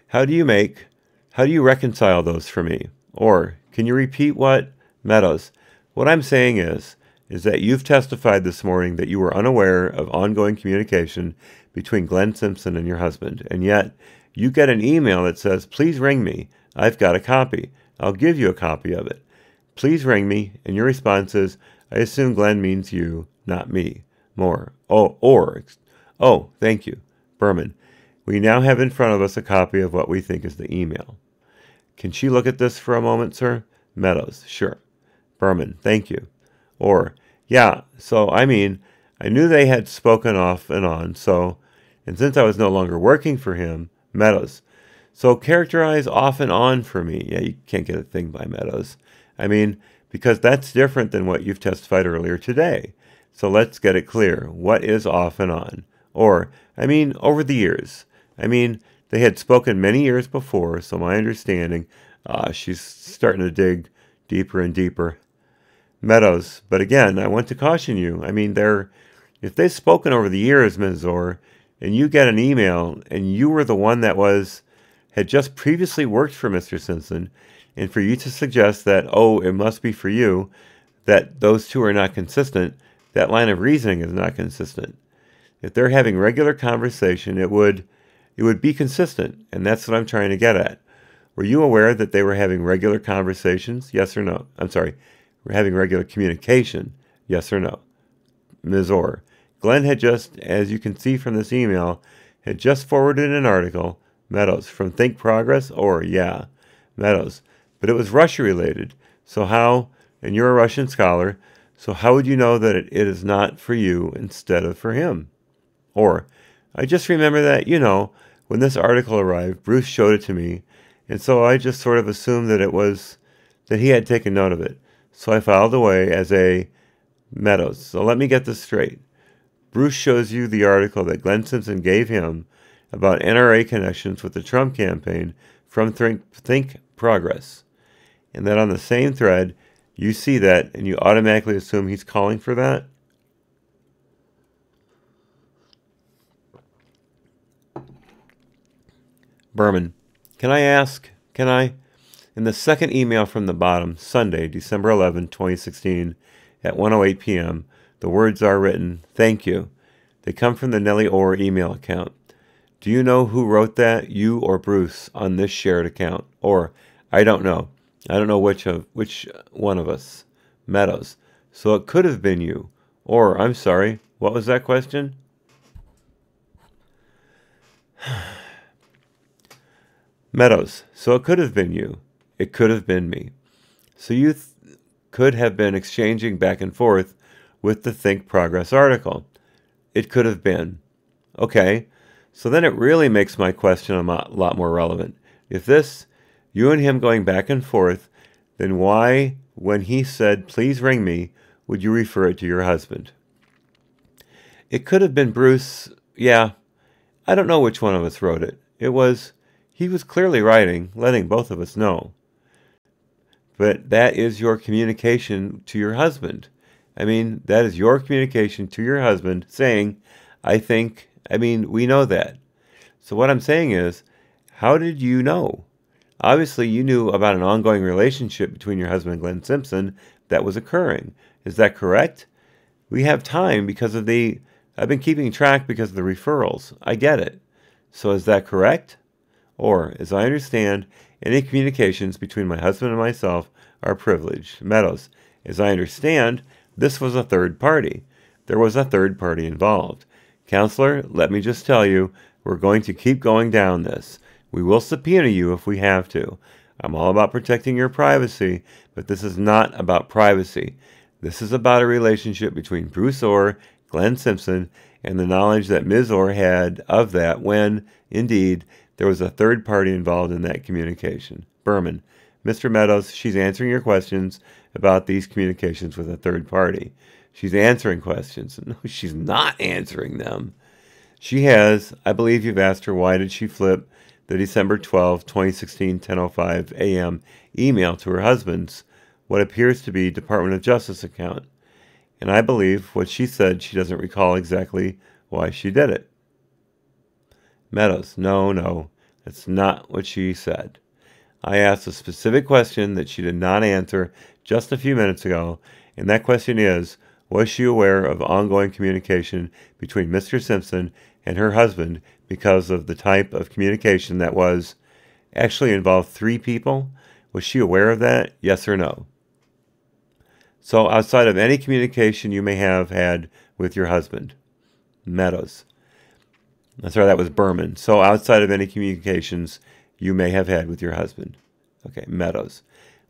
How do you reconcile those for me? Or, can you repeat what? Meadows. What I'm saying is that you've testified this morning that you were unaware of ongoing communication between Glenn Simpson and your husband, and yet you get an email that says, please ring me. I've got a copy. I'll give you a copy of it. Please ring me, and your response is, I assume Glenn means you, not me. More. Oh, thank you. Berman. We now have in front of us a copy of what we think is the email. Can she look at this for a moment, sir? Meadows. Sure. Berman. Thank you. Or, yeah, so, I knew they had spoken off and on, and since I was no longer working for him, Meadows. So characterize off and on for me. Yeah, you can't get a thing by Meadows. Because that's different than what you've testified earlier today. So let's get it clear. What is off and on? Or, over the years. They had spoken many years before, so my understanding, she's starting to dig deeper and deeper. Meadows, but again, I want to caution you. If they've spoken over the years, Ms. Ohr, and you get an email, and you were the one that had just previously worked for Mr. Simpson, and for you to suggest that, it must be for you, that those two are not consistent, that line of reasoning is not consistent. If they're having regular conversation, it would be consistent, and that's what I'm trying to get at. Were you aware that they were having regular conversations? Yes or no? I'm sorry. We're having regular communication. Yes or no? Ms. Ohr. Glenn had just, as you can see from this email, had just forwarded an article. Meadows. From Think Progress? Or, yeah. Meadows. But it was Russia related. So how, and you're a Russian scholar, so how would you know that it is not for you instead of for him? Or, I just remember that, when this article arrived, Bruce showed it to me, and so I just sort of assumed that he had taken note of it. So I filed away as a Meadows. So let me get this straight. Bruce shows you the article that Glenn Simpson gave him about NRA connections with the Trump campaign from Think Progress. And that on the same thread, you see that and you automatically assume he's calling for that? Berman. Can I? In the second email from the bottom, Sunday, December 11, 2016, at 1:08 p.m., the words are written, thank you. They come from the Nellie Ohr email account. Do you know who wrote that, you or Bruce, on this shared account? Or, I don't know. I don't know which one of us. Meadows. So it could have been you. Or, I'm sorry, what was that question? Meadows. So it could have been you. It could have been me. So you could have been exchanging back and forth with the Think Progress article. It could have been. Okay, so then it really makes my question a lot more relevant. If this, you and him going back and forth, then why, when he said, please ring me, would you refer it to your husband? It could have been Bruce. Yeah, I don't know which one of us wrote it. He was clearly writing, letting both of us know. But that is your communication to your husband. That is your communication to your husband saying, we know that. So what I'm saying is, how did you know? Obviously, you knew about an ongoing relationship between your husband and Glenn Simpson that was occurring. Is that correct? We have time because of I've been keeping track because of the referrals. I get it. So is that correct? Or, as I understand, any communications between my husband and myself are privileged. Meadows. As I understand, this was a third party. There was a third party involved. Counselor, let me just tell you, we're going to keep going down this. We will subpoena you if we have to. I'm all about protecting your privacy, but this is not about privacy. This is about a relationship between Bruce Ohr, Glenn Simpson, and the knowledge that Ms. Ohr had of that when, indeed, there was a third party involved in that communication. Berman. Mr. Meadows, she's answering your questions about these communications with a third party. She's answering questions. No, she's not answering them. She has. I believe you've asked her why did she flip the December 12, 2016, 10:05 a.m. email to her husband's, what appears to be Department of Justice account. And I believe what she said, she doesn't recall exactly why she did it. Meadows. No, that's not what she said. I asked a specific question that she did not answer just a few minutes ago, and that question is, was she aware of ongoing communication between Mr. Simpson and her husband because of the type of communication that was actually involved 3 people? Was she aware of that? Yes or no? So outside of any communication you may have had with your husband, Meadows. Sorry, that was Berman. So outside of any communications you may have had with your husband. Okay, Meadows.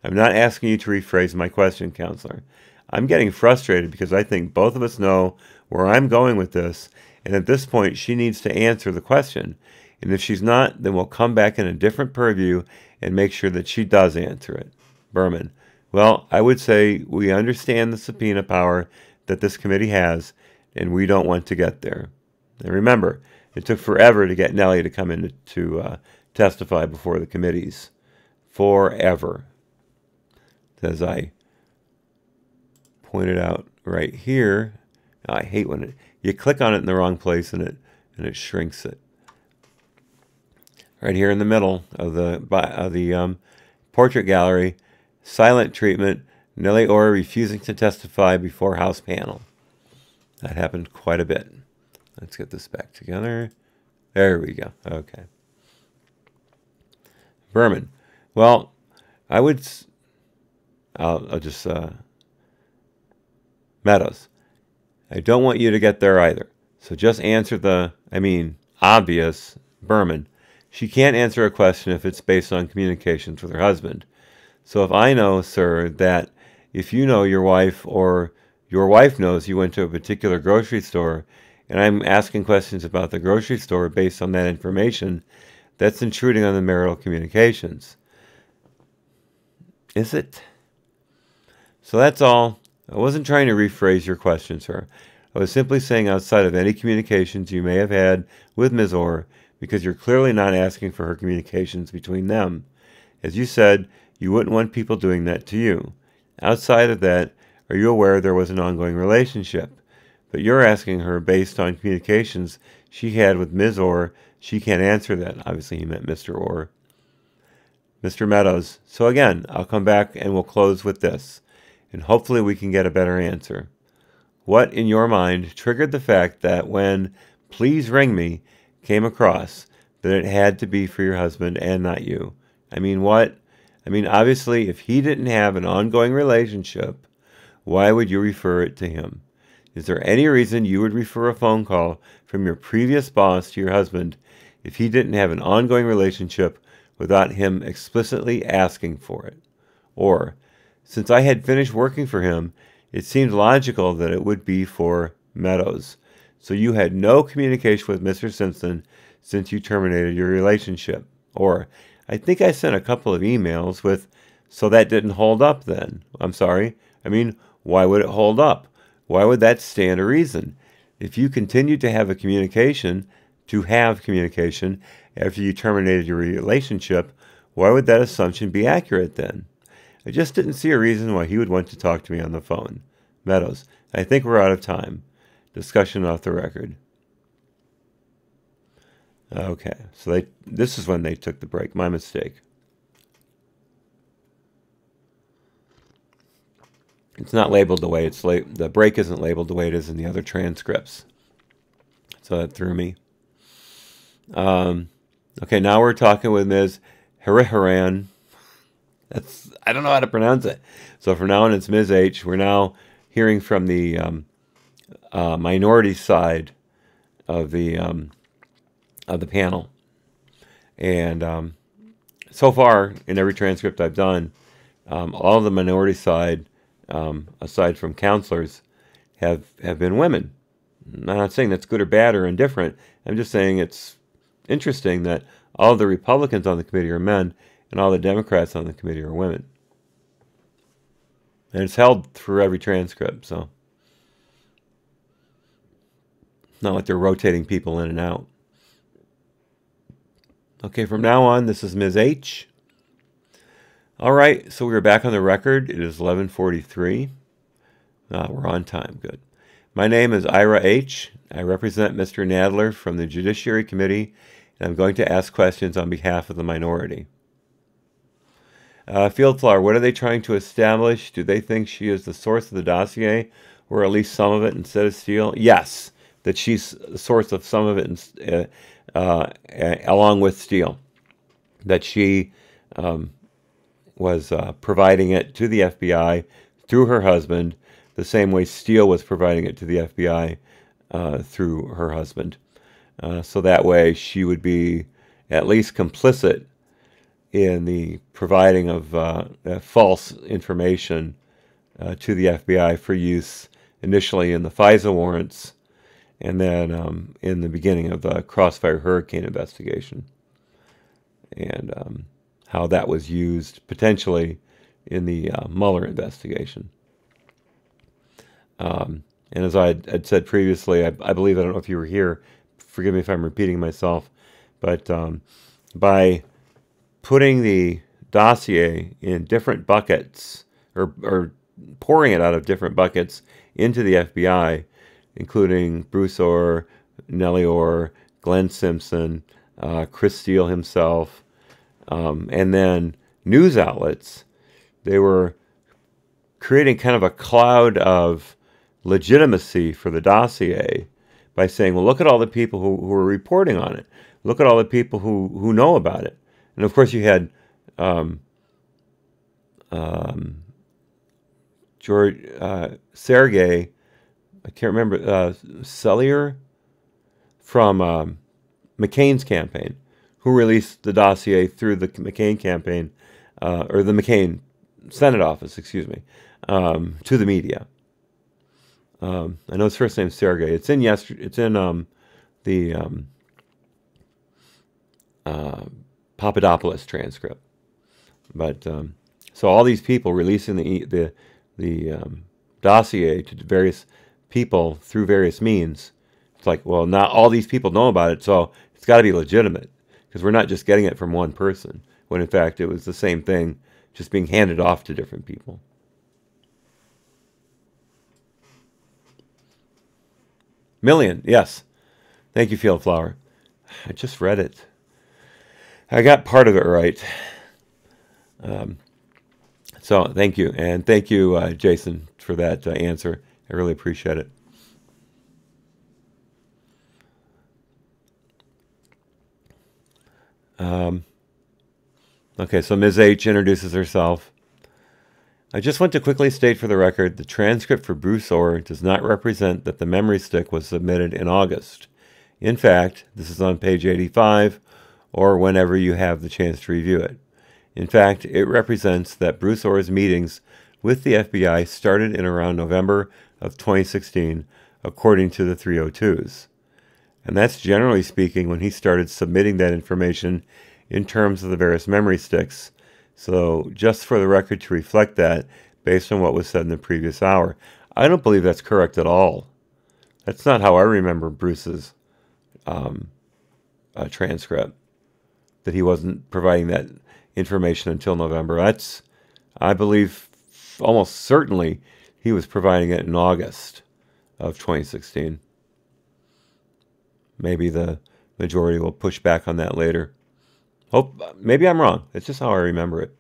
I'm not asking you to rephrase my question, counselor. I'm getting frustrated because I think both of us know where I'm going with this, and at this point she needs to answer the question. And if she's not, then we'll come back in a different purview and make sure that she does answer it. Berman. Well, I would say we understand the subpoena power that this committee has, and we don't want to get there. And remember, it took forever to get Nellie to come in to testify before the committees. Forever. As I pointed out right here, I hate when you click on it in the wrong place and it shrinks it. Right here in the middle of the portrait gallery, silent treatment, Nellie Ohr refusing to testify before House panel. That happened quite a bit. Let's get this back together. There we go. Okay. Berman. Well, I'll just, Meadows. I don't want you to get there either. So just answer obvious. Berman. She can't answer a question if it's based on communications with her husband. So if I know, sir, that if you know your wife or your wife knows you went to a particular grocery store and I'm asking questions about the grocery store based on that information, that's intruding on the marital communications. Is it? So that's all. I wasn't trying to rephrase your question, sir. I was simply saying outside of any communications you may have had with Ms. Ohr, because you're clearly not asking for her communications between them. As you said, you wouldn't want people doing that to you. Outside of that, are you aware there was an ongoing relationship? But you're asking her based on communications she had with Ms. Ohr. She can't answer that. Obviously, he meant Mr. Ohr. Mr. Meadows. So again, I'll come back and we'll close with this, and hopefully we can get a better answer. What, in your mind, triggered the fact that when "Please Ring Me" came across, that it had to be for your husband and not you? I mean, what? I mean, obviously, if he didn't have an ongoing relationship, why would you refer it to him? Is there any reason you would refer a phone call from your previous boss to your husband if he didn't have an ongoing relationship without him explicitly asking for it? Or, since I had finished working for him, it seemed logical that it would be for Meadows. So you had no communication with Mr. Simpson since you terminated your relationship. Or, I think I sent a couple of emails with, so that didn't hold up then. I'm sorry. I mean, why would it hold up? Why would that stand to reason? If you continued to have communication after you terminated your relationship, why would that assumption be accurate then? I just didn't see a reason why he would want to talk to me on the phone. Meadows. I think we're out of time. Discussion off the record. Okay, so this is when they took the break. My mistake. It's not labeled the way it's the break isn't labeled the way it is in the other transcripts. So that threw me. Okay, now we're talking with Ms. Hariharan. I don't know how to pronounce it. So from now on, it's Ms. H. We're now hearing from the minority side of the panel, and so far in every transcript I've done, all of the minority side, aside from counselors, have been women. I'm not saying that's good or bad or indifferent. I'm just saying it's interesting that all the Republicans on the committee are men and all the Democrats on the committee are women. And it's held through every transcript, so it's not like they're rotating people in and out. Okay, from now on, this is Ms. H. All right, so we're back on the record. It is 11:43. We're on time. Good. My name is Ira H. I represent Mr. Nadler from the Judiciary Committee, and I'm going to ask questions on behalf of the minority. Fieldflower, what are they trying to establish? Do they think she is the source of the dossier, or at least some of it instead of Steele? Yes, that she's the source of some of it, along with Steele. That she was providing it to the FBI through her husband, the same way Steele was providing it to the FBI through her husband. So that way she would be at least complicit in the providing of false information to the FBI for use initially in the FISA warrants and then in the beginning of the Crossfire Hurricane investigation, and how that was used potentially in the Mueller investigation. And as I had said previously, I believe, I don't know if you were here, forgive me if I'm repeating myself, but by putting the dossier in different buckets, or pouring it out of different buckets into the FBI, including Bruce Ohr, Nellie Ohr, Glenn Simpson, Chris Steele himself, and then news outlets, they were creating kind of a cloud of legitimacy for the dossier by saying, well, look at all the people who are reporting on it. Look at all the people who know about it. And of course you had Sergei, I can't remember, Sellier from McCain's campaign, who released the dossier through the McCain campaign, or the McCain Senate office, excuse me, to the media. I know his first name's Sergei. It's in the Papadopoulos transcript. But so all these people releasing the dossier to various people through various means. It's like, well, not all these people know about it, so it's got to be legitimate, because we're not just getting it from one person, when in fact it was the same thing, just being handed off to different people. Million, yes. Thank you, Fieldflower. I just read it. I got part of it right. So thank you. And thank you, Jason, for that answer. I really appreciate it. Okay, so Ms. H introduces herself. I just want to quickly state for the record, the transcript for Bruce Ohr does not represent that the memory stick was submitted in August. In fact, this is on page 85, or whenever you have the chance to review it. In fact, it represents that Bruce Ohr's meetings with the FBI started in around November of 2016, according to the 302s. And that's generally speaking when he started submitting that information in terms of the various memory sticks. So just for the record to reflect that based on what was said in the previous hour, I don't believe that's correct at all. That's not how I remember Bruce's transcript, that he wasn't providing that information until November. That's, I believe, almost certainly he was providing it in August of 2016. Maybe the majority will push back on that later. Hope, maybe I'm wrong. It's just how I remember it.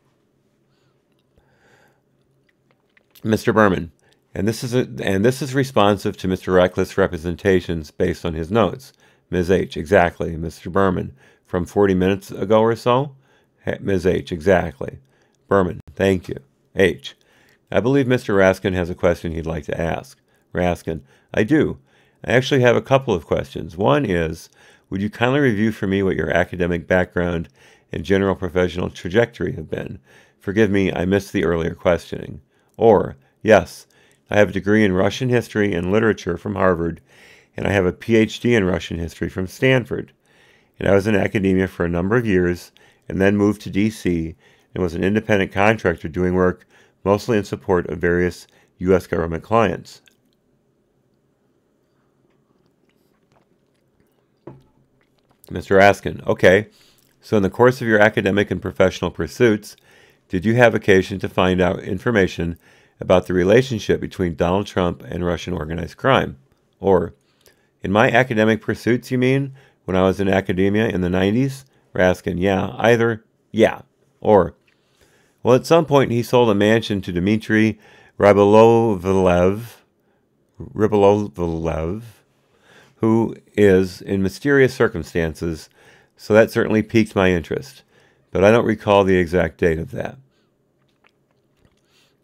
Mr. Berman, and this is responsive to Mr. Ratcliffe's representations based on his notes. Ms. H, exactly. Mr. Berman, from 40 minutes ago or so? Ms. H, exactly. Berman, thank you. H, I believe Mr. Raskin has a question he'd like to ask. Raskin, I do. I actually have a couple of questions. One is, would you kindly review for me what your academic background and general professional trajectory have been? Forgive me, I missed the earlier questioning. Or, yes, I have a degree in Russian history and literature from Harvard, and I have a PhD in Russian history from Stanford. And I was in academia for a number of years, and then moved to D.C. and was an independent contractor doing work mostly in support of various U.S. government clients. Mr. Askin, okay, so in the course of your academic and professional pursuits, did you have occasion to find out information about the relationship between Donald Trump and Russian organized crime? Or, in my academic pursuits, you mean, when I was in academia in the 90s? Raskin, yeah, either, yeah. Or, Well, at some point, he sold a mansion to Dmitry Rybolovlev, who is in mysterious circumstances, so that certainly piqued my interest. But I don't recall the exact date of that.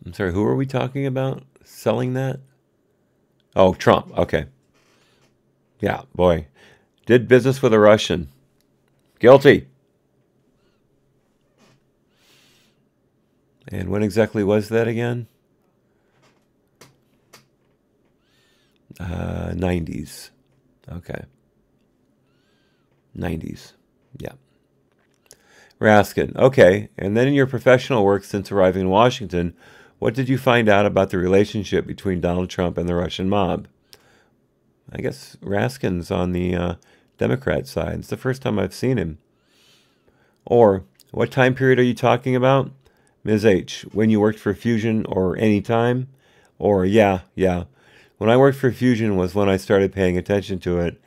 I'm sorry, who are we talking about selling that? Oh, Trump. Okay. Yeah, boy. Did business with a Russian. Guilty. And when exactly was that again? 90s. Okay. 90s. Yeah. Raskin. Okay. And then in your professional work since arriving in Washington, what did you find out about the relationship between Donald Trump and the Russian mob? I guess Raskin's on the Democrat side. It's the first time I've seen him. Or, what time period are you talking about? Ms. H, when you worked for Fusion or any time? Or, yeah. When I worked for Fusion was when I started paying attention to it,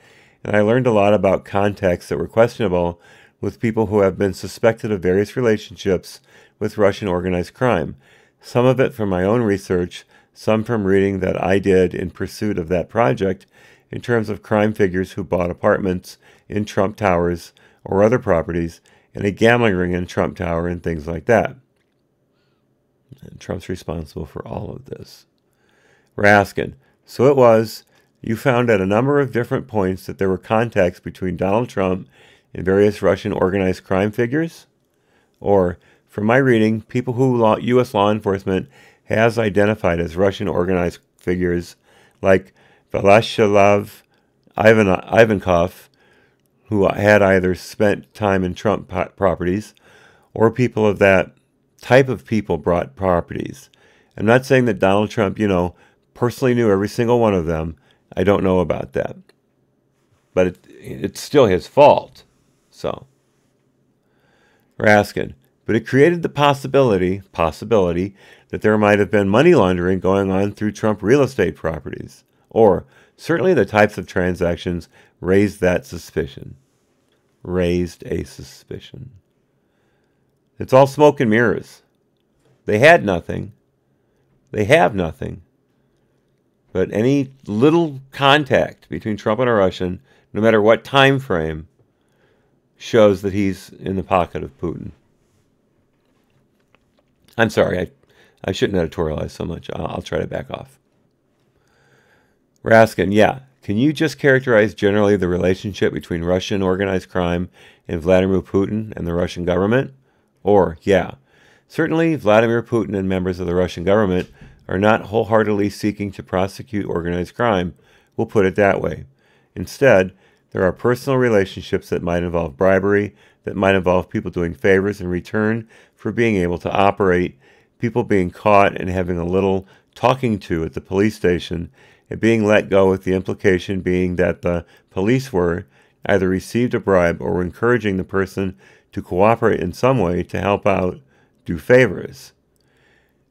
and I learned a lot about contacts that were questionable with people who have been suspected of various relationships with Russian organized crime. Some of it from my own research, some from reading that I did in pursuit of that project in terms of crime figures who bought apartments in Trump Towers or other properties, and a gambling ring in Trump Tower and things like that. And Trump's responsible for all of this. Raskin. So it was, you found at a number of different points that there were contacts between Donald Trump and various Russian organized crime figures? Or, from my reading, people who U.S. law enforcement has identified as Russian organized figures like Vyacheslav Ivankov, who had either spent time in Trump properties, or people of that type of people brought properties. I'm not saying that Donald Trump, personally knew every single one of them. I don't know about that. But it's still his fault. So, Raskin. But it created the possibility that there might have been money laundering going on through Trump real estate properties. Or, certainly the types of transactions raised that suspicion. Raised a suspicion. It's all smoke and mirrors. They had nothing. They have nothing. But any little contact between Trump and a Russian, no matter what time frame, shows that he's in the pocket of Putin. I'm sorry, I shouldn't editorialize so much. I'll try to back off. Raskin, yeah. Can you just characterize generally the relationship between Russian organized crime and Vladimir Putin and the Russian government? Or, yeah. Certainly, Vladimir Putin and members of the Russian government are not wholeheartedly seeking to prosecute organized crime. We'll put it that way. Instead, there are personal relationships that might involve bribery, that might involve people doing favors in return for being able to operate, people being caught and having a little talking to at the police station, and being let go with the implication being that the police were either received a bribe or were encouraging the person to cooperate in some way to help out, do favors.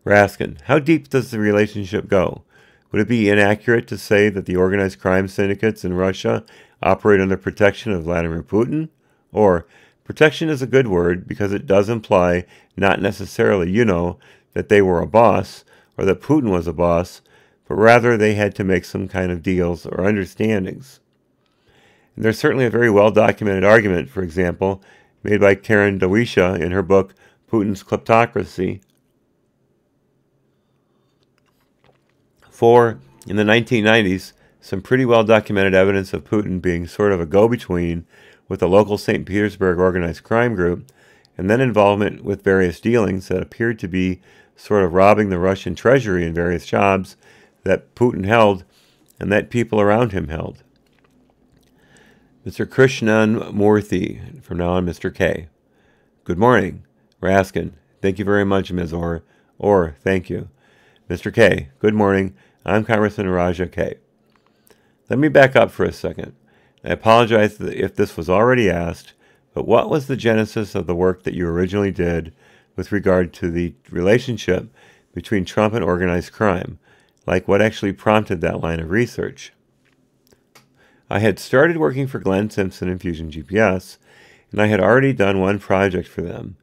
Raskin, how deep does the relationship go? Would it be inaccurate to say that the organized crime syndicates in Russia operate under protection of Vladimir Putin? Or, protection is a good word because it does imply not necessarily, that they were a boss or that Putin was a boss, but rather they had to make some kind of deals or understandings. And there's certainly a very well-documented argument, for example, made by Karen Dawisha in her book, Putin's Kleptocracy, for, in the 1990s, some pretty well-documented evidence of Putin being sort of a go-between with the local St. Petersburg organized crime group, and then involvement with various dealings that appeared to be sort of robbing the Russian treasury in various jobs that Putin held and that people around him held. Mr. Krishnan Murthy, from now on Mr. K. Good morning. Raskin, thank you very much, Ms. Ohr. Or, thank you. Mr. K, good morning. I'm Congressman Raja K. Let me back up for a second. I apologize if this was already asked, but what was the genesis of the work that you originally did with regard to the relationship between Trump and organized crime? Like what actually prompted that line of research? I had started working for Glenn Simpson and Fusion GPS, and I had already done one project for them.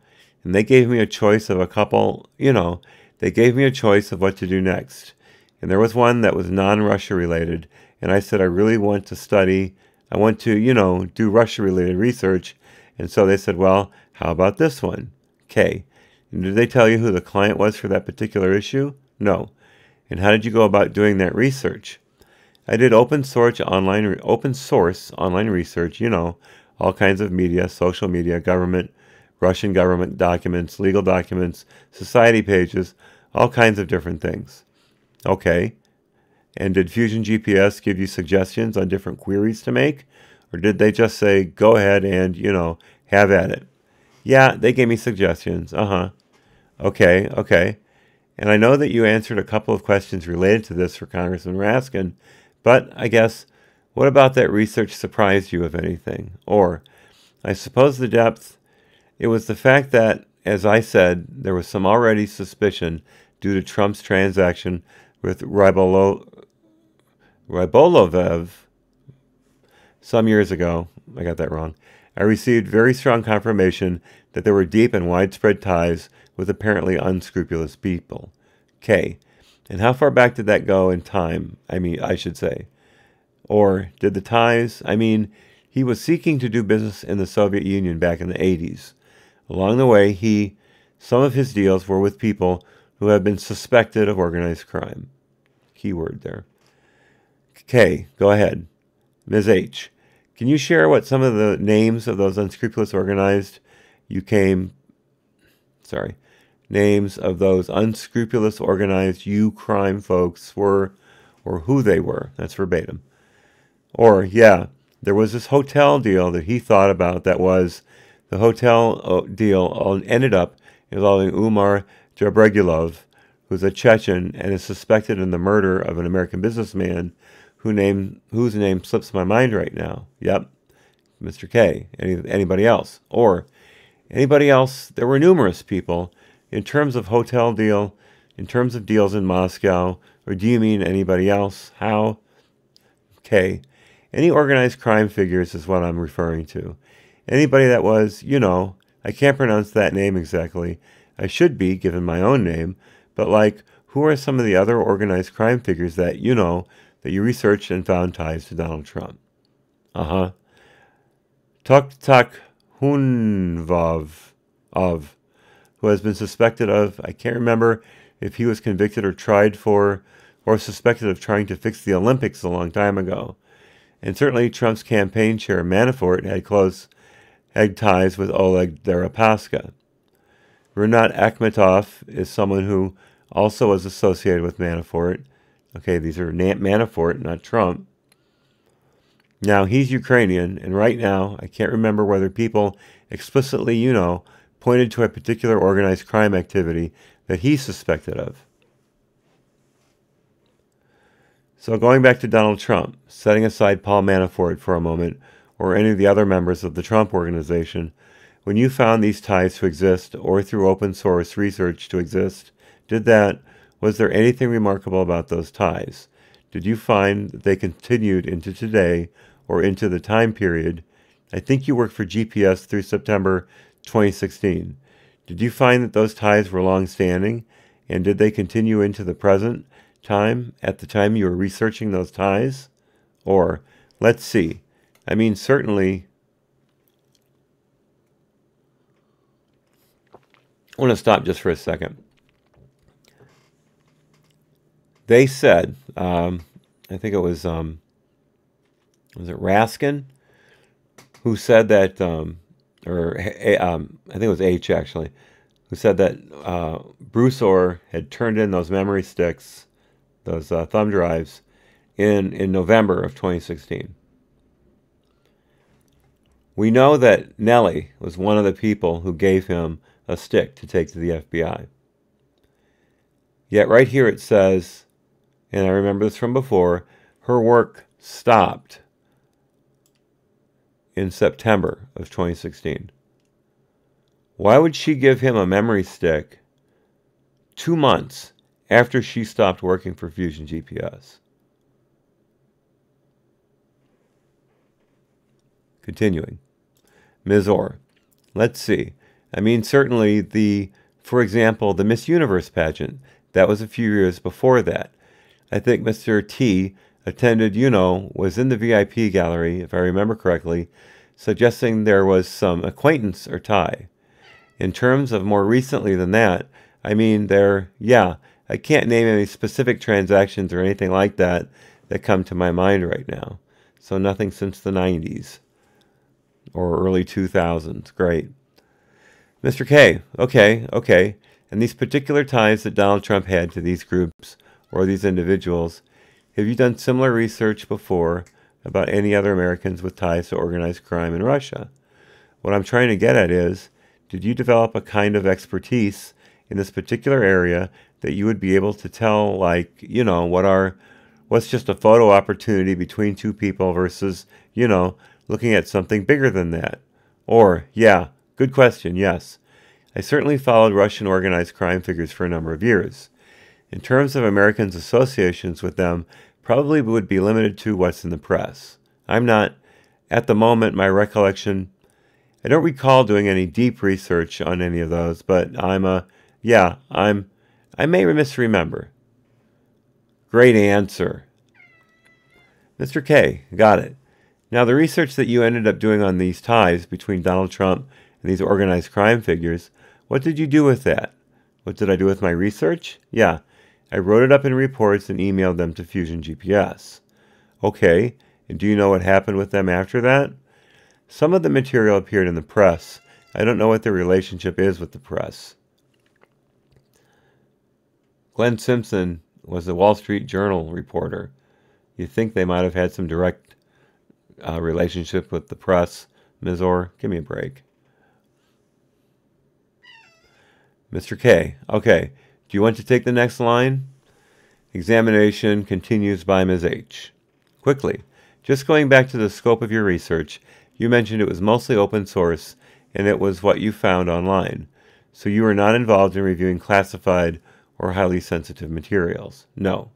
And they gave me a choice of a couple, they gave me a choice of what to do next. And there was one that was non-Russia related. And I said, I really want to study, I want to, do Russia related research. And so they said, well, how about this one? K. And did they tell you who the client was for that particular issue? No. And how did you go about doing that research? I did open source online research, all kinds of media, social media, government, Russian government documents, legal documents, society pages, all kinds of different things. Okay. And did Fusion GPS give you suggestions on different queries to make? Or did they just say, go ahead and, have at it? Yeah, they gave me suggestions. Okay. And I know that you answered a couple of questions related to this for Congressman Raskin, but I guess, what about that research surprised you, if anything? Or, I suppose the depth, it was the fact that, as I said, there was some already suspicion due to Trump's transaction with Rybolovev some years ago. I got that wrong. I received very strong confirmation that there were deep and widespread ties with apparently unscrupulous people. K. And how far back did that go in time? I should say. Or did the ties, he was seeking to do business in the Soviet Union back in the 80s. Along the way, some of his deals were with people who have been suspected of organized crime. Keyword there. K. Go ahead. Ms. H. Can you share what some of the names of those unscrupulous names of those unscrupulous organized crime folks were, or who they were? That's verbatim. Or, yeah, there was this hotel deal that he thought about that was, the hotel deal ended up involving Umar Jabregulov, who's a Chechen and is suspected in the murder of an American businessman whose name slips my mind right now. Yep, Mr. K. Anybody else? Or anybody else? There were numerous people. In terms of hotel deal, in terms of deals in Moscow, or do you mean anybody else? How? K. Any organized crime figures is what I'm referring to. Anybody that was, I can't pronounce that name exactly. I should be, given my own name, but who are some of the other organized crime figures that that you researched and found ties to Donald Trump? Tuktak Hunvov, who has been suspected of, I can't remember if he was convicted or tried for, or suspected of trying to fix the Olympics a long time ago. And certainly Trump's campaign chair, Manafort, had ties with Oleg Deripaska. Rinat Akhmetov is someone who also was associated with Manafort. Okay, these are Manafort, not Trump. Now, he's Ukrainian, and right now, I can't remember whether people explicitly, pointed to a particular organized crime activity that he's suspected of. So going back to Donald Trump, setting aside Paul Manafort for a moment, or any of the other members of the Trump organization, when you found these ties to exist, or through open source research to exist, was there anything remarkable about those ties? Did you find that they continued into today, or into the time period? I think you worked for GPS through September 2016. Did you find that those ties were long-standing, and did they continue into the present time, at the time you were researching those ties? Or, let's see, certainly, I want to stop just for a second. They said, I think it was it Raskin, who said that, I think it was H actually, who said that Bruce Ohr had turned in those memory sticks, those thumb drives, in November of 2016. We know that Nellie was one of the people who gave him a stick to take to the FBI. Yet right here it says, and I remember this from before, her work stopped in September of 2016. Why would she give him a memory stick 2 months after she stopped working for Fusion GPS? Continuing. Ms. Ohr, let's see. I mean, certainly for example, the Miss Universe pageant, that was a few years before that. I think Mr. T attended, was in the VIP gallery, if I remember correctly, suggesting there was some acquaintance or tie. In terms of more recently than that, I mean, I can't name any specific transactions or anything like that come to my mind right now. So nothing since the 90s or early 2000s. Great. Mr. K, okay. And these particular ties that Donald Trump had to these groups or these individuals, have you done similar research before about any other Americans with ties to organized crime in Russia? What I'm trying to get at is, did you develop a kind of expertise in this particular area that you would be able to tell, like, what's just a photo opportunity between two people versus, looking at something bigger than that? Or, good question, yes. I certainly followed Russian organized crime figures for a number of years. In terms of Americans' associations with them, probably would be limited to what's in the press. I'm not, at the moment, my recollection, I don't recall doing any deep research on any of those, but I may misremember. Great answer. Mr. K, got it. Now, the research that you ended up doing on these ties between Donald Trump and these organized crime figures, what did you do with that? What did I do with my research? I wrote it up in reports and emailed them to Fusion GPS. Okay, and do you know what happened with them after that? Some of the material appeared in the press. I don't know what their relationship is with the press. Glenn Simpson was a Wall Street Journal reporter. You'd think they might have had some direct relationship with the press. Ms. Ohr, give me a break. Mr. K, okay. Do you want to take the next line? Examination continues by Ms. H. Quickly, just going back to the scope of your research, you mentioned it was mostly open source and it was what you found online. So you were not involved in reviewing classified or highly sensitive materials? No.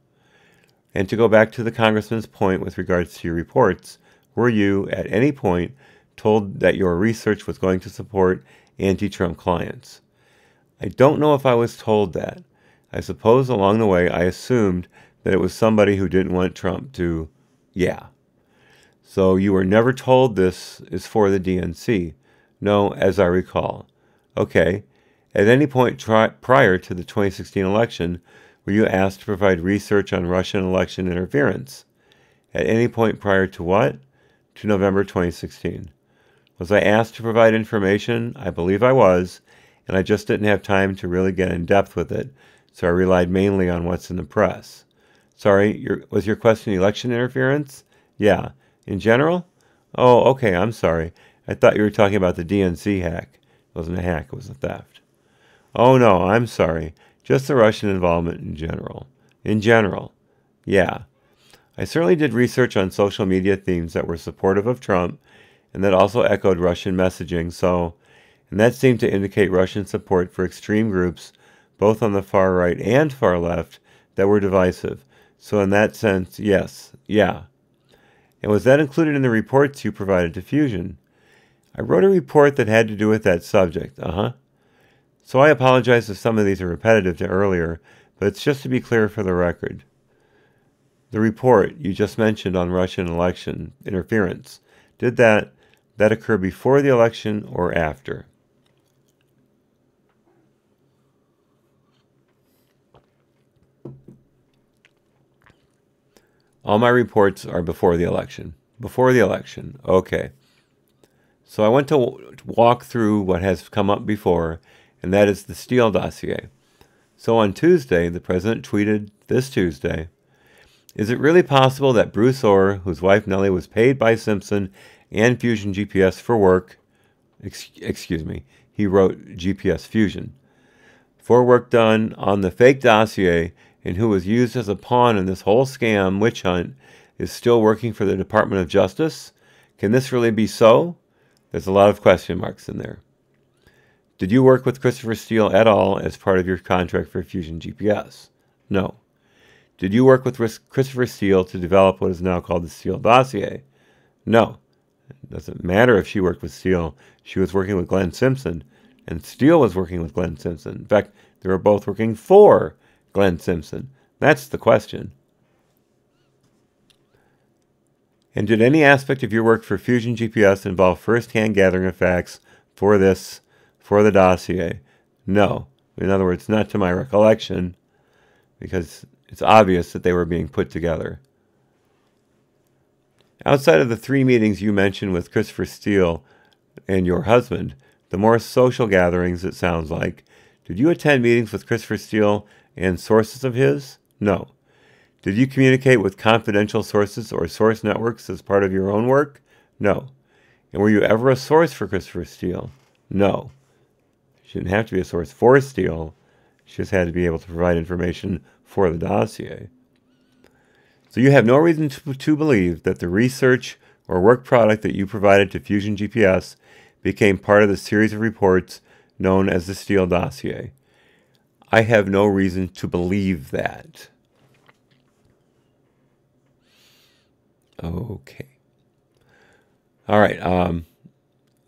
And to go back to the Congressman's point with regards to your reports, were you at any point told that your research was going to support anti-Trump clients? I don't know if I was told that. I suppose along the way I assumed that it was somebody who didn't want Trump to, So you were never told this is for the DNC? No, as I recall. Okay. At any point prior to the 2016 election, were you asked to provide research on Russian election interference? At any point prior to what? To November 2016. Was I asked to provide information? I believe I was, and I just didn't have time to really get in depth with it, so I relied mainly on what's in the press. Sorry, was your question election interference? Yeah. In general? Oh, okay, I'm sorry. I thought you were talking about the DNC hack. It wasn't a hack, it was a theft. Oh, no, I'm sorry. Just the Russian involvement in general. In general. Yeah. I certainly did research on social media themes that were supportive of Trump and that also echoed Russian messaging, and that seemed to indicate Russian support for extreme groups, both on the far right and far left, that were divisive. So in that sense, yes, And was that included in the reports you provided to Fusion? I wrote a report that had to do with that subject, So I apologize if some of these are repetitive to earlier, but it's just to be clear for the record. The report you just mentioned on Russian election interference, did that occur before the election or after? All my reports are before the election. Before the election. Okay. So I want to walk through what has come up before, and that is the Steele dossier. So on Tuesday, the president tweeted this Tuesday, "Is it really possible that Bruce Ohr, whose wife Nellie was paid by Simpson and Fusion GPS for work," he wrote GPS Fusion, "for work done on the fake dossier and who was used as a pawn in this whole scam witch hunt, is still working for the Department of Justice? Can this really be so?" There's a lot of question marks in there. "Did you work with Christopher Steele at all as part of your contract for Fusion GPS?" No. "Did you work with Christopher Steele to develop what is now called the Steele dossier?" No. It doesn't matter if she worked with Steele. She was working with Glenn Simpson. and Steele was working with Glenn Simpson. In fact, they were both working for Glenn Simpson. That's the question. And did any aspect of your work for Fusion GPS involve first-hand gathering of facts for the dossier? No. In other words, not to my recollection, because it's obvious that they were being put together. Outside of the 3 meetings you mentioned with Christopher Steele and your husband, the more social gatherings, it sounds like, did you attend meetings with Christopher Steele and sources of his? No. Did you communicate with confidential sources or source networks as part of your own work? No. And were you ever a source for Christopher Steele? No. She didn't have to be a source for Steele. She just had to be able to provide information for the dossier. So you have no reason to believe that the research or work product that you provided to Fusion GPS became part of the series of reports known as the Steele dossier. I have no reason to believe that. Okay. All right. An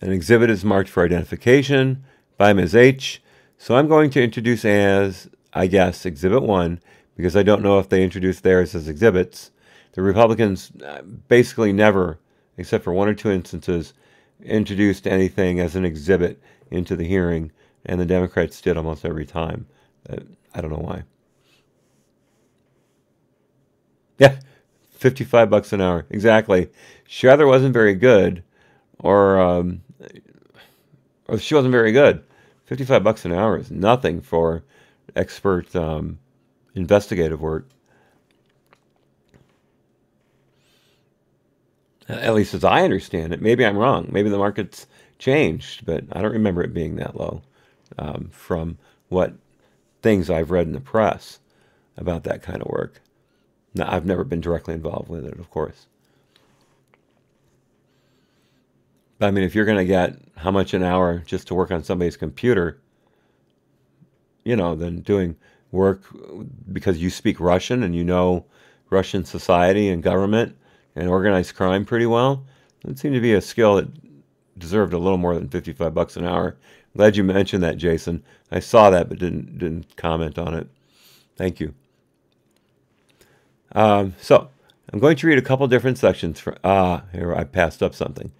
exhibit is marked for identification by Ms. H. So I'm going to introduce as, I guess, Exhibit 1, because I don't know if they introduced theirs as exhibits. The Republicans basically never, except for 1 or 2 instances, introduced anything as an exhibit into the hearing, and the Democrats did almost every time. I don't know why. Yeah. $55 an hour. Exactly. She either wasn't very good or she wasn't very good. $55 an hour is nothing for expert investigative work. At least as I understand it. Maybe I'm wrong. Maybe the market's changed, but I don't remember it being that low from what things I've read in the press about that kind of work. Now, I've never been directly involved with it, of course. But I mean, if you're going to get how much an hour just to work on somebody's computer, then doing work because you speak Russian and you know Russian society and government and organized crime pretty well, it seemed to be a skill that deserved a little more than $55 an hour. Glad you mentioned that, Jason. I saw that but didn't comment on it. Thank you. So I'm going to read a couple different sections. Here I passed up something.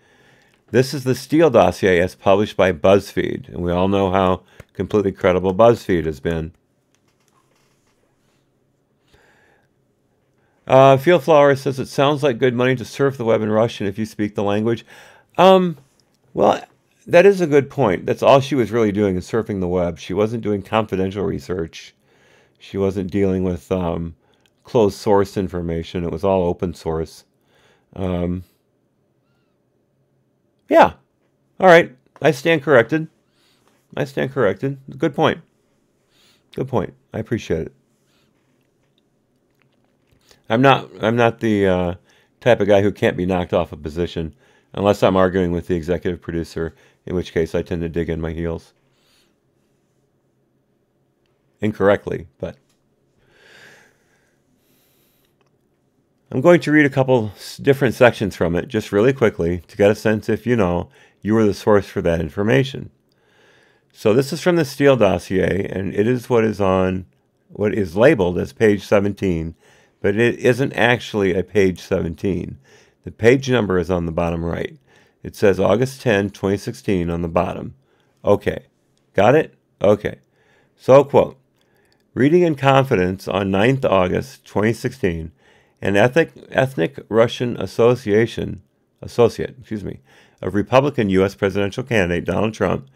This is the Steele dossier as published by BuzzFeed, and we all know how completely credible BuzzFeed has been. Fieldflower says it sounds like good money to surf the web in Russian if you speak the language. Well, that is a good point. That's all she was really doing is surfing the web. She wasn't doing confidential research. She wasn't dealing with closed source information. It was all open source. Yeah. All right. I stand corrected. Good point. Good point. I appreciate it. I'm not the type of guy who can't be knocked off a position unless I'm arguing with the executive producer, in which case I tend to dig in my heels. Incorrectly, but I'm going to read a couple different sections from it just really quickly to get a sense if you were the source for that information. So this is from the Steele dossier, and it is what is labeled as page 17, but it isn't actually a page 17. The page number is on the bottom right. It says August 10, 2016 on the bottom. Okay. Got it? Okay. So, quote, reading in confidence on 9th August 2016, an ethnic Russian associate of Republican U.S. presidential candidate Donald Trump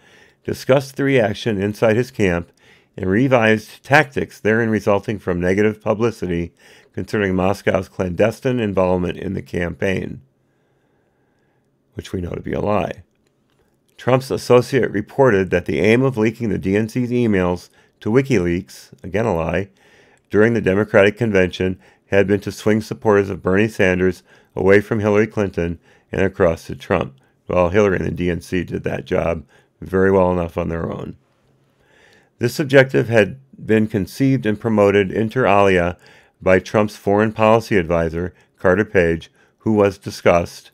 discussed the reaction inside his camp and revised tactics therein resulting from negative publicity concerning Moscow's clandestine involvement in the campaign, which we know to be a lie. Trump's associate reported that the aim of leaking the DNC's emails to WikiLeaks, again a lie, during the Democratic convention had been to swing supporters of Bernie Sanders away from Hillary Clinton and across to Trump. Well, Hillary and the DNC did that job very well enough on their own. This objective had been conceived and promoted inter alia by Trump's foreign policy advisor, Carter Page, who had discussed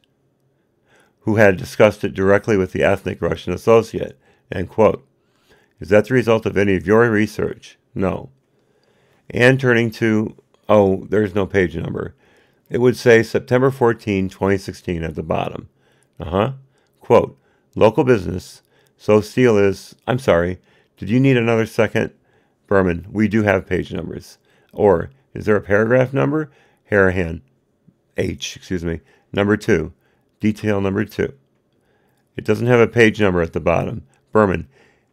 it directly with the ethnic Russian associate, end quote. Is that the result of any of your research? No. And turning to, oh, there's no page number. It would say September 14, 2016 at the bottom. Quote, local business. So steel is, I'm sorry, did you need another second? Berman, we do have page numbers. Or, is there a paragraph number? Harahan, number 2. Detail number 2. It doesn't have a page number at the bottom. Berman,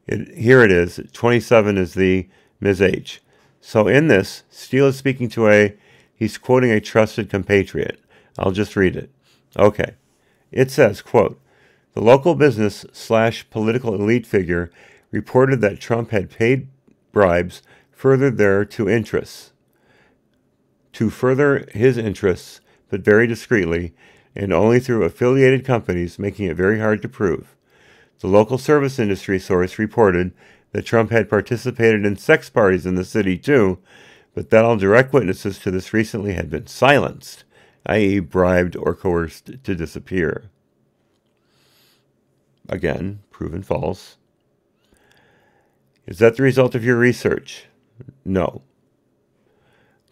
here it is. 27 is the Ms. H. So in this, Steele is speaking to he's quoting a trusted compatriot. I'll just read it. Okay. It says, quote, the local business / political elite figure reported that Trump had paid bribes further to further his interests, but very discreetly, and only through affiliated companies, making it very hard to prove. The local service industry source reported that Trump had participated in sex parties in the city too, but that all direct witnesses to this recently had been silenced, i.e. bribed or coerced to disappear. Again, proven false. Is that the result of your research? No.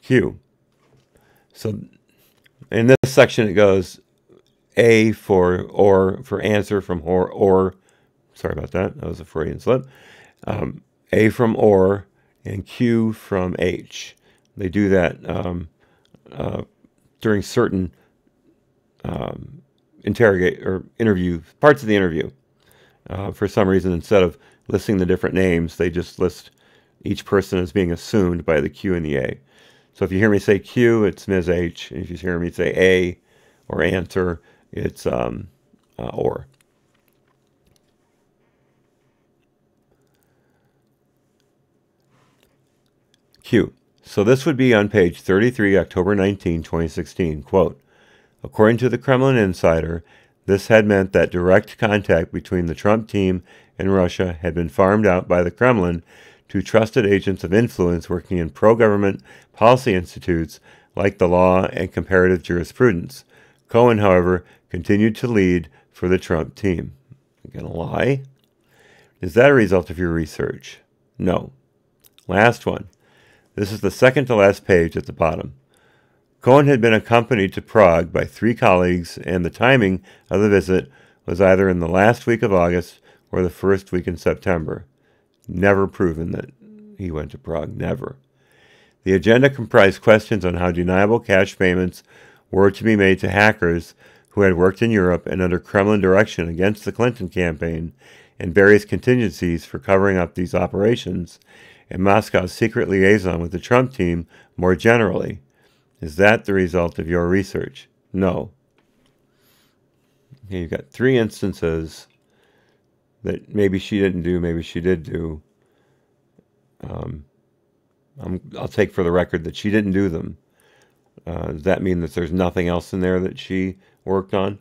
Q. So in this section it goes A for answer from or. Sorry about that. That was a Freudian slip. A from or and Q from H. They do that during certain interview parts of the interview. For some reason, instead of listing the different names, they just list each person as being assumed by the Q and the A. So if you hear me say Q, it's Ms. H. And if you hear me say A or answer, it's or. Q. So this would be on page 33, October 19, 2016. Quote, according to the Kremlin Insider, this had meant that direct contact between the Trump team and Russia had been farmed out by the Kremlin to trusted agents of influence working in pro-government policy institutes like the law and comparative jurisprudence. Cohen, however, continued to lead for the Trump team. I'm going to lie. Is that a result of your research? No. Last one. This is the second to last page at the bottom. Cohen had been accompanied to Prague by 3 colleagues, and the timing of the visit was either in the last week of August or the first week in September. Never proven that he went to Prague. Never. The agenda comprised questions on how deniable cash payments were to be made to hackers who had worked in Europe and under Kremlin direction against the Clinton campaign, and various contingencies for covering up these operations, and Moscow's secret liaison with the Trump team more generally. Is that the result of your research? No. Okay, you've got 3 instances that maybe she didn't do, maybe she did do. I'll take for the record that she didn't do them. Does that mean that there's nothing else in there that she worked on?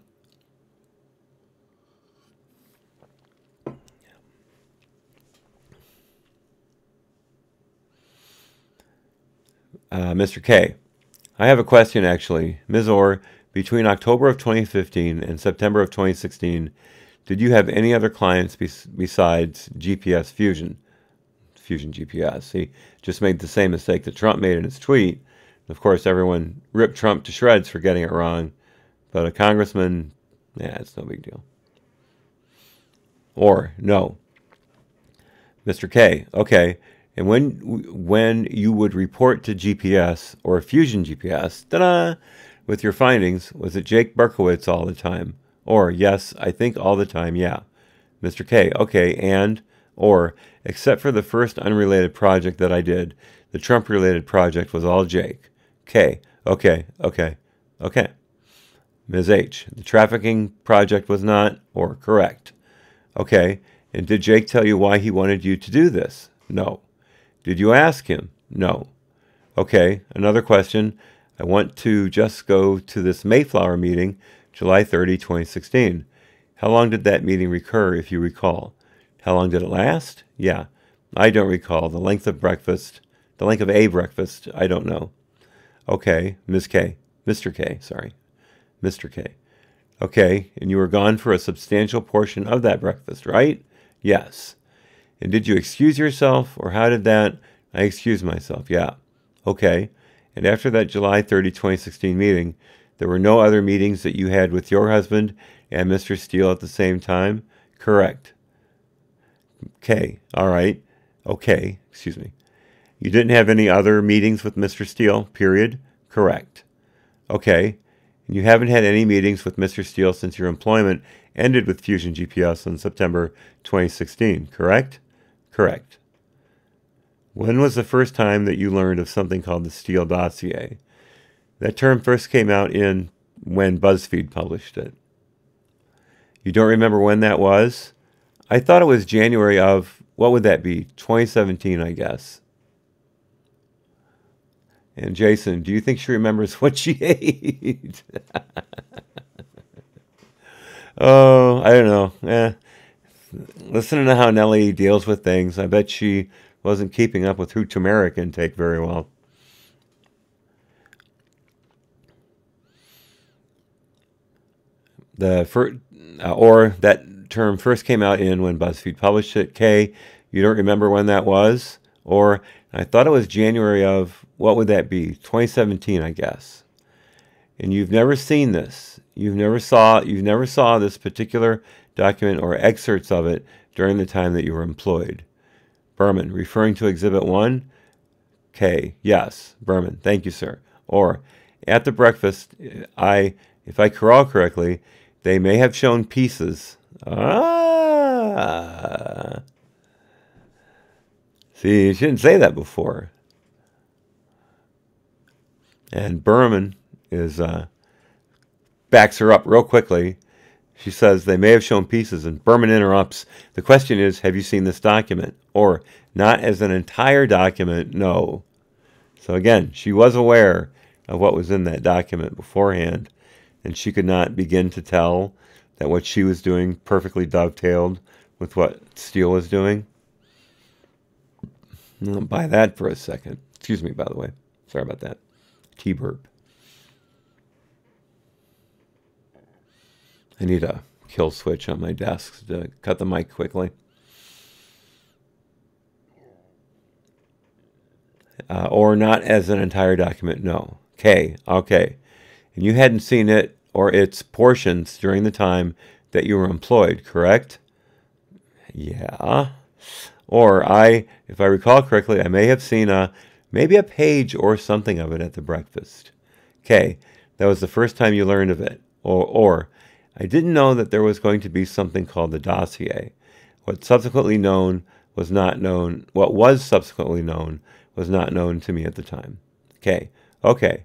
Mr. K. I have a question, actually. Ms. Ohr, between October of 2015 and September of 2016, did you have any other clients besides GPS Fusion? Fusion GPS. He just made the same mistake that Trump made in his tweet. Of course, everyone ripped Trump to shreds for getting it wrong. But a congressman, it's no big deal. Or, no. Mr. K. Okay. And when you would report to GPS or Fusion GPS, with your findings, was it Jake Berkowitz all the time? Or, yes, I think all the time, yeah. Mr. K, okay, and, or, except for the first unrelated project that I did, the Trump-related project was all Jake. K, okay. Ms. H, the trafficking project was not, or correct. Okay, and did Jake tell you why he wanted you to do this? No. Did you ask him? No. Okay, another question. I want to just go to this Mayflower meeting, July 30, 2016. How long did that meeting recur, if you recall? How long did it last? Yeah, I don't recall. The length of a breakfast, I don't know. Okay, Mr. K. Okay, and you were gone for a substantial portion of that breakfast, right? Yes. And did you excuse yourself, or how did that? I excused myself. Yeah. Okay. And after that July 30, 2016 meeting, there were no other meetings that you had with your husband and Mr. Steele at the same time? Correct. Okay. All right. Okay. Excuse me. You didn't have any other meetings with Mr. Steele, period? Correct. Okay. And you haven't had any meetings with Mr. Steele since your employment ended with Fusion GPS in September 2016, correct? Correct. When was the first time that you learned of something called the Steele dossier? That term first came out when BuzzFeed published it. You don't remember when that was? I thought it was January of, what would that be? 2017, I guess. And Jason, do you think she remembers what she ate? Oh, I don't know. Listening to how Nellie deals with things, I bet she wasn't keeping up with her turmeric intake very well. Or that term first came out when BuzzFeed published it. K, you don't remember when that was? Or I thought it was January of, what would that be? 2017, I guess. And you've never seen this. You never saw this particular document or excerpts of it during the time that you were employed. Berman, referring to Exhibit 1? K, yes. Berman, thank you, sir. Or, at the breakfast, if I recall correctly, they may have shown pieces. Ah. See, you shouldn't say that before. And Berman backs her up real quickly. She says they may have shown pieces, and Berman interrupts. The question is, have you seen this document? Or, not as an entire document, no. So again, she was aware of what was in that document beforehand, and she could not begin to tell that what she was doing perfectly dovetailed with what Steele was doing. I'll buy that for a second. Excuse me, by the way. Sorry about that. T-burp. I need a kill switch on my desk to cut the mic quickly. Or not as an entire document, no. K, okay. And you hadn't seen it or its portions during the time that you were employed, correct? Yeah. Or if I recall correctly, I may have seen maybe a page or something of it at the breakfast. K, that was the first time you learned of it. Or I didn't know that there was going to be something called the dossier. What was subsequently known was not known to me at the time. Okay.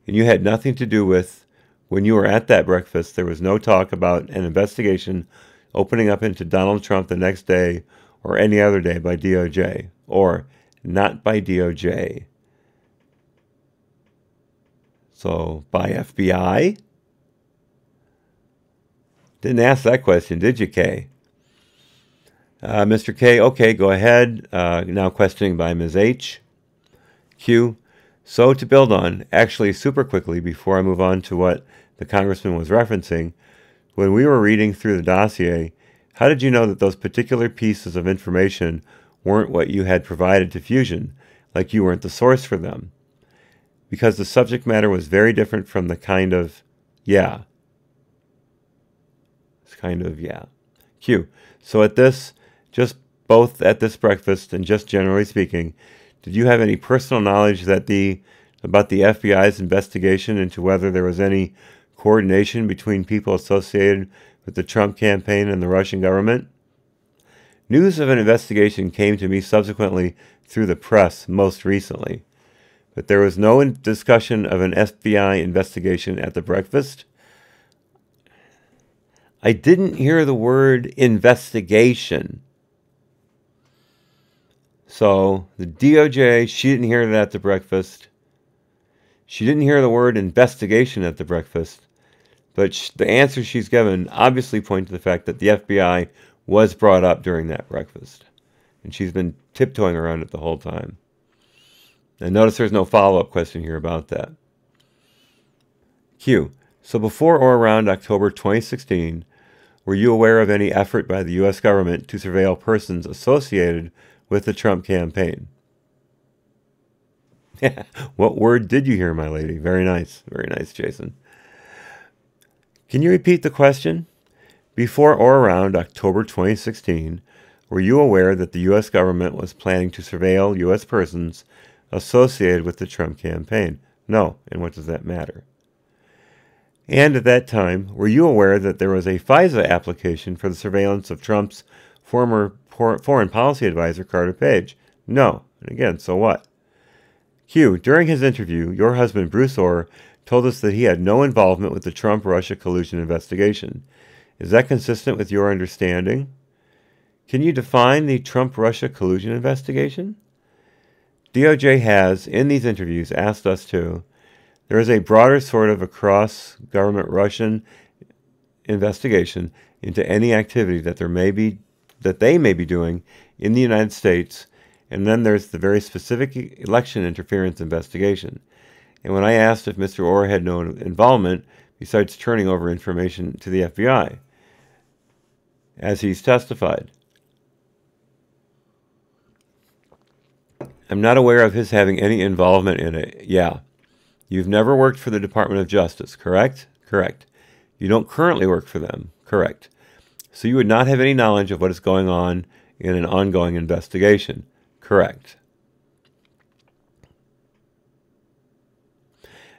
And you had nothing to do with, when you were at that breakfast, there was no talk about an investigation opening up into Donald Trump the next day or any other day by DOJ, or not by DOJ. So, by FBI? Didn't ask that question, did you, K? Mr. K, okay, go ahead. Now questioning by Ms. H. Q, so to build on, actually super quickly before I move on to what the congressman was referencing, when we were reading through the dossier, how did you know that those particular pieces of information weren't what you had provided to Fusion, like you weren't the source for them? Because the subject matter was very different from the kind of, yeah. It's kind of, yeah. Q, so at this, just both at this breakfast and just generally speaking, did you have any personal knowledge about the FBI's investigation into whether there was any coordination between people associated with the Trump campaign and the Russian government? News of an investigation came to me subsequently through the press most recently, but there was no discussion of an FBI investigation at the breakfast. I didn't hear the word investigation. So, the DOJ, she didn't hear that at the breakfast. She didn't hear the word investigation at the breakfast. But the answers she's given obviously point to the fact that the FBI was brought up during that breakfast. And she's been tiptoeing around it the whole time. And notice there's no follow-up question here about that. Q. So before or around October 2016, Were you aware of any effort by the U.S. government to surveil persons associated with the Trump campaign? What word did you hear, my lady? Very nice, Jason. Can you repeat the question? Before or around October 2016, were you aware that the U.S. government was planning to surveil U.S. persons associated with the Trump campaign? No. And what does that matter? And at that time, were you aware that there was a FISA application for the surveillance of Trump's former foreign policy advisor, Carter Page? No. And again, so what? Q. During his interview, your husband, Bruce Ohr, told us that he had no involvement with the Trump-Russia collusion investigation. Is that consistent with your understanding? Can you define the Trump-Russia collusion investigation? DOJ has, in these interviews, asked us to. There is a broader sort of across-government Russian investigation into any activity that they may be doing in the United States, and then there's the very specific election interference investigation. And when I asked if Mr. Ohr had no involvement, besides turning over information to the FBI, as he's testified, I'm not aware of his having any involvement in it. Yeah. You've never worked for the Department of Justice, correct? Correct. You don't currently work for them, correct. So you would not have any knowledge of what is going on in an ongoing investigation, correct.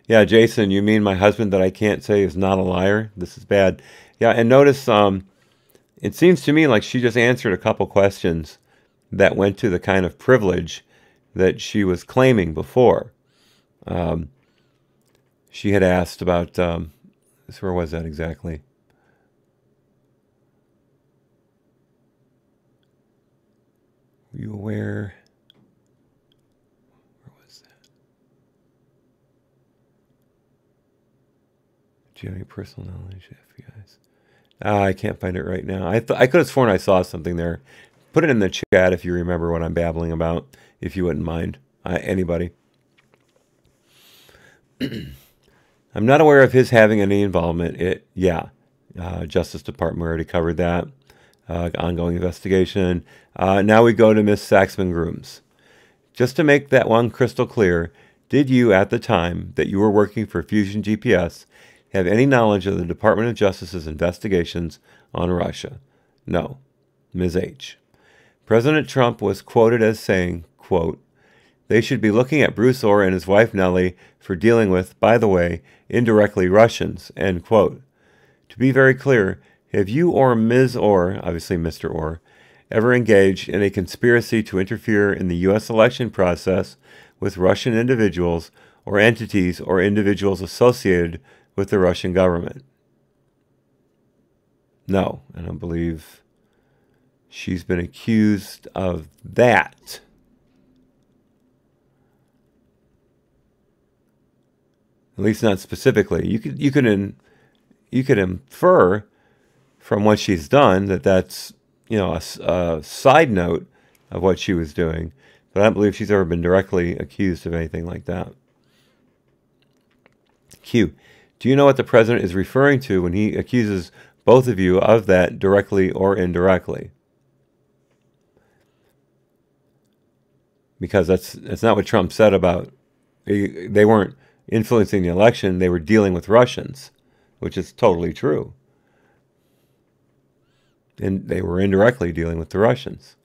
Yeah, Jason, you mean my husband that I can't say is not a liar? This is bad. Yeah, and notice it seems to me like she just answered a couple questions that went to the kind of privilege that she was claiming before. She had asked about, where was that exactly? Were you aware? Where was that? Do you have any personal knowledge of FBI's? I can't find it right now. I could have sworn I saw something there. Put it in the chat if you remember what I'm babbling about, if you wouldn't mind. Anybody. I'm not aware of his having any involvement. Justice Department, we already covered that. Ongoing investigation. Now we go to Ms. Saxman-Grooms. Just to make that one crystal clear, did you, at the time that you were working for Fusion GPS, have any knowledge of the Department of Justice's investigations on Russia? No. Ms. H. President Trump was quoted as saying, quote, they should be looking at Bruce Ohr and his wife Nellie for dealing with, by the way, indirectly Russians, end quote. To be very clear, have you or Ms. Ohr, obviously Mr. Ohr, ever engaged in a conspiracy to interfere in the U.S. election process with Russian individuals or entities or individuals associated with the Russian government? No, I don't believe she's been accused of that. At least not specifically. You could infer from what she's done that that's a side note of what she was doing, but I don't believe she's ever been directly accused of anything like that. Q. Do you know what the president is referring to when he accuses both of you of that directly or indirectly? Because that's not what Trump said about they weren't influencing the election, they were dealing with Russians, which is totally true. And they were indirectly dealing with the Russians.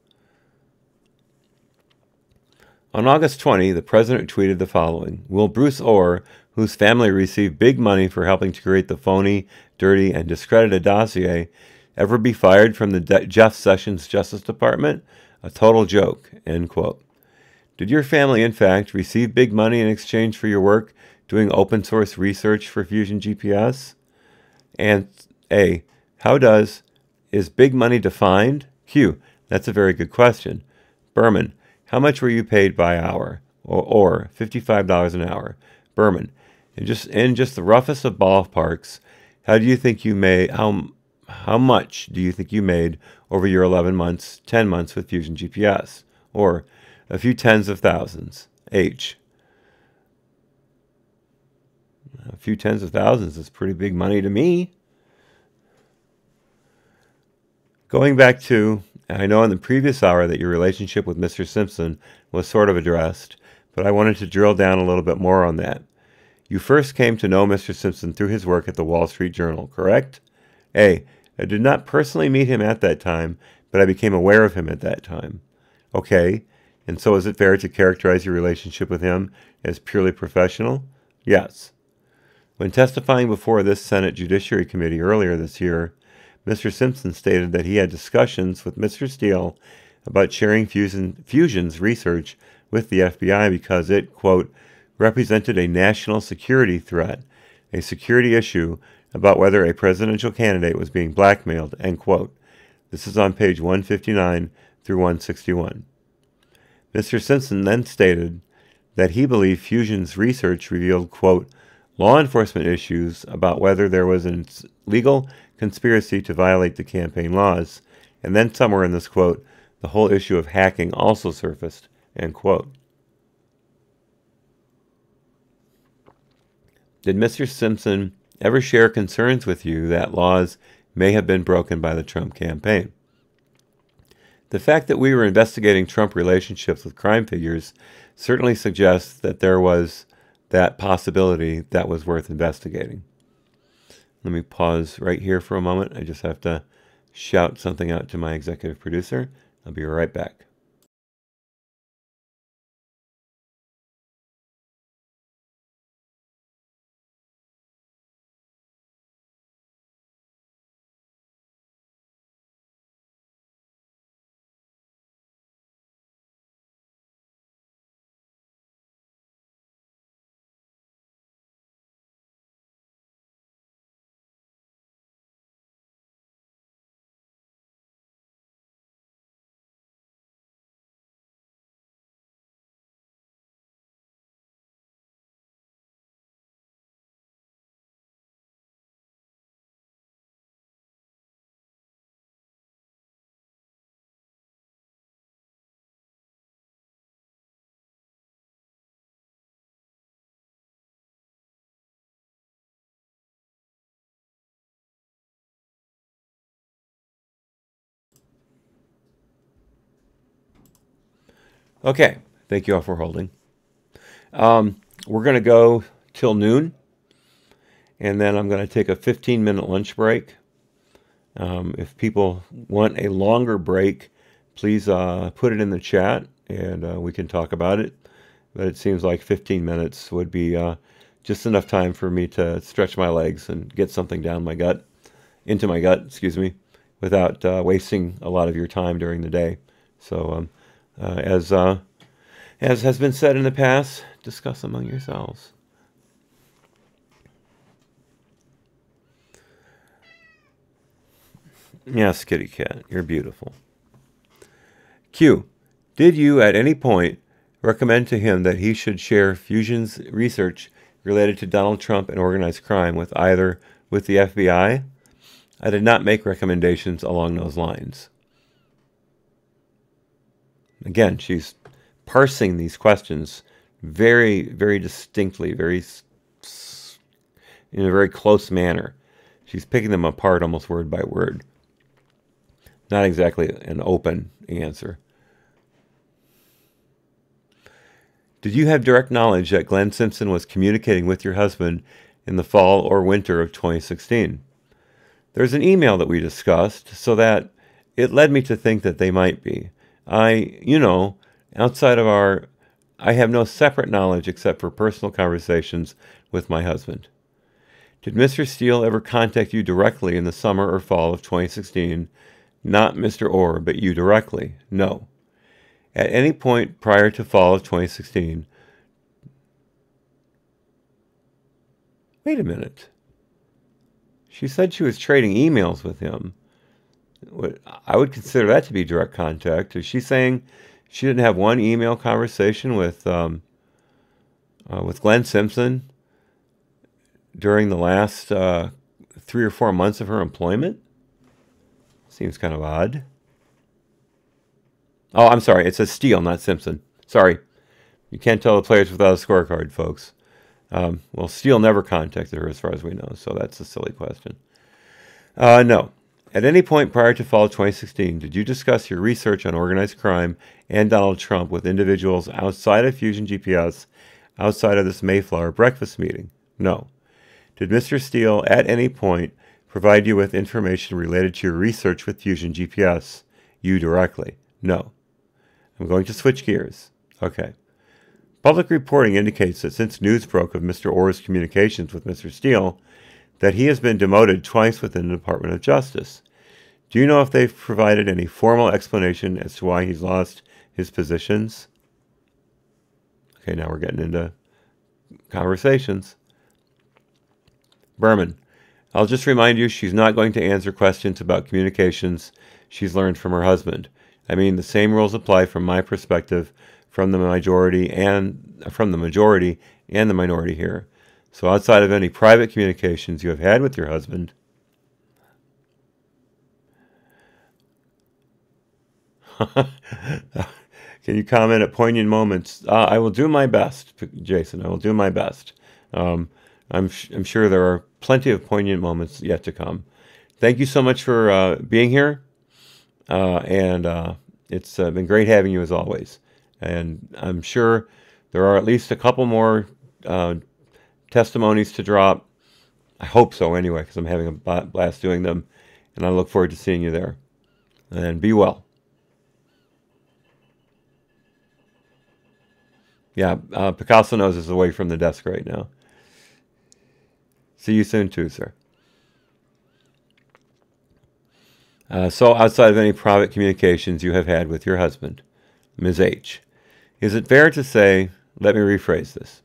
On August 20, the president tweeted the following: will Bruce Ohr, whose family received big money for helping to create the phony, dirty, and discredited dossier, ever be fired from the Jeff Sessions Justice Department? A total joke, end quote. Did your family, in fact, receive big money in exchange for your work doing open source research for Fusion GPS? And A, is big money defined? Q, that's a very good question. Berman, how much were you paid by hour? Or $55 an hour. Berman, in just the roughest of ballparks, how much do you think you made over your 10 months with Fusion GPS? Or a few tens of thousands. H. A few tens of thousands is pretty big money to me. Going back to, I know in the previous hour that your relationship with Mr. Simpson was sort of addressed, but I wanted to drill down a little bit more on that. You first came to know Mr. Simpson through his work at the Wall Street Journal, correct? A. I did not personally meet him at that time, but I became aware of him at that time. Okay, and so is it fair to characterize your relationship with him as purely professional? Yes. When testifying before this Senate Judiciary Committee earlier this year, Mr. Simpson stated that he had discussions with Mr. Steele about sharing Fusion's research with the FBI because it, quote, represented a national security threat, a security issue about whether a presidential candidate was being blackmailed, end quote. This is on page 159 through 161. Mr. Simpson then stated that he believed Fusion's research revealed, quote, law enforcement issues about whether there was a legal conspiracy to violate the campaign laws, and then somewhere in this quote, the whole issue of hacking also surfaced, end quote. Did Mr. Simpson ever share concerns with you that laws may have been broken by the Trump campaign? The fact that we were investigating Trump relationships with crime figures certainly suggests that there was that possibility that was worth investigating. Let me pause right here for a moment. I just have to shout something out to my executive producer. I'll be right back. Okay, thank you all for holding. We're going to go till noon, and then I'm going to take a 15-minute lunch break. If people want a longer break, please put it in the chat, and we can talk about it. But it seems like 15 minutes would be just enough time for me to stretch my legs and get something down my gut, into my gut, excuse me, without wasting a lot of your time during the day. So as has been said in the past, discuss among yourselves. Yes, kitty cat, you're beautiful. Q, did you at any point recommend to him that he should share Fusion's research related to Donald Trump and organized crime with the FBI? I did not make recommendations along those lines. Again, she's parsing these questions very, very distinctly, in a very close manner. She's picking them apart almost word by word. Not exactly an open answer. Did you have direct knowledge that Glenn Simpson was communicating with your husband in the fall or winter of 2016? There's an email that we discussed, so that it led me to think that they might be. I have no separate knowledge except for personal conversations with my husband. Did Mr. Steele ever contact you directly in the summer or fall of 2016? Not Mr. Ohr, but you directly? No. At any point prior to fall of 2016? Wait a minute. She said she was trading emails with him. I would consider that to be direct contact. Is she saying she didn't have one email conversation with Glenn Simpson during the last 3 or 4 months of her employment? Seems kind of odd. Oh, I'm sorry. It says Steele, not Simpson. Sorry. You can't tell the players without a scorecard, folks. Well, Steele never contacted her as far as we know, so that's a silly question. No. At any point prior to fall 2016, did you discuss your research on organized crime and Donald Trump with individuals outside of Fusion GPS, outside of this Mayflower breakfast meeting? No. Did Mr. Steele at any point provide you with information related to your research with Fusion GPS? You directly? No. I'm going to switch gears. Okay. Public reporting indicates that since news broke of Mr. Ohr's communications with Mr. Steele, that he has been demoted twice within the Department of Justice. Do you know if they've provided any formal explanation as to why he's lost his positions? Okay, now we're getting into conversations. Berman, I'll just remind you she's not going to answer questions about communications she's learned from her husband. I mean, the same rules apply from my perspective from the majority and the minority here. So outside of any private communications you have had with your husband, can you comment at poignant moments? I will do my best, Jason. I will do my best. I'm sure there are plenty of poignant moments yet to come. Thank you so much for being here, and it's been great having you as always. And I'm sure there are at least a couple more testimonies to drop. I hope so anyway, because I'm having a blast doing them, and I look forward to seeing you there. And be well. Yeah, Picasso knows is away from the desk right now. See you soon too, sir. So outside of any private communications you have had with your husband, Ms. H., is it fair to say, let me rephrase this,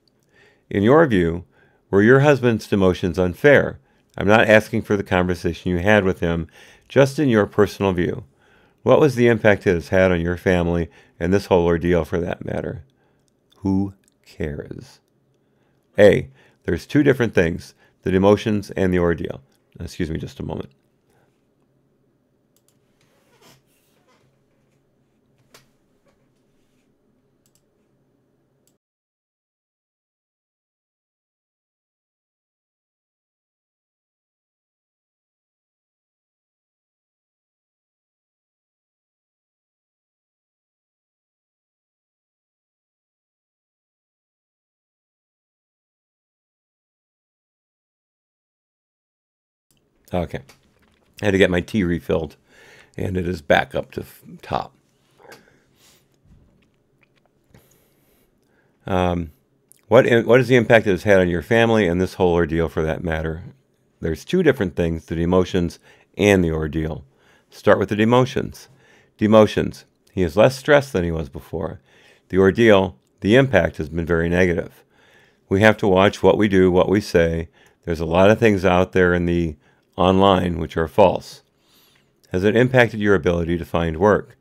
in your view, were your husband's demotions unfair? I'm not asking for the conversation you had with him, just in your personal view. What was the impact it has had on your family and this whole ordeal for that matter? Who cares? A, there's two different things, the demotions and the ordeal. Excuse me just a moment. Okay. I had to get my tea refilled, and it is back up to top. What is the impact it has had on your family and this whole ordeal for that matter? There's two different things, the demotions and the ordeal. Start with the demotions. Demotions. He is less stressed than he was before. The ordeal, the impact has been very negative. We have to watch what we do, what we say. There's a lot of things out there in the online which are false. Has it impacted your ability to find work?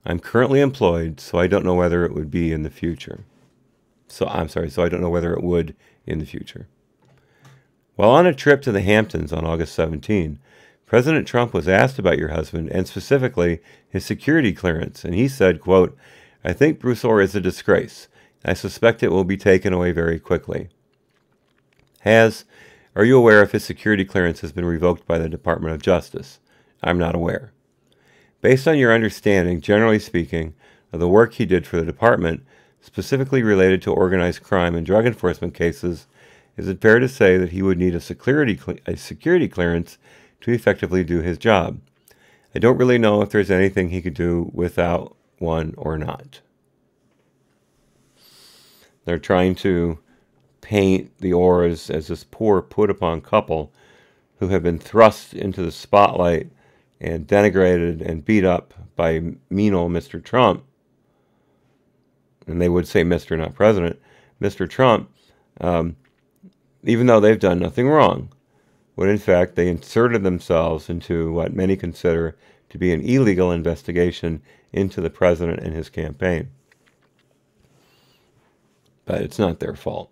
I'm currently employed, so I don't know whether it would be in the future. So I don't know whether it would in the future. While on a trip to the Hamptons on August 17, President Trump was asked about your husband and specifically his security clearance, and he said, quote, I think Bruce Ohr is a disgrace. I suspect it will be taken away very quickly. Are you aware if his security clearance has been revoked by the Department of Justice? I'm not aware. Based on your understanding, generally speaking, of the work he did for the department, specifically related to organized crime and drug enforcement cases, is it fair to say that he would need a security clearance to effectively do his job? I don't really know if there's anything he could do without one or not. They're trying to paint the Ohrs as this poor put-upon couple who have been thrust into the spotlight and denigrated and beat up by mean old Mr. Trump. And they would say Mr., not President. Mr. Trump, even though they've done nothing wrong, when in fact they inserted themselves into what many consider to be an illegal investigation into the president and his campaign. But it's not their fault.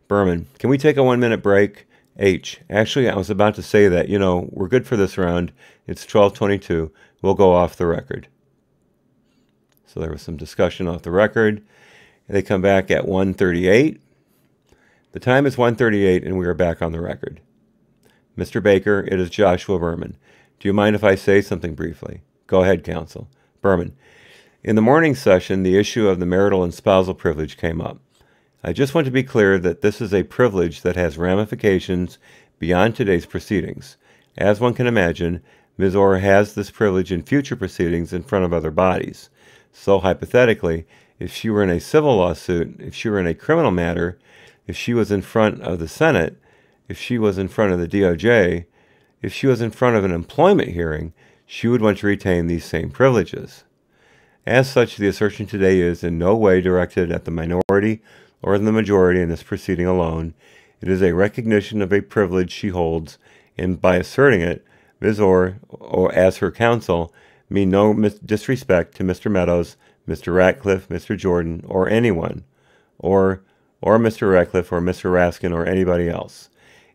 Berman, can we take a 1-minute break? H, actually, I was about to say that, we're good for this round. It's 12:22. We'll go off the record. So there was some discussion off the record. They come back at 1:38. The time is 1:38, and we are back on the record. Mr. Baker, it is Joshua Berman. Do you mind if I say something briefly? Go ahead, counsel. Berman, in the morning session, the issue of the marital and spousal privilege came up. I just want to be clear that this is a privilege that has ramifications beyond today's proceedings. As one can imagine, Ms. Ohr has this privilege in future proceedings in front of other bodies. So hypothetically, if she were in a civil lawsuit, if she were in a criminal matter, if she was in front of the Senate, if she was in front of the DOJ, if she was in front of an employment hearing, she would want to retain these same privileges. As such, the assertion today is in no way directed at the minority or the majority in this proceeding alone. It is a recognition of a privilege she holds, and by asserting it, Ms. Ohr, or as her counsel, mean no disrespect to Mr. Meadows, Mr. Ratcliffe, Mr. Jordan, or anyone, or Mr. Ratcliffe, or Mr. Raskin, or anybody else.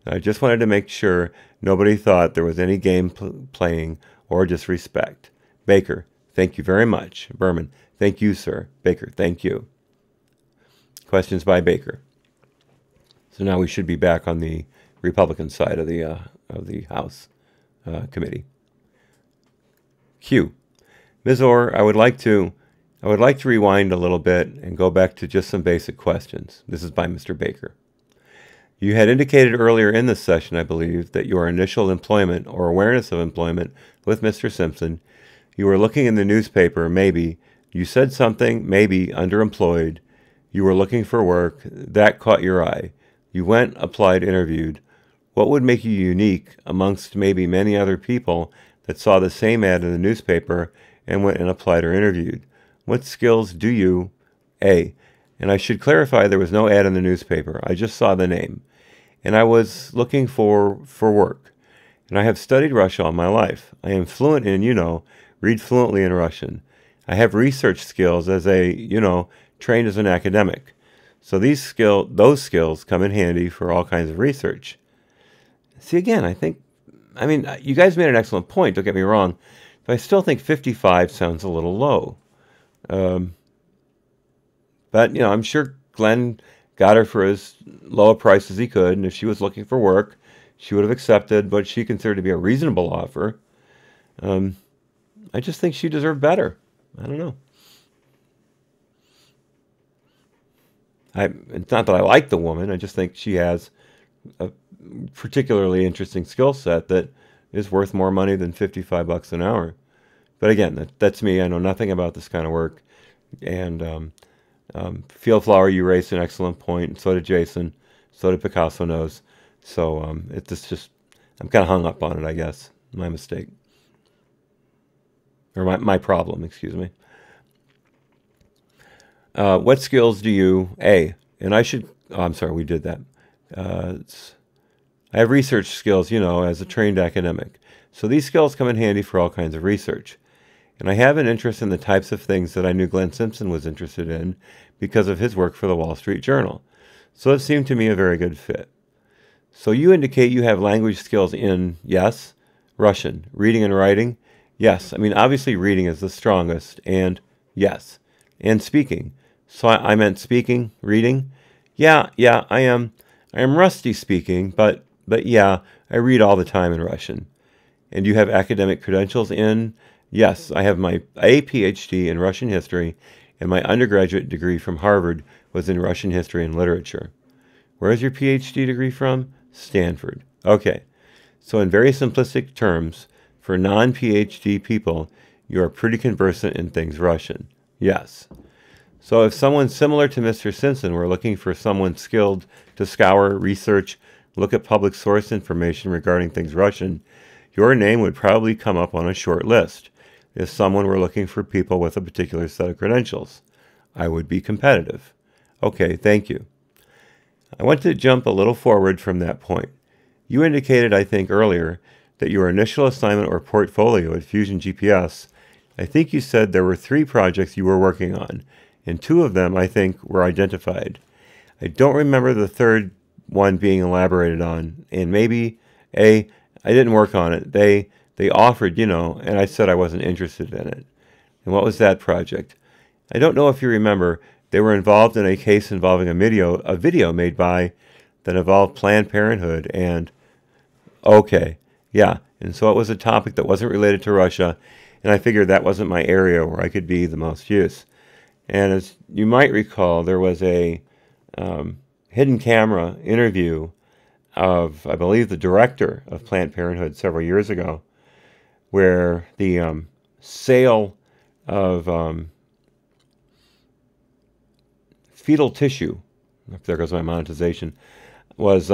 And I just wanted to make sure nobody thought there was any game playing or disrespect. Baker, thank you very much. Berman, thank you, sir. Baker, thank you. Questions by Baker. So now we should be back on the Republican side of the House committee. Q. Ms. Ohr, I would like to rewind a little bit and go back to just some basic questions. This is by Mr. Baker. You had indicated earlier in this session, I believe, that your initial employment or awareness of employment with Mr. Simpson, you were looking in the newspaper, maybe, you said something, maybe, underemployed, you were looking for work, that caught your eye. You went, applied, interviewed. What would make you unique amongst maybe many other people that saw the same ad in the newspaper and went and applied or interviewed? What skills do you... A. And I should clarify, there was no ad in the newspaper. I just saw the name. And I was looking for work. And I have studied Russian all my life. I am fluent in, read fluently in Russian. I have research skills as a, trained as an academic. So those skills come in handy for all kinds of research. See, again, you guys made an excellent point, don't get me wrong, but I still think 55 sounds a little low. But, I'm sure Glenn got her for as low a price as he could, and if she was looking for work, she would have accepted what she considered to be a reasonable offer. I just think she deserved better. I don't know. It's not that I like the woman, I just think she has a particularly interesting skill set that is worth more money than $55 an hour. But again, that's me. I know nothing about this kind of work. And Field Flower, you raised an excellent point, and so did Jason, so did Picasso knows. So it's just, I'm kind of hung up on it, I guess. My mistake. Or my problem, excuse me. What skills do you... A. And I should... Oh, I'm sorry, we did that. I have research skills, as a trained academic. So these skills come in handy for all kinds of research. And I have an interest in the types of things that I knew Glenn Simpson was interested in because of his work for the Wall Street Journal. So it seemed to me a very good fit. So you indicate you have language skills in, yes, Russian. Reading and writing, yes. Obviously reading is the strongest, and yes. And speaking. So I meant speaking, reading. Yeah, I am rusty speaking, but yeah, I read all the time in Russian. And you have academic credentials in... Yes, I have a PhD in Russian history, and my undergraduate degree from Harvard was in Russian history and literature. Where is your PhD degree from? Stanford. Okay, so in very simplistic terms, for non-PhD people, you are pretty conversant in things Russian. Yes. So if someone similar to Mr. Simpson were looking for someone skilled to scour, research, look at public source information regarding things Russian, your name would probably come up on a short list. If someone were looking for people with a particular set of credentials, I would be competitive. Okay, thank you. I want to jump a little forward from that point. You indicated, I think, earlier that your initial assignment or portfolio at Fusion GPS, I think you said there were 3 projects you were working on, and 2 of them, I think, were identified. I don't remember the third one being elaborated on, and maybe, I didn't work on it. They offered, and I said I wasn't interested in it. And what was that project? I don't know if you remember, they were involved in a case involving a video made by that involved Planned Parenthood and Okay, yeah. And so it was a topic that wasn't related to Russia, and I figured that wasn't my area where I could be the most use. And as you might recall, there was a hidden camera interview of, I believe, the director of Planned Parenthood several years ago, where the sale of fetal tissue, there goes my monetization, was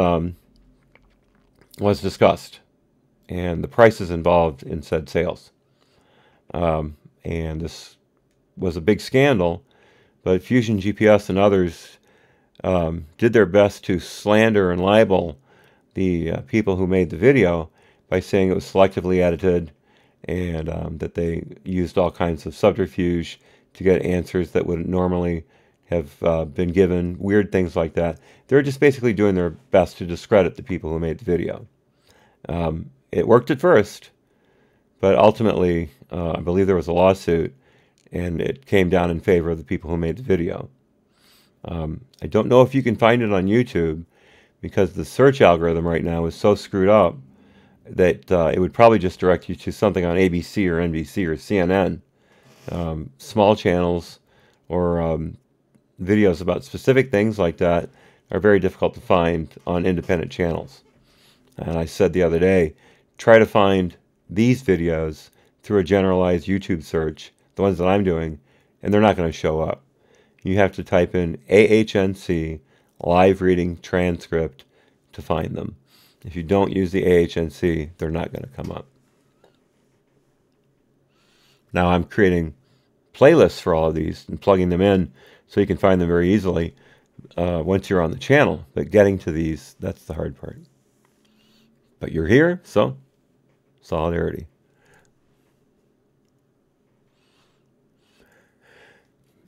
discussed, and the prices involved in said sales. And this was a big scandal, but Fusion GPS and others did their best to slander and libel the people who made the video by saying it was selectively edited and that they used all kinds of subterfuge to get answers that wouldn't normally have been given, weird things like that. They're just basically doing their best to discredit the people who made the video. It worked at first, but ultimately, I believe there was a lawsuit, and it came down in favor of the people who made the video. I don't know if you can find it on YouTube, because the search algorithm right now is so screwed up that it would probably just direct you to something on ABC or NBC or CNN. Small channels or videos about specific things like that are very difficult to find on independent channels. And I said the other day, try to find these videos through a generalized YouTube search, the ones that I'm doing, and they're not going to show up. You have to type in AHNC live reading transcript to find them. If you don't use the AHNC, they're not going to come up. Now I'm creating playlists for all of these and plugging them in so you can find them very easily once you're on the channel. But getting to these, that's the hard part. But you're here, so solidarity.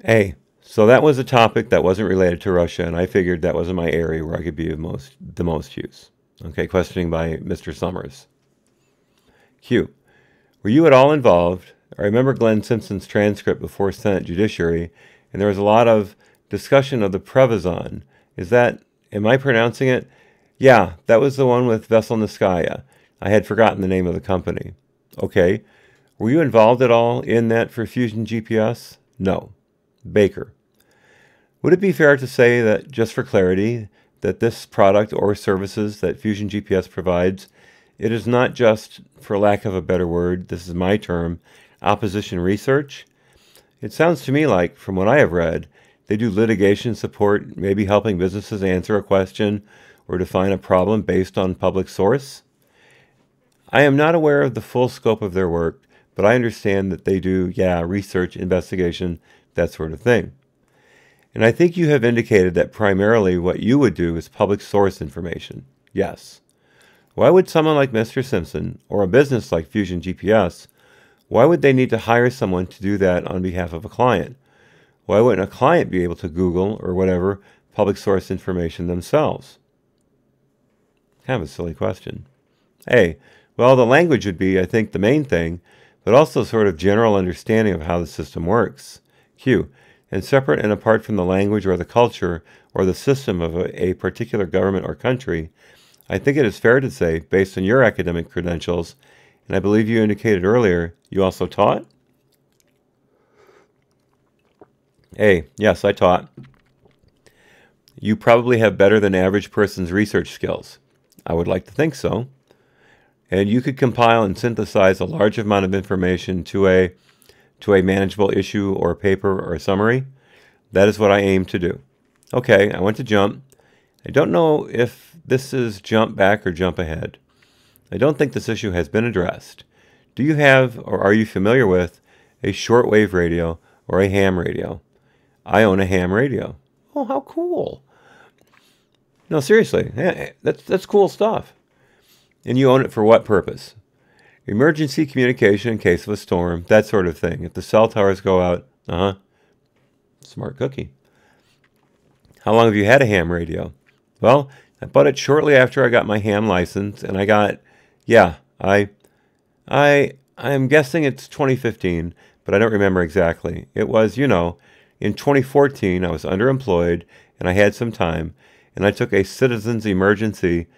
Hey, so that was a topic that wasn't related to Russia, and I figured that wasn't my area where I could be the most use. Okay, questioning by Mr. Summers. Q. Were you at all involved? I remember Glenn Simpson's transcript before Senate Judiciary, and there was a lot of discussion of the Prevazon. Am I pronouncing it? Yeah, that was the one with Veselnitskaya. I had forgotten the name of the company. Okay. Were you involved at all in that for Fusion GPS? No. Baker. Would it be fair to say that, just for clarity, that this product or services that Fusion GPS provides, it is not just, for lack of a better word, this is my term, opposition research? It sounds to me like, from what I have read, they do litigation support, maybe helping businesses answer a question or define a problem based on public source. I am not aware of the full scope of their work, but I understand that they do, research, investigation, that sort of thing. And I think you have indicated that primarily what you would do is public source information. Yes. Why would someone like Mr. Simpson, or a business like Fusion GPS, why would they need to hire someone to do that on behalf of a client? Why wouldn't a client be able to Google, or whatever, public source information themselves? Kind of a silly question. Hey, well, the language would be, I think, the main thing, but also sort of general understanding of how the system works. Q. And separate and apart from the language or the culture or the system of a particular government or country, I think it is fair to say, based on your academic credentials, and I believe you indicated earlier, you also taught? A. Yes, I taught. You probably have better than average person's research skills. I would like to think so. And you could compile and synthesize a large amount of information to a manageable issue or paper or summary. That is what I aim to do. Okay, I went to jump. I don't know if this is jump back or jump ahead. I don't think this issue has been addressed. Do you have, or are you familiar with, a shortwave radio or a ham radio? I own a ham radio. Oh, how cool. No, seriously, that's cool stuff. And you own it for what purpose? Emergency communication in case of a storm, that sort of thing. If the cell towers go out, smart cookie. How long have you had a ham radio? Well, I bought it shortly after I got my ham license, and I got, I'm guessing it's 2015, but I don't remember exactly. It was, in 2014, I was underemployed, and I had some time, and I took a citizen's emergency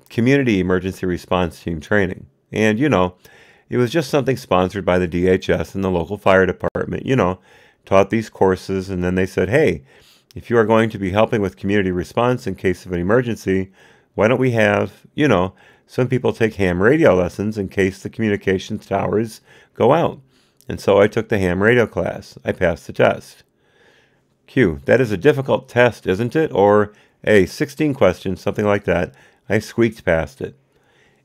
Community Emergency Response Team training. And, it was just something sponsored by the DHS and the local fire department, taught these courses, and then they said, hey, if you are going to be helping with community response in case of an emergency, why don't we have, some people take ham radio lessons in case the communications towers go out. And so I took the ham radio class. I passed the test. Q, that is a difficult test, isn't it? Or A, 16 questions, something like that. I squeaked past it.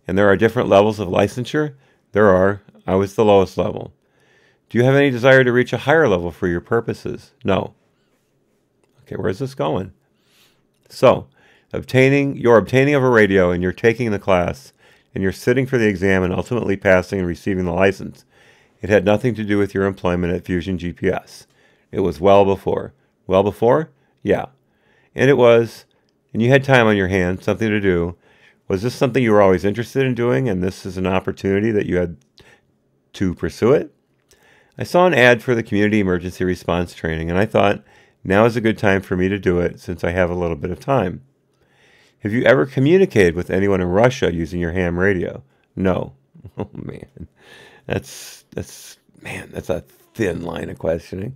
And there are different levels of licensure? There are. I was the lowest level. Do you have any desire to reach a higher level for your purposes? No. Okay, where's this going? So, you're obtaining of a radio and you're taking the class and you're sitting for the exam and ultimately passing and receiving the license. It had nothing to do with your employment at Fusion GPS. It was well before. Well before? Yeah. And it was, and you had time on your hands, something to do. Was this something you were always interested in doing and this is an opportunity that you had to pursue it? I saw an ad for the Community Emergency Response Training and I thought, now is a good time for me to do it since I have a little bit of time. Have you ever communicated with anyone in Russia using your ham radio? No. Oh, man. That's a thin line of questioning.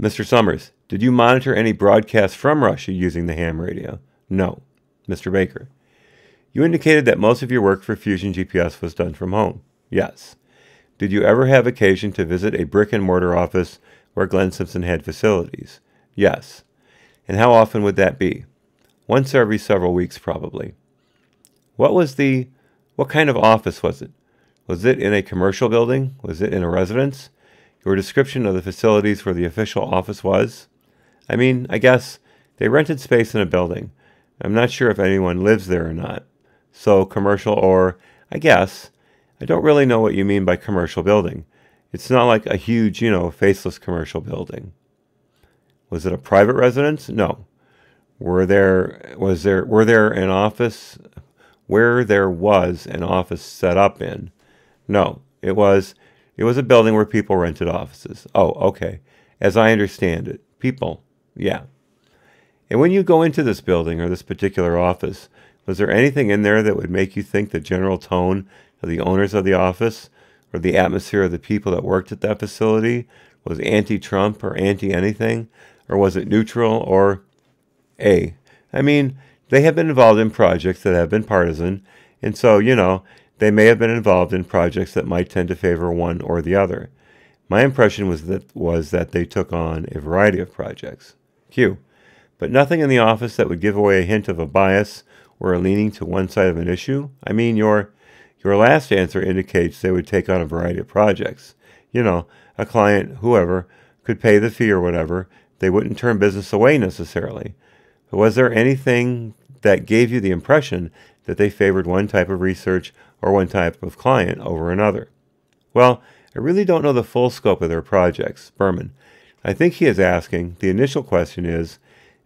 Mr. Summers, did you monitor any broadcasts from Russia using the ham radio? No. Mr. Baker, you indicated that most of your work for Fusion GPS was done from home. Yes. Did you ever have occasion to visit a brick-and-mortar office where Glenn Simpson had facilities? Yes. And how often would that be? Once every several weeks, probably. What kind of office was it? Was it in a commercial building? Was it in a residence? Your description of the facilities where the official office was? I mean, I guess they rented space in a building. I'm not sure if anyone lives there or not. So, commercial or, I guess, I don't really know what you mean by commercial building. It's not like a huge, faceless commercial building. Was it a private residence? No. Where there was an office set up in? No. It was a building where people rented offices. Oh, okay. As I understand it. People. Yeah. And when you go into this building or this particular office, was there anything in there that would make you think the general tone of the owners of the office or the atmosphere of the people that worked at that facility was anti-Trump or anti-anything? Or was it neutral or A? I mean, they have been involved in projects that have been partisan, and so, they may have been involved in projects that might tend to favor one or the other. My impression was that they took on a variety of projects. Q. But nothing in the office that would give away a hint of a bias or a leaning to one side of an issue? I mean, your last answer indicates they would take on a variety of projects. A client, whoever, could pay the fee or whatever. They wouldn't turn business away necessarily. But was there anything that gave you the impression that they favored one type of research or one type of client over another? Well, I really don't know the full scope of their projects. Berman, I think he is asking, the initial question is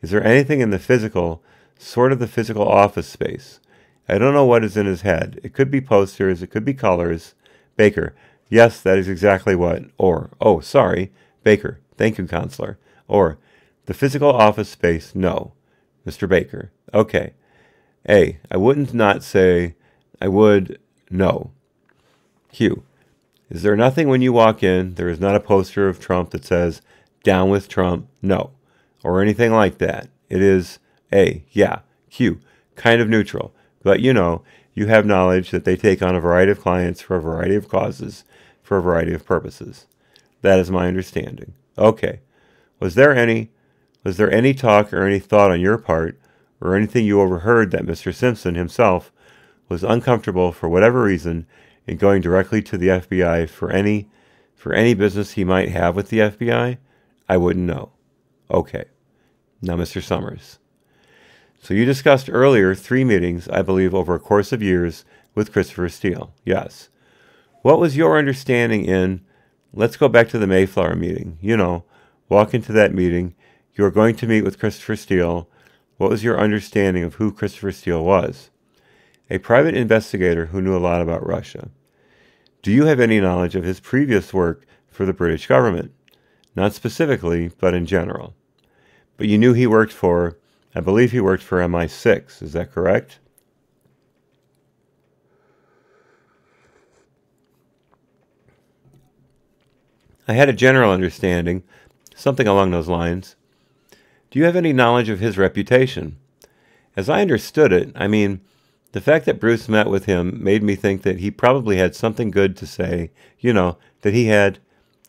there anything in the physical office space? I don't know what is in his head. It could be posters, it could be colors. Baker, yes, that is exactly what. Or, oh, sorry. Baker, thank you, counselor. Or, the physical office space, no. Mr. Baker, okay. A, I wouldn't not say, I would, no. Q, is there nothing when you walk in, there is not a poster of Trump that says, down with Trump, no. Or anything like that. It is A, yeah. Q, kind of neutral. But you have knowledge that they take on a variety of clients for a variety of causes, for a variety of purposes. That is my understanding. Okay. Was there any talk or any thought on your part, or anything you overheard that Mr. Simpson himself was uncomfortable for whatever reason in going directly to the FBI for any business he might have with the FBI? I wouldn't know. Okay. Now, Mr. Summers. So you discussed earlier 3 meetings, I believe, over a course of years with Christopher Steele. Yes. What was your understanding in, let's go back to the Mayflower meeting. Walk into that meeting. You are going to meet with Christopher Steele. What was your understanding of who Christopher Steele was? A private investigator who knew a lot about Russia. Do you have any knowledge of his previous work for the British government? Not specifically, but in general. But you knew he worked for, I believe he worked for MI6, is that correct? I had a general understanding, something along those lines. Do you have any knowledge of his reputation? As I understood it, I mean, the fact that Bruce met with him made me think that he probably had something good to say, that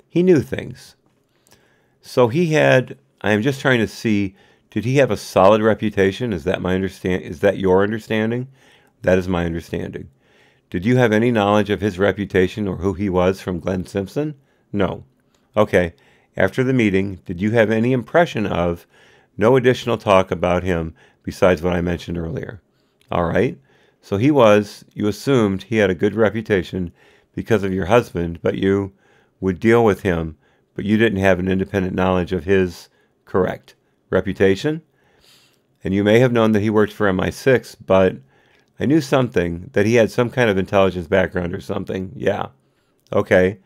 he knew things. So I am just trying to see, did he have a solid reputation? Is that your understanding? That is my understanding. Did you have any knowledge of his reputation or who he was from Glenn Simpson? No. Okay. After the meeting, did you have any impression of no additional talk about him besides what I mentioned earlier? All right. So you assumed he had a good reputation because of your husband, but you would deal with him, but you didn't have an independent knowledge of his, correct, reputation? And you may have known that he worked for MI6, but I knew something, that he had some kind of intelligence background or something. Yeah. Okay.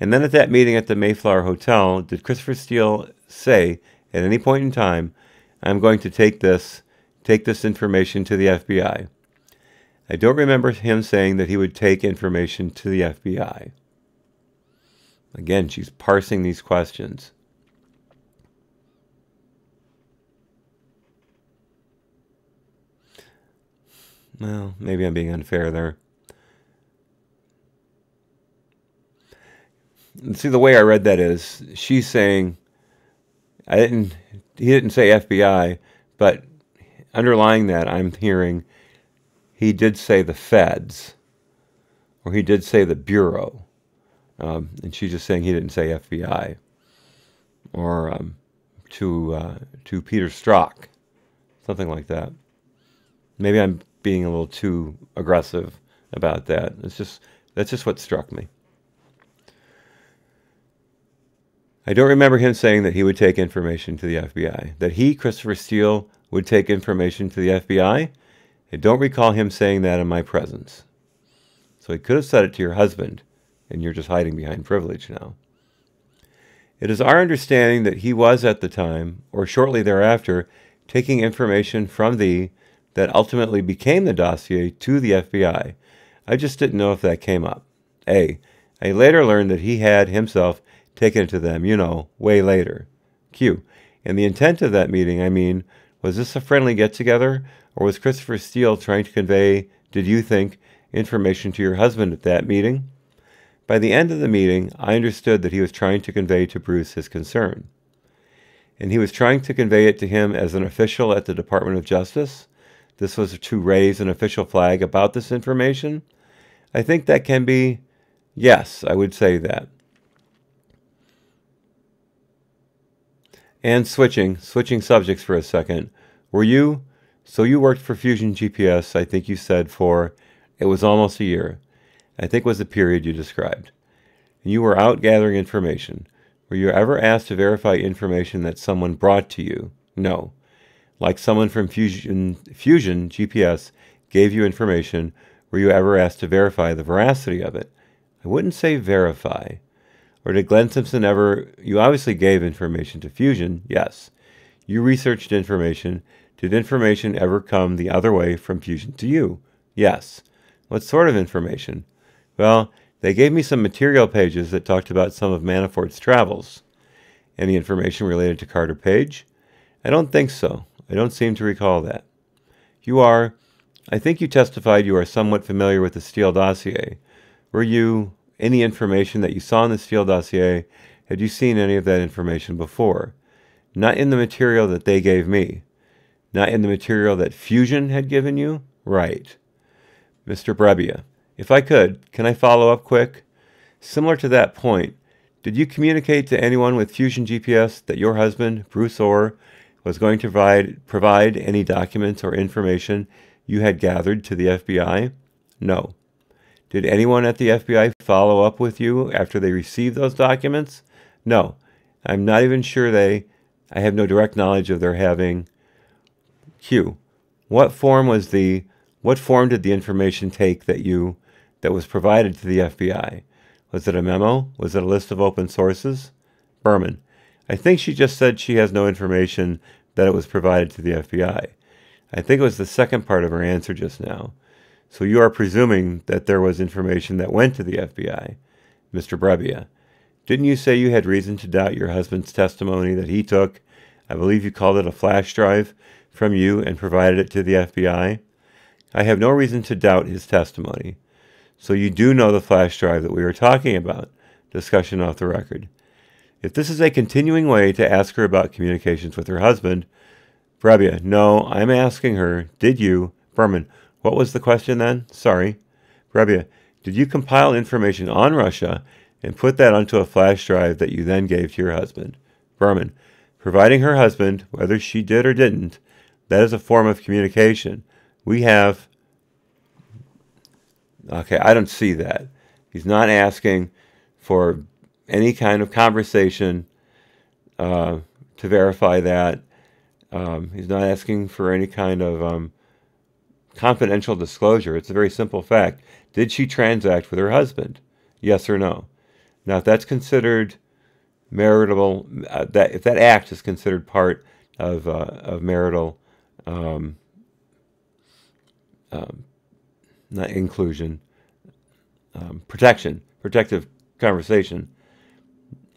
And then at that meeting at the Mayflower Hotel, did Christopher Steele say at any point in time, I'm going to take this information to the FBI? I don't remember him saying that he would take information to the FBI. Again, she's parsing these questions. Well, maybe I'm being unfair there. See, the way I read that is, she's saying, he didn't say FBI, but underlying that, I'm hearing, he did say the feds, or he did say the Bureau. And she's just saying he didn't say FBI, or to Peter Strzok, something like that. Maybe I'm being a little too aggressive about that. That's just what struck me. I don't remember him saying that he would take information to the FBI. That he, Christopher Steele, would take information to the FBI? I don't recall him saying that in my presence. So he could have said it to your husband, and you're just hiding behind privilege now. It is our understanding that he was at the time, or shortly thereafter, taking information from thee that ultimately became the dossier to the FBI. I just didn't know if that came up. A. I later learned that he had himself taken it to them, way later. Q. And the intent of that meeting, was this a friendly get-together, or was Christopher Steele trying to convey, did you think, information to your husband at that meeting? By the end of the meeting, I understood that he was trying to convey to Bruce his concern. And he was trying to convey it to him as an official at the Department of Justice. This was to raise an official flag about this information. I think that can be, yes, I would say that. And switching subjects for a second. So you worked for Fusion GPS, I think you said it was almost a year. I think was the period you described. And you were out gathering information. Were you ever asked to verify information that someone brought to you? No. Like someone from Fusion GPS gave you information, were you ever asked to verify the veracity of it? I wouldn't say verify. Or did Glenn Simpson you obviously gave information to Fusion, yes. You researched information. Did information ever come the other way from Fusion to you? Yes. What sort of information? Well, they gave me some material pages that talked about some of Manafort's travels. Any information related to Carter Page? I don't think so. I don't seem to recall that. I think you testified you are somewhat familiar with the Steele dossier. Any information that you saw in the Steele dossier, had you seen any of that information before? Not in the material that they gave me. Not in the material that Fusion had given you? Right. Mr. Brebbia, if I could, can I follow up quick? Similar to that point, did you communicate to anyone with Fusion GPS that your husband, Bruce Ohr, was going to provide any documents or information you had gathered to the FBI? No. Did anyone at the FBI follow up with you after they received those documents? No. I'm not even sure I have no direct knowledge of their having. Q. What form did the information take that was provided to the FBI? Was it a memo? Was it a list of open sources? Berman. I think she just said she has no information that it was provided to the FBI. I think it was the second part of her answer just now. So you are presuming that there was information that went to the FBI. Mr. Brebbia. Didn't you say you had reason to doubt your husband's testimony that he took, I believe you called it a flash drive, from you and provided it to the FBI? I have no reason to doubt his testimony. So you do know the flash drive that we were talking about. Discussion off the record. If this is a continuing way to ask her about communications with her husband, Brebia, no, I'm asking her, did you, Berman, what was the question then? Sorry. Brebia, did you compile information on Russia and put that onto a flash drive that you then gave to your husband? Berman, providing her husband, whether she did or didn't, that is a form of communication. We have... Okay, I don't see that. He's not asking for any kind of conversation to verify that. He's not asking for any kind of confidential disclosure. It's a very simple fact. Did she transact with her husband? Yes or no? Now, if that's considered marital, if that act is considered part of marital not inclusion, protective conversation,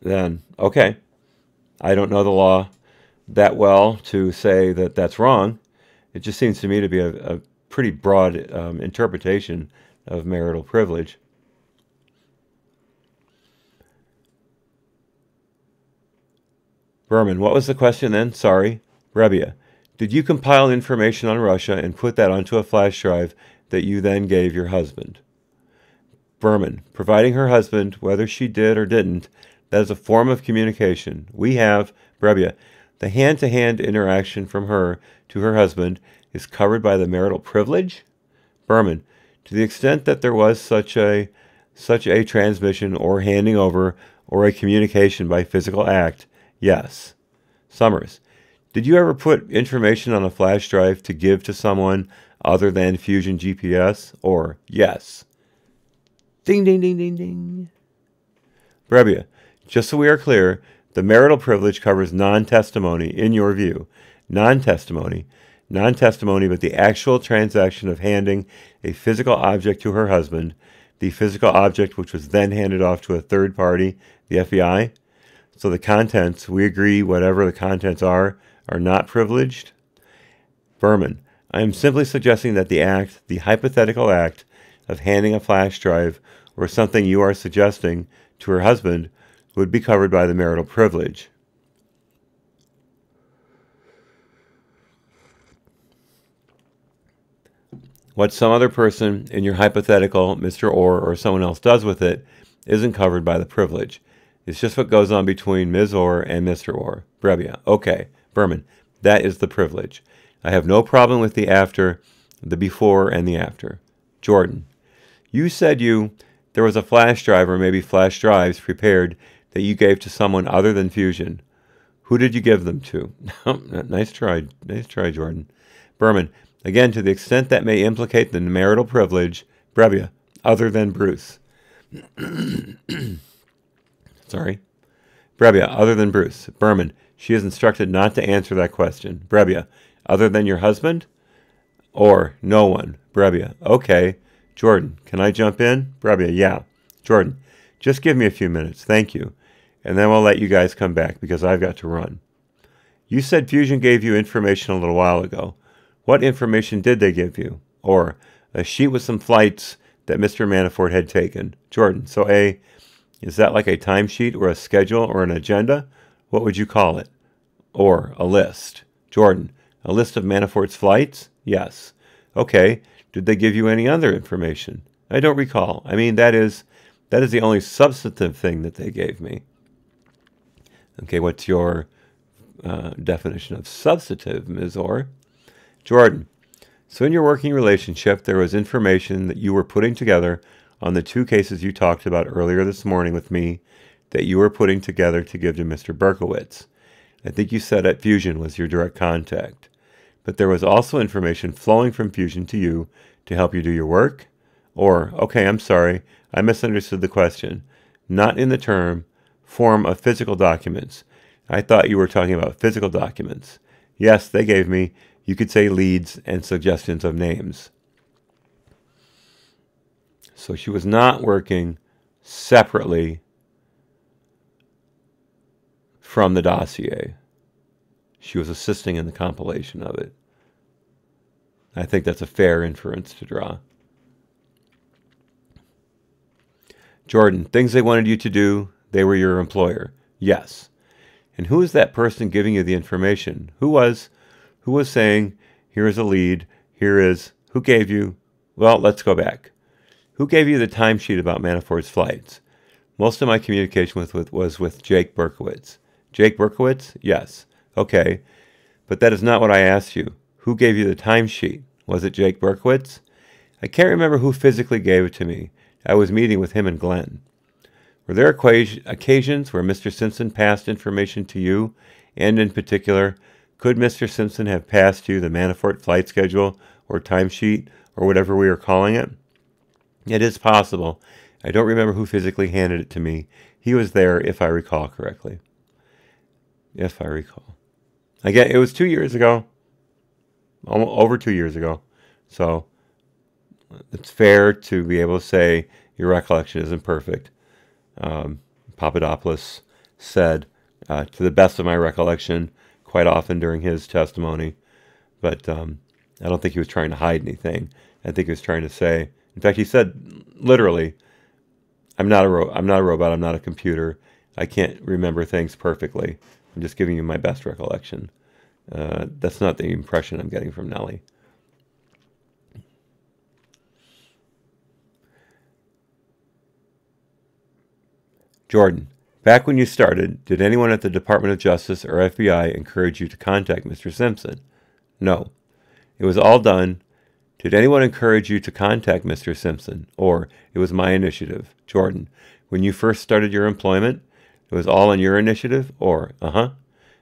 then okay. I don't know the law that well to say that that's wrong. It just seems to me to be a pretty broad interpretation of marital privilege. Berman, what was the question then? Sorry. Brebia, did you compile information on Russia and put that onto a flash drive that you then gave your husband? Berman, providing her husband, whether she did or didn't, that is a form of communication. We have, Brebia, the hand-to-hand interaction from her to her husband is covered by the marital privilege? Berman, to the extent that there was such a transmission or handing over or a communication by physical act, yes. Summers, did you ever put information on a flash drive to give to someone other than Fusion GPS? Or yes. Ding, ding, ding, ding, ding. Brebia, just so we are clear, the marital privilege covers non-testimony, in your view. Non-testimony, but the actual transaction of handing a physical object to her husband, the physical object which was then handed off to a third party, the FBI. So the contents, we agree whatever the contents are not privileged? Berman, I am simply suggesting that the hypothetical act of handing a flash drive or something you are suggesting to her husband would be covered by the marital privilege. What some other person in your hypothetical, Mr. Ohr or someone else does with it, isn't covered by the privilege. It's just what goes on between Ms. Ohr and Mr. Ohr. Brebia, okay. Berman, that is the privilege. I have no problem with the after, the before, and the after. Jordan, you said there was a flash drive or maybe flash drives prepared that you gave to someone other than Fusion. Who did you give them to? Nice try, Jordan. Berman, again, to the extent that may implicate the marital privilege, Brebia, other than Bruce. Sorry. Brebia, other than Bruce. Berman, she is instructed not to answer that question. Brebia, other than your husband? Or no one. Brebia, okay. Jordan, can I jump in? Brebia, yeah. Jordan, just give me a few minutes. Thank you. And then we'll let you guys come back because I've got to run. You said Fusion gave you information a little while ago. What information did they give you? Or a sheet with some flights that Mr. Manafort had taken. Jordan, so is that like a timesheet or a schedule or an agenda? What would you call it? Or a list. Jordan, a list of Manafort's flights? Yes. Okay. Did they give you any other information? I don't recall. I mean, that is the only substantive thing that they gave me. Okay, what's your definition of substantive, Ms. Ohr? Jordan, so in your working relationship, there was information that you were putting together on the two cases you talked about earlier this morning with me that you were putting together to give to Mr. Berkowitz. I think you said at Fusion was your direct contact. But there was also information flowing from Fusion to you to help you do your work? Or, okay, I'm sorry, I misunderstood the question. Not in the form of physical documents. I thought you were talking about physical documents. Yes, they gave me, you could say, leads and suggestions of names. So she was not working separately from the dossier. She was assisting in the compilation of it. I think that's a fair inference to draw. Jordan, things they wanted you to do, they were your employer. Yes. And who is that person giving you the information? Who was saying, here is a lead, who gave you, well, let's go back. Who gave you the timesheet about Manafort's flights? Most of my communication was with Jake Berkowitz. Jake Berkowitz? Yes. Okay. But that is not what I asked you. Who gave you the timesheet? Was it Jake Berkowitz? I can't remember who physically gave it to me. I was meeting with him and Glenn. Were there occasions where Mr. Simpson passed information to you? And in particular, could Mr. Simpson have passed you the Manafort flight schedule or timesheet or whatever we are calling it? It is possible. I don't remember who physically handed it to me. He was there, if I recall correctly. If I recall. Again, it was 2 years ago. Over 2 years ago. So it's fair to be able to say your recollection isn't perfect. Papadopoulos said, to the best of my recollection, quite often during his testimony. But I don't think he was trying to hide anything. I think he was trying to say, in fact, he said literally, I'm not a robot, I'm not a computer. I can't remember things perfectly. I'm just giving you my best recollection. That's not the impression I'm getting from Nellie. Jordan, back when you started, did anyone at the Department of Justice or FBI encourage you to contact Mr. Simpson? No. It was all done. Did anyone encourage you to contact Mr. Simpson? Or, it was my initiative. Jordan, when you first started your employment, it was all on your initiative? Or,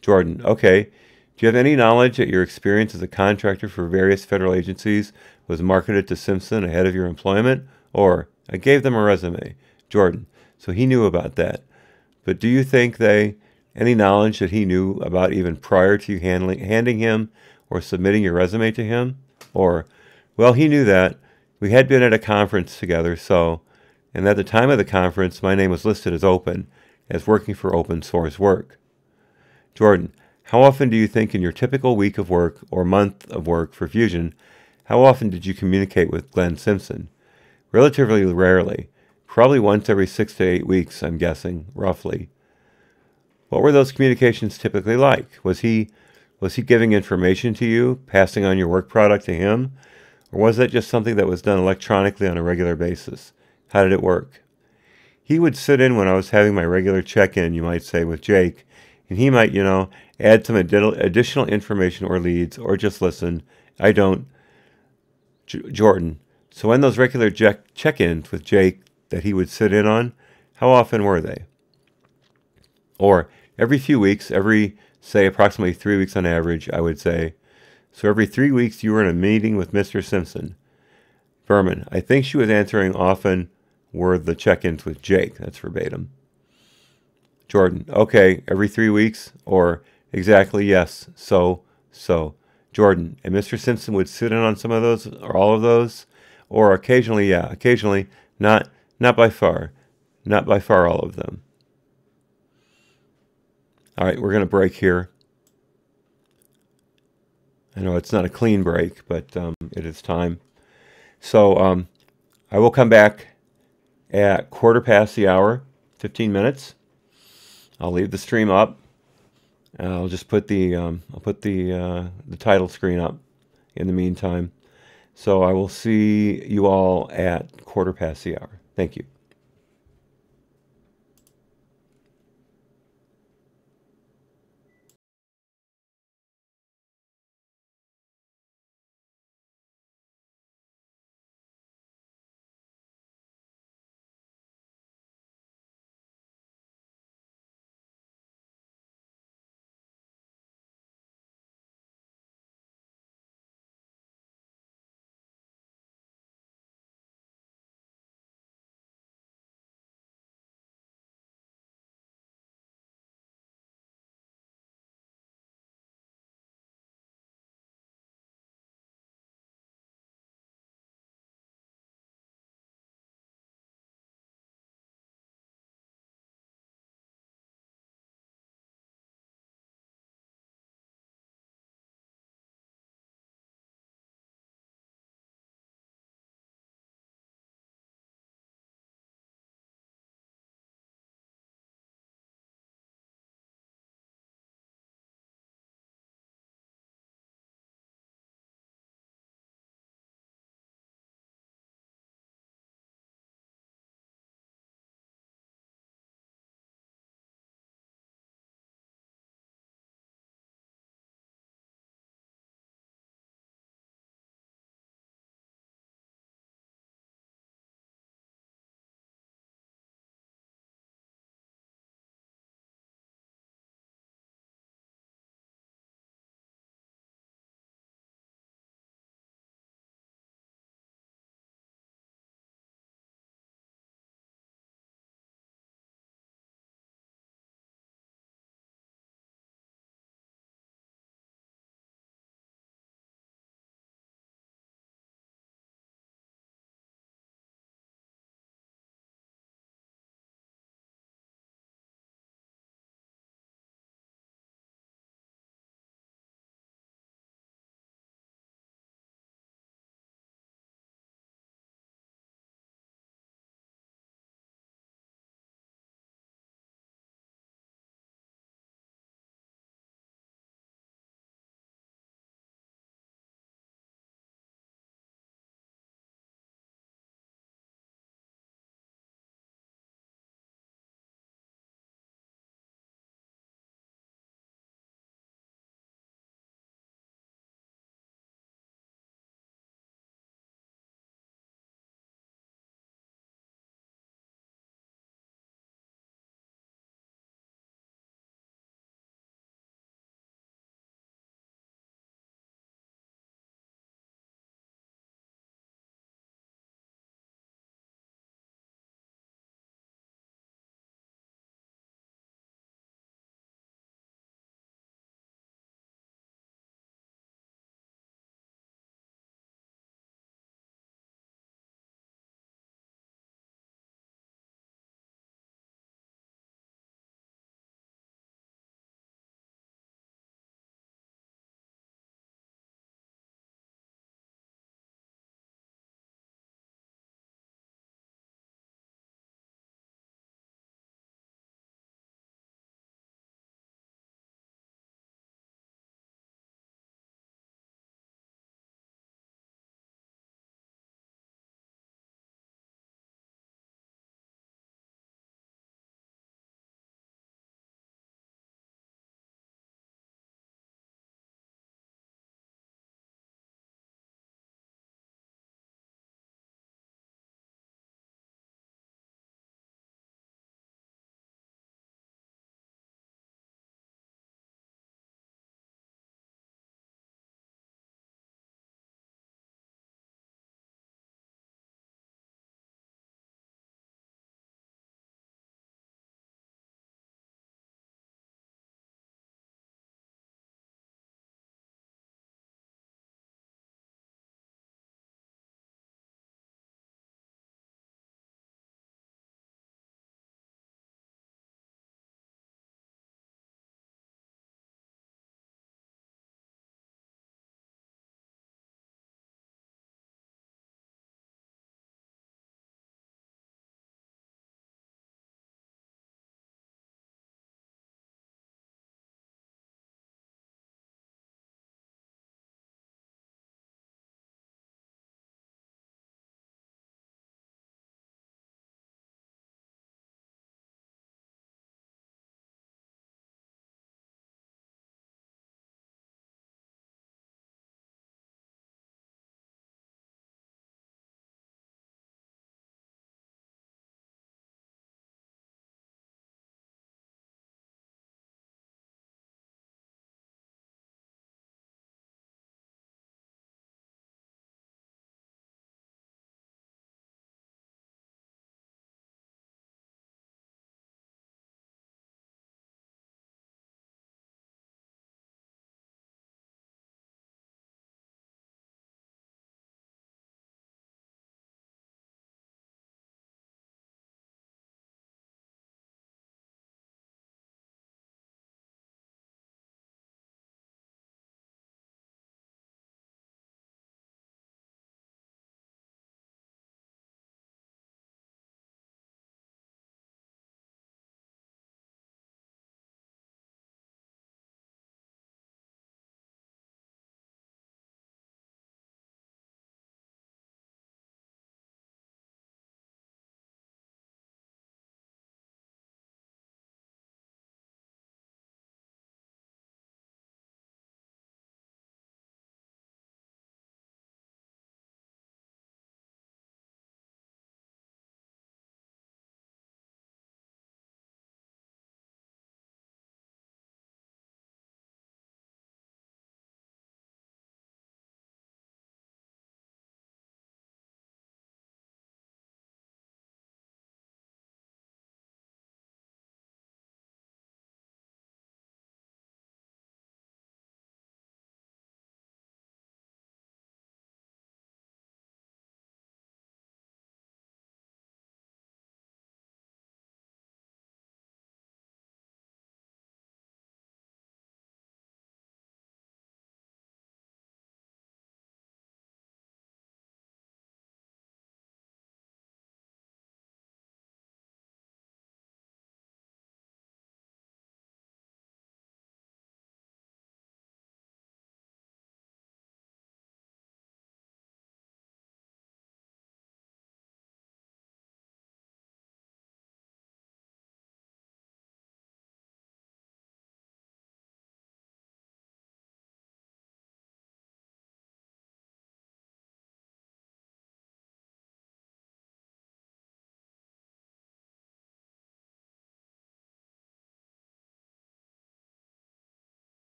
Jordan, okay. Do you have any knowledge that your experience as a contractor for various federal agencies was marketed to Simpson ahead of your employment? Or, I gave them a resume. Jordan, so he knew about that. But do you think any knowledge that he knew about even prior to you handing him or submitting your resume to him? Or, well, he knew that. We had been at a conference together, and at the time of the conference, my name was listed as open, as working for open source work. Jordan, how often do you think in your typical week of work or month of work for Fusion, how often did you communicate with Glenn Simpson? Relatively rarely. Probably once every 6 to 8 weeks, I'm guessing, roughly. What were those communications typically like? Was he giving information to you, passing on your work product to him? Or was that just something that was done electronically on a regular basis? How did it work? He would sit in when I was having my regular check-in, you might say, with Jake, and he might, add some additional information or leads, or just listen. I don't. Jordan, so when those regular check-ins with Jake that he would sit in on, how often were they? Or every few weeks, say approximately 3 weeks on average, I would say. So every 3 weeks you were in a meeting with Mr. Simpson. Berman, I think she was answering often were the check-ins with Jake. That's verbatim. Jordan, okay, every 3 weeks? Or exactly, yes, so. Jordan, and Mr. Simpson would sit in on some of those, or all of those? Or occasionally, yeah, occasionally, not by far. Not by far all of them. All right, we're going to break here. I know it's not a clean break, but it is time. So I will come back at 1:15, 15 minutes. I'll leave the stream up. I'll just put the title screen up in the meantime. So I will see you all at 1:15. Thank you.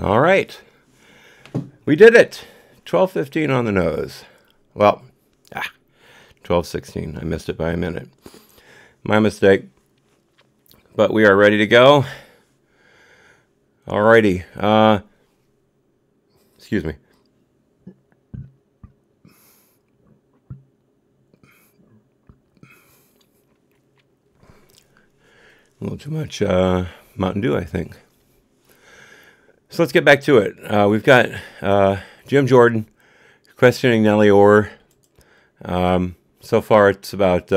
All right. We did it. 12:15 on the nose. Well, 12:16. I missed it by a minute. My mistake. But we are ready to go. All righty. Excuse me. A little too much Mountain Dew, I think. So let's get back to it. We've got Jim Jordan questioning Nellie Ohr. So far, it's about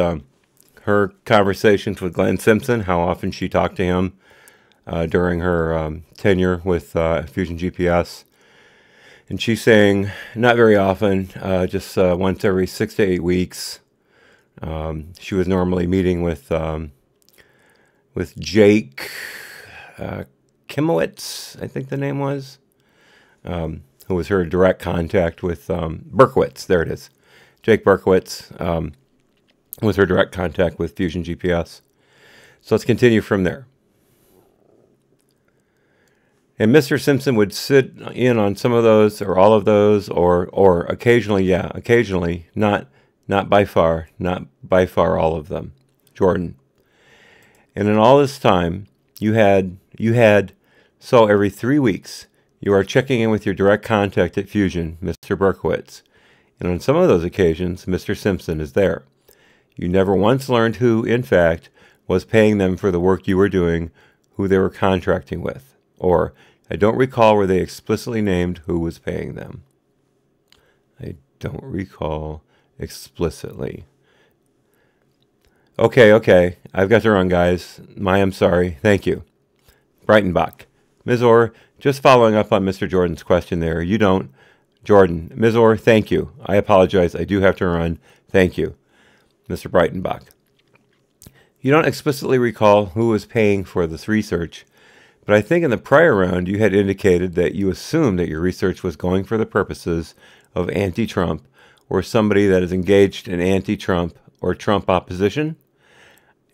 her conversations with Glenn Simpson, how often she talked to him during her tenure with Fusion GPS. And she's saying not very often, just once every 6 to 8 weeks. She was normally meeting with Jake Kimowitz, I think the name was, who was her direct contact with Berkowitz. There it is. Jake Berkowitz was her direct contact with Fusion GPS. So let's continue from there. And Mr. Simpson would sit in on some of those, or all of those, or occasionally, yeah, occasionally, not by far all of them. Jordan. And in all this time, you had, so every 3 weeks, you are checking in with your direct contact at Fusion, Mr. Berkowitz. And on some of those occasions, Mr. Simpson is there. You never once learned who, in fact, was paying them for the work you were doing, who they were contracting with. Or, I don't recall where they explicitly named who was paying them. I don't recall explicitly. Okay. I've got the wrong guys. I'm sorry. Thank you. Breitenbach. Ms. Ohr, just following up on Mr. Jordan's question there. You don't. Jordan. Ms. Ohr, thank you. I apologize. I do have to run. Thank you. Mr. Breitenbach. You don't explicitly recall who was paying for this research, but I think in the prior round you had indicated that you assumed that your research was going for the purposes of anti-Trump or somebody that is engaged in anti-Trump or Trump opposition.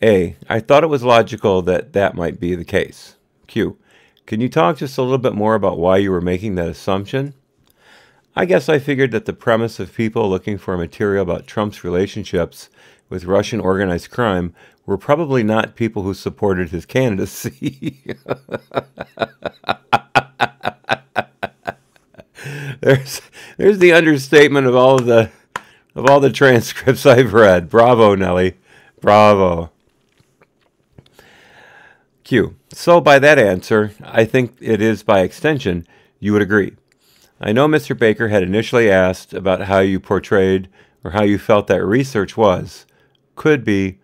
A, I thought it was logical that that might be the case. Q, can you talk just a little bit more about why you were making that assumption? I guess I figured that the premise of people looking for material about Trump's relationships with Russian organized crime were probably not people who supported his candidacy. There's the understatement of all the transcripts I've read. Bravo, Nellie. Bravo. Q. So by that answer, I think it is by extension, you would agree. I know Mr. Baker had initially asked about how you portrayed or how you felt that research could be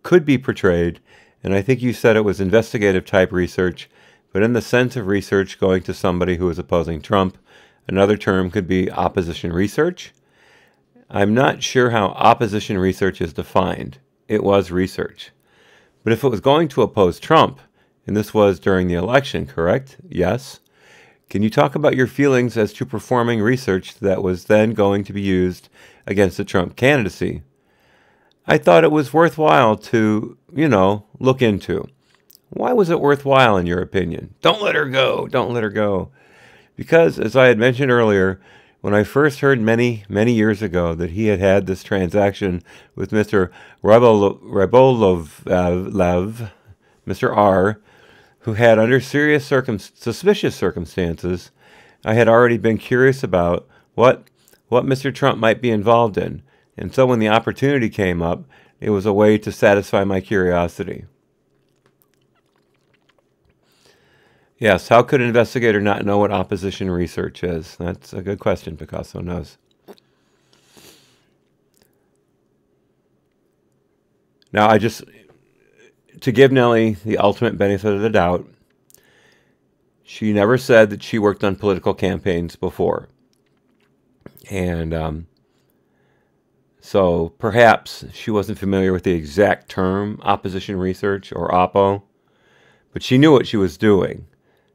portrayed, and I think you said it was investigative type research, but in the sense of research going to somebody who is opposing Trump, another term could be opposition research. I'm not sure how opposition research is defined. It was research. But if it was going to oppose Trump, and this was during the election, correct? Yes. Can you talk about your feelings as to performing research that was then going to be used against the Trump candidacy? I thought it was worthwhile to, look into. Why was it worthwhile in your opinion? Don't let her go. Don't let her go. Because, as I had mentioned earlier, when I first heard many, many years ago that he had had this transaction with Mr. Rybolovlev, Mr. R., who had, under serious suspicious circumstances, I had already been curious about what Mr. Trump might be involved in. And so when the opportunity came up, it was a way to satisfy my curiosity. Yes, how could an investigator not know what opposition research is? That's a good question. Picasso knows. Now, to give Nellie the ultimate benefit of the doubt, she never said that she worked on political campaigns before. And so perhaps she wasn't familiar with the exact term opposition research or oppo, but she knew what she was doing.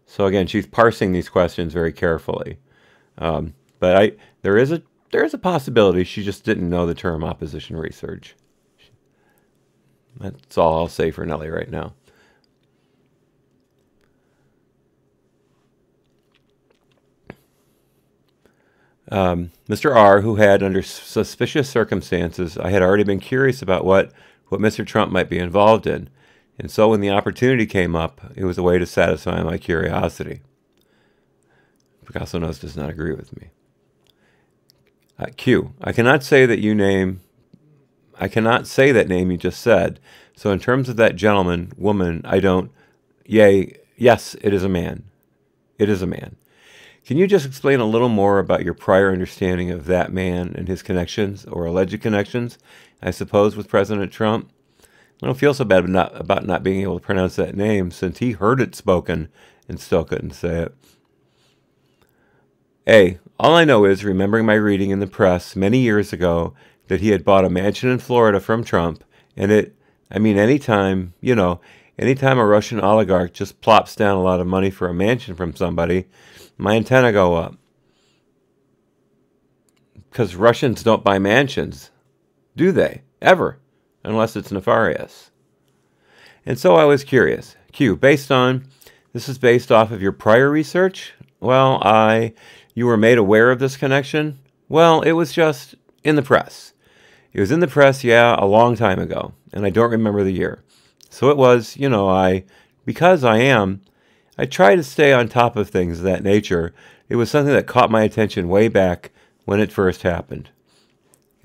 So again, she's parsing these questions very carefully. But there is a possibility she just didn't know the term opposition research. That's all I'll say for Nellie right now. Mr. R, who had, under suspicious circumstances, I had already been curious about what Mr. Trump might be involved in. And so when the opportunity came up, it was a way to satisfy my curiosity. Picasso Knows does not agree with me. Q. I cannot say that name you just said. So in terms of that gentleman, woman, I don't. Yes, it is a man. It is a man. Can you just explain a little more about your prior understanding of that man and his connections, or alleged connections, I suppose, with President Trump? I don't feel so bad about not being able to pronounce that name, since he heard it spoken and still couldn't say it. A. All I know is, remembering my reading in the press many years ago, that he had bought a mansion in Florida from Trump, and anytime a Russian oligarch just plops down a lot of money for a mansion from somebody, my antenna go up. Because Russians don't buy mansions, do they? Ever. Unless it's nefarious. And so I was curious. Q, this is based off of your prior research? Well, you were made aware of this connection? Well, it was just in the press. It was in the press, a long time ago, and I don't remember the year. So it was, I try to stay on top of things of that nature. It was something that caught my attention way back when it first happened.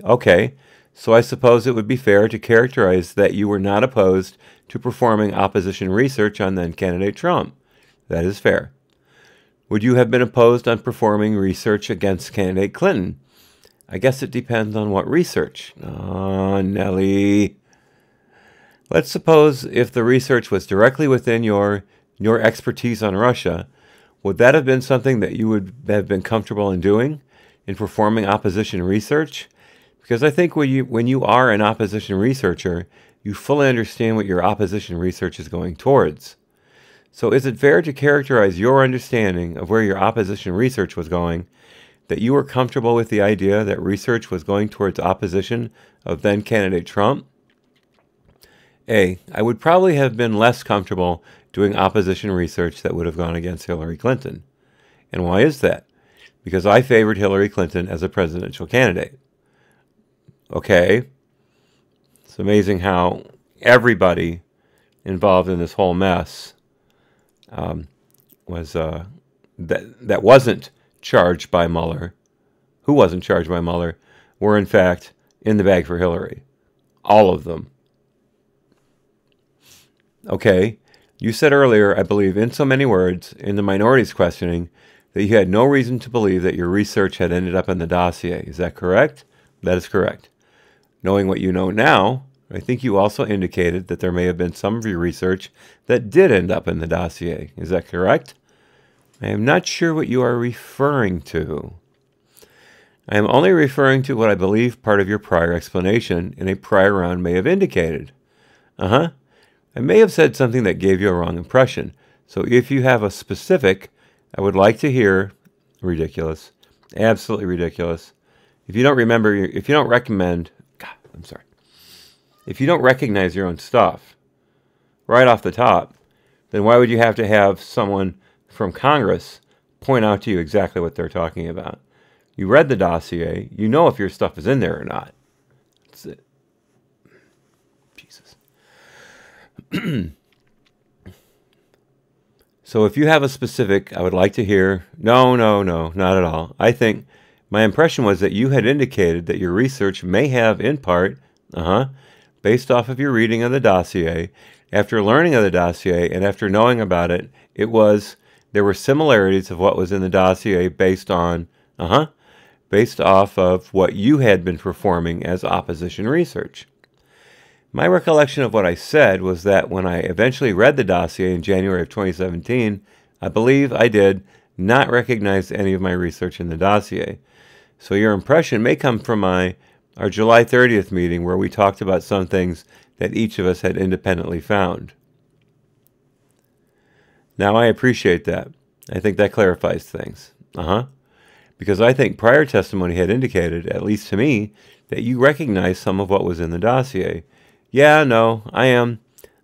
Okay, so I suppose it would be fair to characterize that you were not opposed to performing opposition research on then-candidate Trump. That is fair. Would you have been opposed on performing research against candidate Clinton? I guess it depends on what research. Oh, Nellie. Let's suppose if the research was directly within your expertise on Russia, would that have been something that you would have been comfortable in doing, in performing opposition research? Because I think when you are an opposition researcher, you fully understand what your opposition research is going towards. So is it fair to characterize your understanding of where your opposition research was going, that you were comfortable with the idea that research was going towards opposition of then-candidate Trump? A. I would probably have been less comfortable doing opposition research that would have gone against Hillary Clinton. And why is that? Because I favored Hillary Clinton as a presidential candidate. Okay. It's amazing how everybody involved in this whole mess that wasn't charged by Mueller, who wasn't charged by Mueller, were in fact in the bag for Hillary. All of them. Okay, you said earlier, I believe in so many words, in the minorities questioning, that you had no reason to believe that your research had ended up in the dossier. Is that correct? That is correct. Knowing what you know now, I think you also indicated that there may have been some of your research that did end up in the dossier. Is that correct? I am not sure what you are referring to. I am only referring to what I believe part of your prior explanation in a prior round may have indicated. I may have said something that gave you a wrong impression. So if you have a specific, I would like to hear. Ridiculous. Absolutely ridiculous. If you don't remember, if you don't recommend, if you don't recognize your own stuff right off the top, then why would you have to have someone from Congress point out to you exactly what they're talking about? You read the dossier. You know if your stuff is in there or not. That's it. Jesus. So if you have a specific, I would like to hear. No, not at all. I think my impression was that you had indicated that your research may have, in part, based off of your reading of the dossier, after learning of the dossier and after knowing about it, there were similarities of what was in the dossier based off of what you had been performing as opposition research. My recollection of what I said was that when I eventually read the dossier in January of 2017, I believe I did not recognize any of my research in the dossier. So your impression may come from our July 30th meeting where we talked about some things that each of us had independently found. Now I appreciate that. I think that clarifies things. Because I think prior testimony had indicated, at least to me, that you recognized some of what was in the dossier. Yeah, no, I am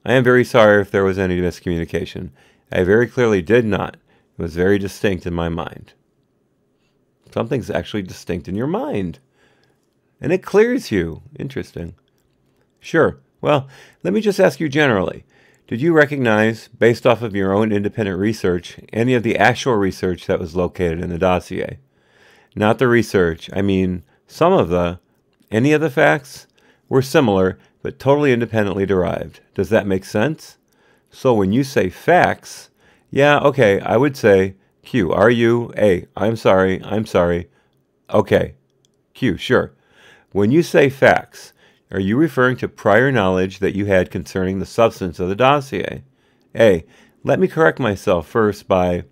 very sorry if there was any miscommunication. I very clearly did not. It was very distinct in my mind. Something's actually distinct in your mind. And it clears you. Interesting. Sure. Well, let me just ask you generally. Did you recognize, based off of your own independent research, any of the actual research that was located in the dossier? Not the research. I mean, any of the facts were similar, but totally independently derived. Does that make sense? So when you say facts, yeah, okay, I would say, Q, are you? A, I'm sorry. Okay. Q, sure. When you say facts, are you referring to prior knowledge that you had concerning the substance of the dossier? A, let me correct myself first by,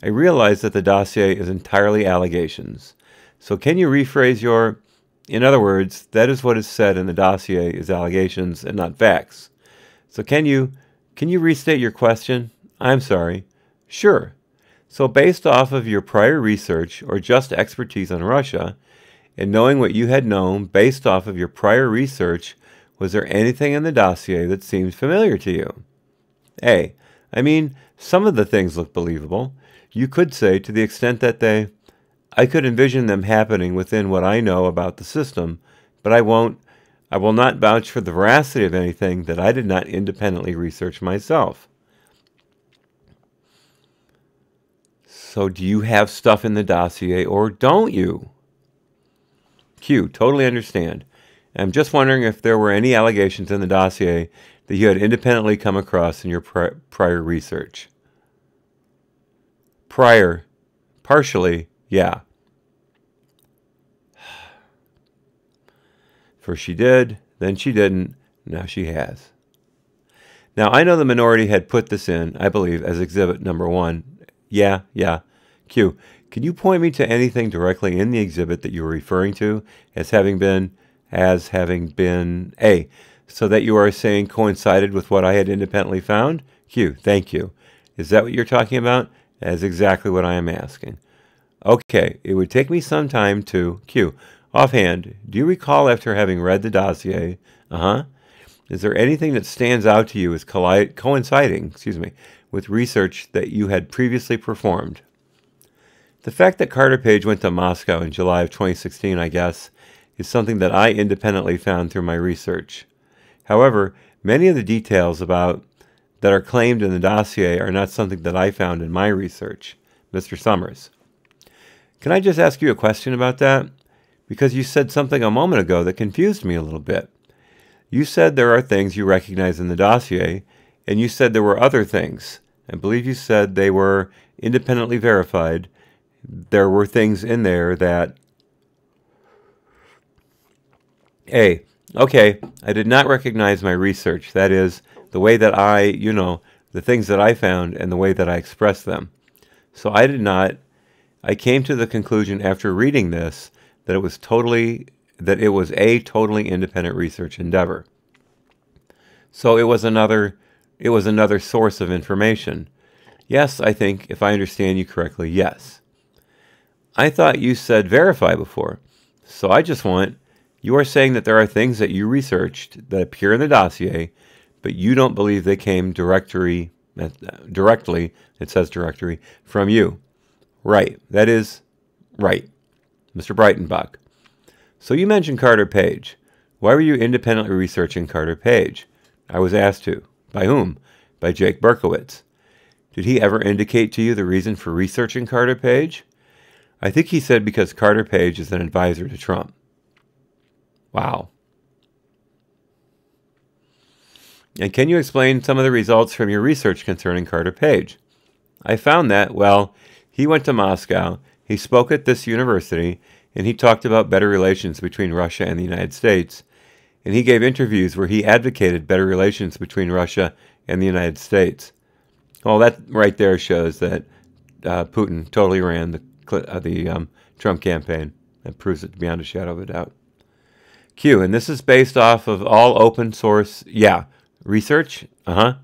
I realize that the dossier is entirely allegations. So can you rephrase your, in other words, that is what is said in the dossier is allegations and not facts. So can you restate your question? I'm sorry. Sure. So based off of your prior research or just expertise on Russia, and knowing what you had known based off of your prior research, was there anything in the dossier that seemed familiar to you? A, I mean, some of the things look believable. You could say to the extent that I could envision them happening within what I know about the system, but I will not vouch for the veracity of anything that I did not independently research myself. So do you have stuff in the dossier or don't you? Q, totally understand. I'm just wondering if there were any allegations in the dossier that you had independently come across in your prior research. Partially, yeah. First she did, then she didn't, now she has. Now, I know the minority had put this in, I believe, as exhibit number 1. Yeah. Q, can you point me to anything directly in the exhibit that you were referring to as having been A, so that you are saying coincided with what I had independently found? Q, thank you. Is that what you're talking about? That is exactly what I am asking. Okay, it would take me some time to, Q, offhand, do you recall after having read the dossier, is there anything that stands out to you as coinciding with research that you had previously performed? The fact that Carter Page went to Moscow in July of 2016, I guess, is something that I independently found through my research. However, many of the details that are claimed in the dossier are not something that I found in my research. Mr. Summers, can I just ask you a question about that? Because you said something a moment ago that confused me a little bit. You said there are things you recognize in the dossier, and you said there were other things. I believe you said they were independently verified. There were things in there that... A, okay, I did not recognize my research. That is, the way that the things that I found and the way that I expressed them. So I came to the conclusion after reading this that it was a totally independent research endeavor. So it was another source of information. Yes, I think, if I understand you correctly, yes. I thought you said verify before. So you are saying that there are things that you researched that appear in the dossier, but you don't believe they came directly, it says directory, from you. Right, that is right, Mr. Breitenbach. So you mentioned Carter Page. Why were you independently researching Carter Page? I was asked to. By whom? By Jake Berkowitz. Did he ever indicate to you the reason for researching Carter Page? I think he said because Carter Page is an advisor to Trump. Wow. And can you explain some of the results from your research concerning Carter Page? I found that, he went to Moscow, he spoke at this university, and he talked about better relations between Russia and the United States. And he gave interviews where he advocated better relations between Russia and the United States. Well, that right there shows that Putin totally ran the Trump campaign. That proves it beyond a shadow of a doubt. Q, and this is based off of all open source, research? Were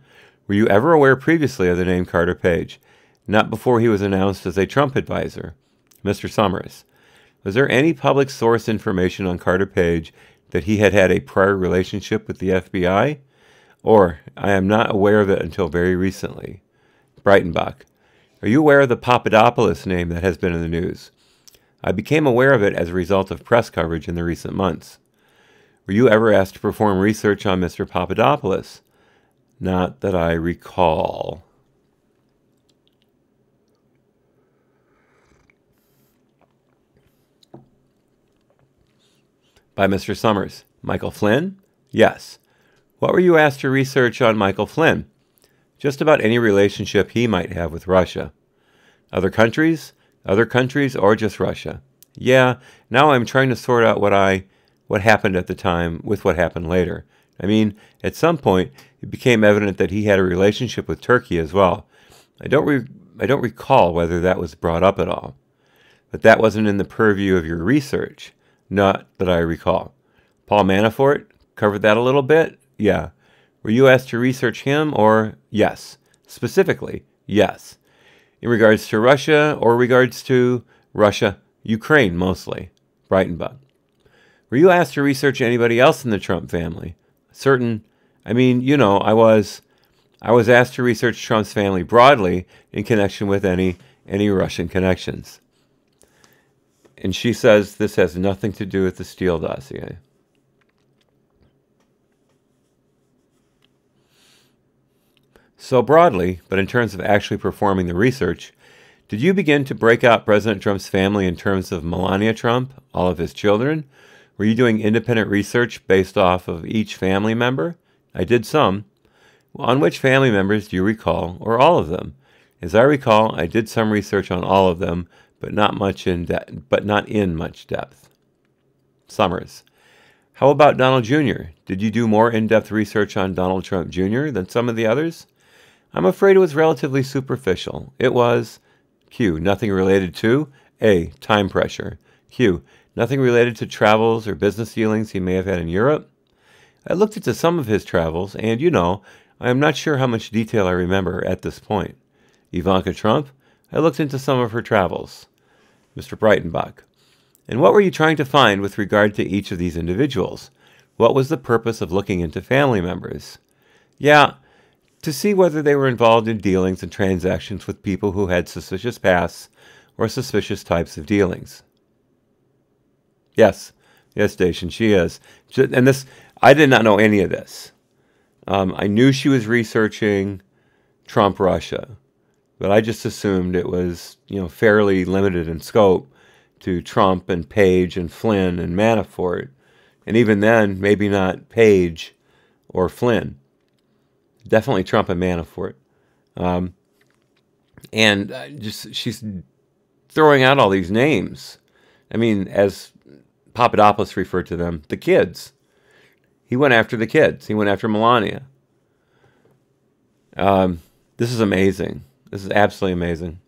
you ever aware previously of the name Carter Page? Not before he was announced as a Trump advisor. Mr. Summers, was there any public source information on Carter Page that he had a prior relationship with the FBI? Or, I am not aware of it until very recently. Breitenbach, are you aware of the Papadopoulos name that has been in the news? I became aware of it as a result of press coverage in the recent months. Were you ever asked to perform research on Mr. Papadopoulos? Not that I recall. By Mr. Summers. Michael Flynn? Yes. What were you asked to research on Michael Flynn? Just about any relationship he might have with Russia. Other countries? Other countries or just Russia? Yeah, now I'm trying to sort out what happened at the time with what happened later. I mean, at some point, it became evident that he had a relationship with Turkey as well. I don't recall whether that was brought up at all. But that wasn't in the purview of your research. Not that I recall. Paul Manafort? Covered that a little bit? Yeah. Were you asked to research him or yes? Specifically, yes. In regards to Russia or regards to Russia, Ukraine mostly. Breitenbach. Were you asked to research anybody else in the Trump family? I was asked to research Trump's family broadly in connection with any Russian connections. And she says this has nothing to do with the Steele dossier. So broadly, but in terms of actually performing the research, did you begin to break out President Trump's family in terms of Melania Trump, all of his children? Were you doing independent research based off of each family member? I did some. On which family members do you recall, or all of them? As I recall, I did some research on all of them, but not in much depth. Summers. How about Donald Jr.? Did you do more in-depth research on Donald Trump Jr. than some of the others? I'm afraid it was relatively superficial. It was Q. Nothing related to A. Time pressure. Q. Nothing related to travels or business dealings he may have had in Europe. I looked into some of his travels, and, I am not sure how much detail I remember at this point. Ivanka Trump? I looked into some of her travels. Mr. Breitenbach. And what were you trying to find with regard to each of these individuals? What was the purpose of looking into family members? Yeah, to see whether they were involved in dealings and transactions with people who had suspicious pasts or suspicious types of dealings. Yes, Station, she is. And this, I did not know any of this. I knew she was researching Trump Russia, but I just assumed it was, fairly limited in scope to Trump and Page and Flynn and Manafort. And even then, maybe not Page or Flynn. Definitely Trump and Manafort. She's throwing out all these names. I mean, as Papadopoulos referred to them, the kids. He went after the kids. He went after Melania. This is amazing. This is absolutely amazing.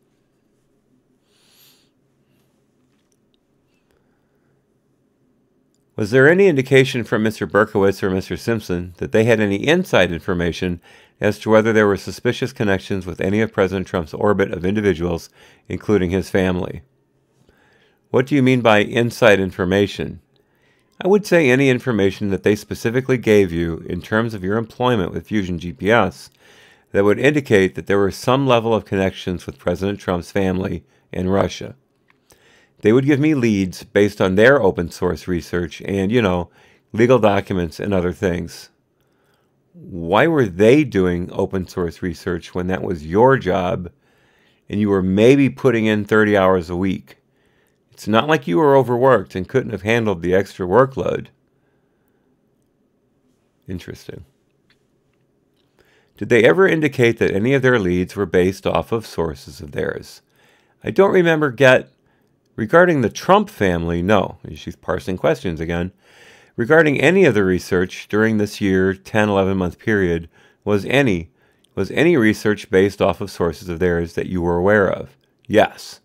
Was there any indication from Mr. Berkowitz or Mr. Simpson that they had any inside information as to whether there were suspicious connections with any of President Trump's orbit of individuals, including his family? What do you mean by inside information? I would say any information that they specifically gave you in terms of your employment with Fusion GPS that would indicate that there were some level of connections with President Trump's family in Russia. They would give me leads based on their open source research and, legal documents and other things. Why were they doing open source research when that was your job and you were maybe putting in 30 hours a week? It's not like you were overworked and couldn't have handled the extra workload. Interesting. Did they ever indicate that any of their leads were based off of sources of theirs? I don't remember regarding the Trump family, no. She's parsing questions again. Regarding any of the research during this year, 10, 11-month period, was any research based off of sources of theirs that you were aware of? Yes.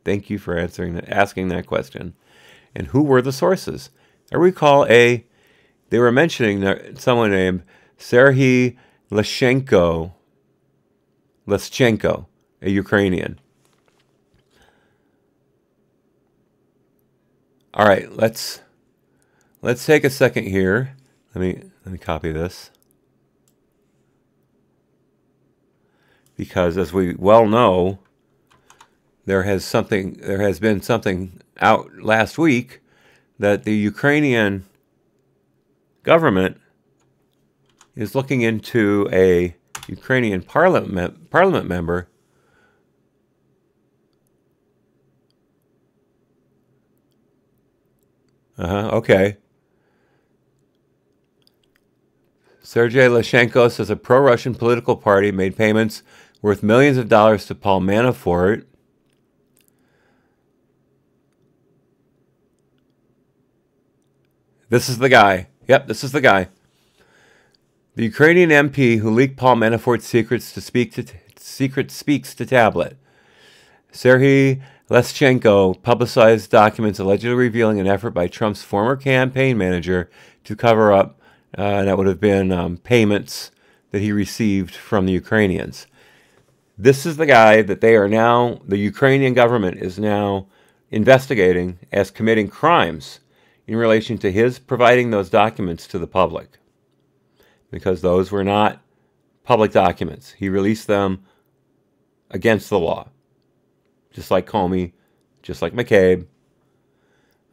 Thank you for asking that question. And who were the sources? I recall they were mentioning someone named Serhiy Leshchenko, a Ukrainian. All right, let's take a second here. Let me copy this. Because as we well know, there has been something out last week that the Ukrainian government is looking into a Ukrainian parliament member okay. Sergei Leshchenko says a pro-Russian political party made payments worth millions of dollars to Paul Manafort. This is the guy. Yep, this is the guy. The Ukrainian MP who leaked Paul Manafort's secrets speaks to tablet. Serhiy Leshchenko publicized documents allegedly revealing an effort by Trump's former campaign manager to cover up, that would have been payments that he received from the Ukrainians. This is the guy that the Ukrainian government is now investigating as committing crimes in relation to his providing those documents to the public. Because those were not public documents. He released them against the law. Just like Comey, just like McCabe.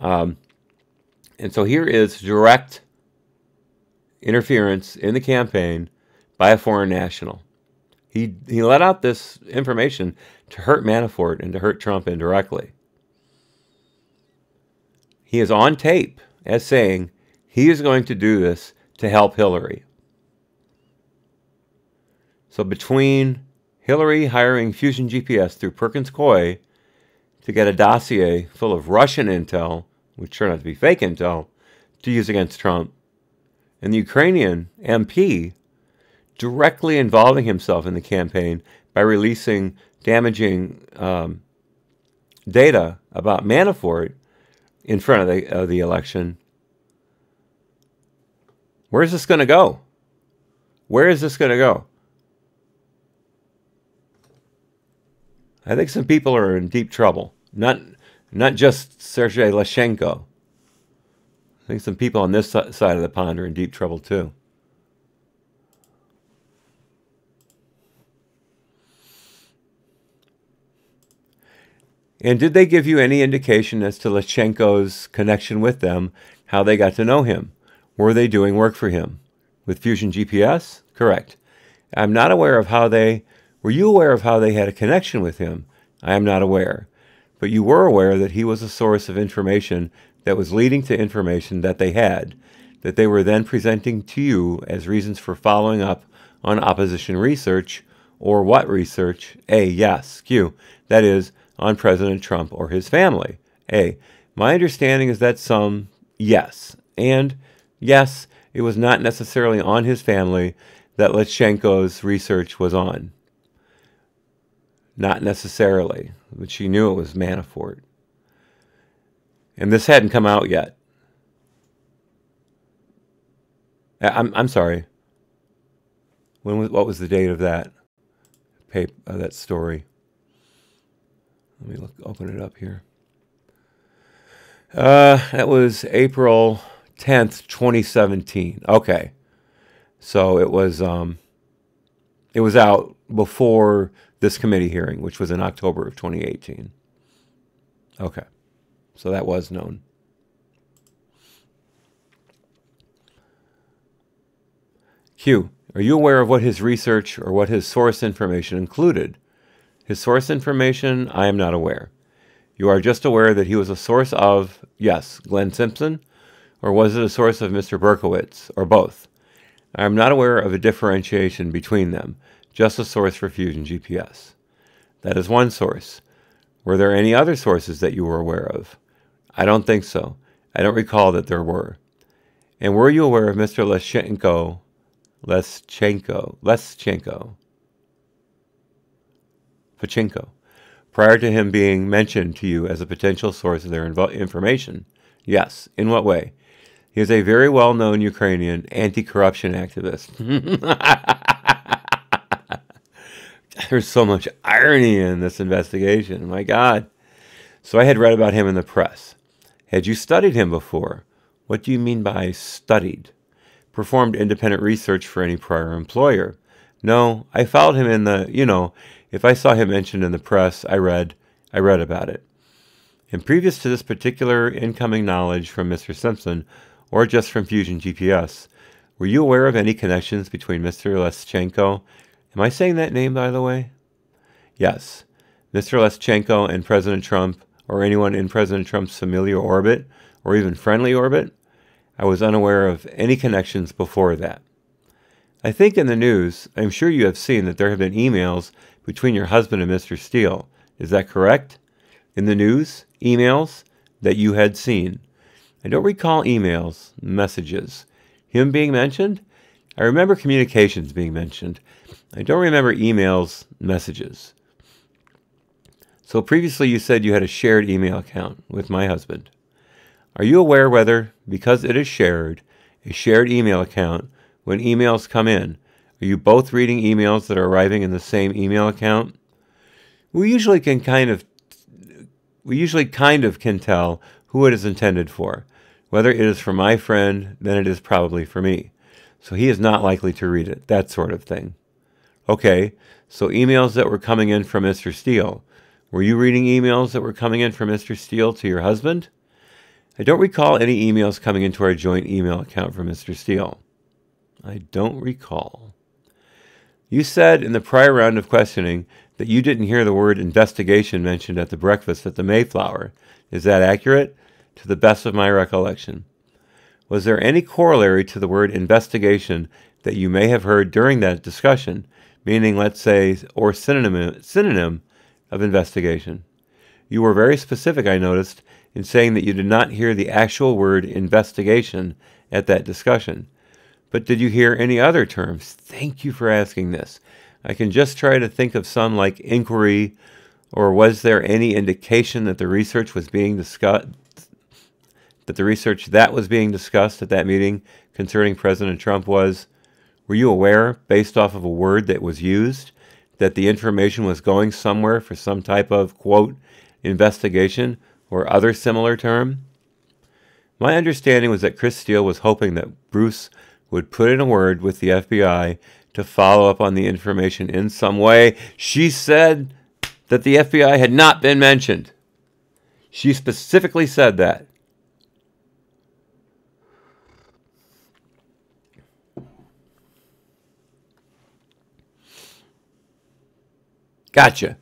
And so here is direct interference in the campaign by a foreign national. He let out this information to hurt Manafort and to hurt Trump indirectly. He is on tape as saying he is going to do this to help Hillary. So between Hillary hiring Fusion GPS through Perkins Coie to get a dossier full of Russian intel, which turned out to be fake intel, to use against Trump, and the Ukrainian MP directly involving himself in the campaign by releasing damaging data about Manafort in front of the election, where's this going to go? Where is this going to go? I think some people are in deep trouble. Not just Sergei Leshchenko. I think some people on this side of the pond are in deep trouble too. And did they give you any indication as to Leshchenko's connection with them, how they got to know him? Were they doing work for him? With Fusion GPS? Correct. I'm not aware of how they... Were you aware of how they had a connection with him? I am not aware. But you were aware that he was a source of information that was leading to information that they had, that they were then presenting to you as reasons for following up on opposition research, or what research? A, yes. Q, that is, on President Trump or his family. A, my understanding is that some, yes. And, yes, it was not necessarily on his family that Leshchenko's research was on. Not necessarily, but she knew it was Manafort. And this hadn't come out yet. I'm sorry. What was the date of that that story? Let me open it up here. That was April 10th, 2017. Okay. So it was out before this committee hearing, which was in October of 2018. Okay. So that was known. Q, are you aware of what his research or what his source information included? His source information, I am not aware. You are just aware that he was a source of, yes, Glenn Simpson, or was it a source of Mr. Berkowitz, or both? I am not aware of a differentiation between them, just a source for Fusion GPS. That is one source. Were there any other sources that you were aware of? I don't think so. I don't recall that there were. And were you aware of Mr. Leshchenko prior to him being mentioned to you as a potential source of their information? Yes. In what way? He is a very well-known Ukrainian anti-corruption activist. There's so much irony in this investigation. My God. So I had read about him in the press. Had you studied him before? What do you mean by studied? Performed independent research for any prior employer? No, I followed him in the, if I saw him mentioned in the press, I read. I read about it. And previous to this particular incoming knowledge from Mr. Simpson, or just from Fusion GPS, were you aware of any connections between Mr. Leschenko? Am I saying that name, by the way? Yes. Mr. Leschenko and President Trump, or anyone in President Trump's familiar orbit, or even friendly orbit? I was unaware of any connections before that. I think in the news, I'm sure you have seen that there have been emails between your husband and Mr. Steele. Is that correct? In the news, emails that you had seen. I don't recall emails, messages. Him being mentioned? I remember communications being mentioned. I don't remember emails, messages. So previously you said you had a shared email account with my husband. Are you aware whether, because it is shared, a shared email account, when emails come in, are you both reading emails that are arriving in the same email account? We usually kind of can tell who it is intended for. Whether it is for my friend, then it is probably for me. So he is not likely to read it, that sort of thing. Okay, so emails that were coming in from Mr. Steele. Were you reading emails that were coming in from Mr. Steele to your husband? I don't recall any emails coming into our joint email account from Mr. Steele. I don't recall. You said in the prior round of questioning that you didn't hear the word investigation mentioned at the breakfast at the Mayflower. Is that accurate? To the best of my recollection. Was there any corollary to the word investigation that you may have heard during that discussion, meaning, let's say, or synonym of investigation? You were very specific, I noticed, in saying that you did not hear the actual word investigation at that discussion. But did you hear any other terms? Thank you for asking this. I can just try to think of some like inquiry, or was there any indication that the research was being discussed, that the research that was being discussed at that meeting concerning President Trump was, were you aware, based off of a word that was used, that the information was going somewhere for some type of, quote, investigation or other similar term? My understanding was that Chris Steele was hoping that Bruce would put in a word with the FBI to follow up on the information in some way. She said that the FBI had not been mentioned. She specifically said that. Gotcha.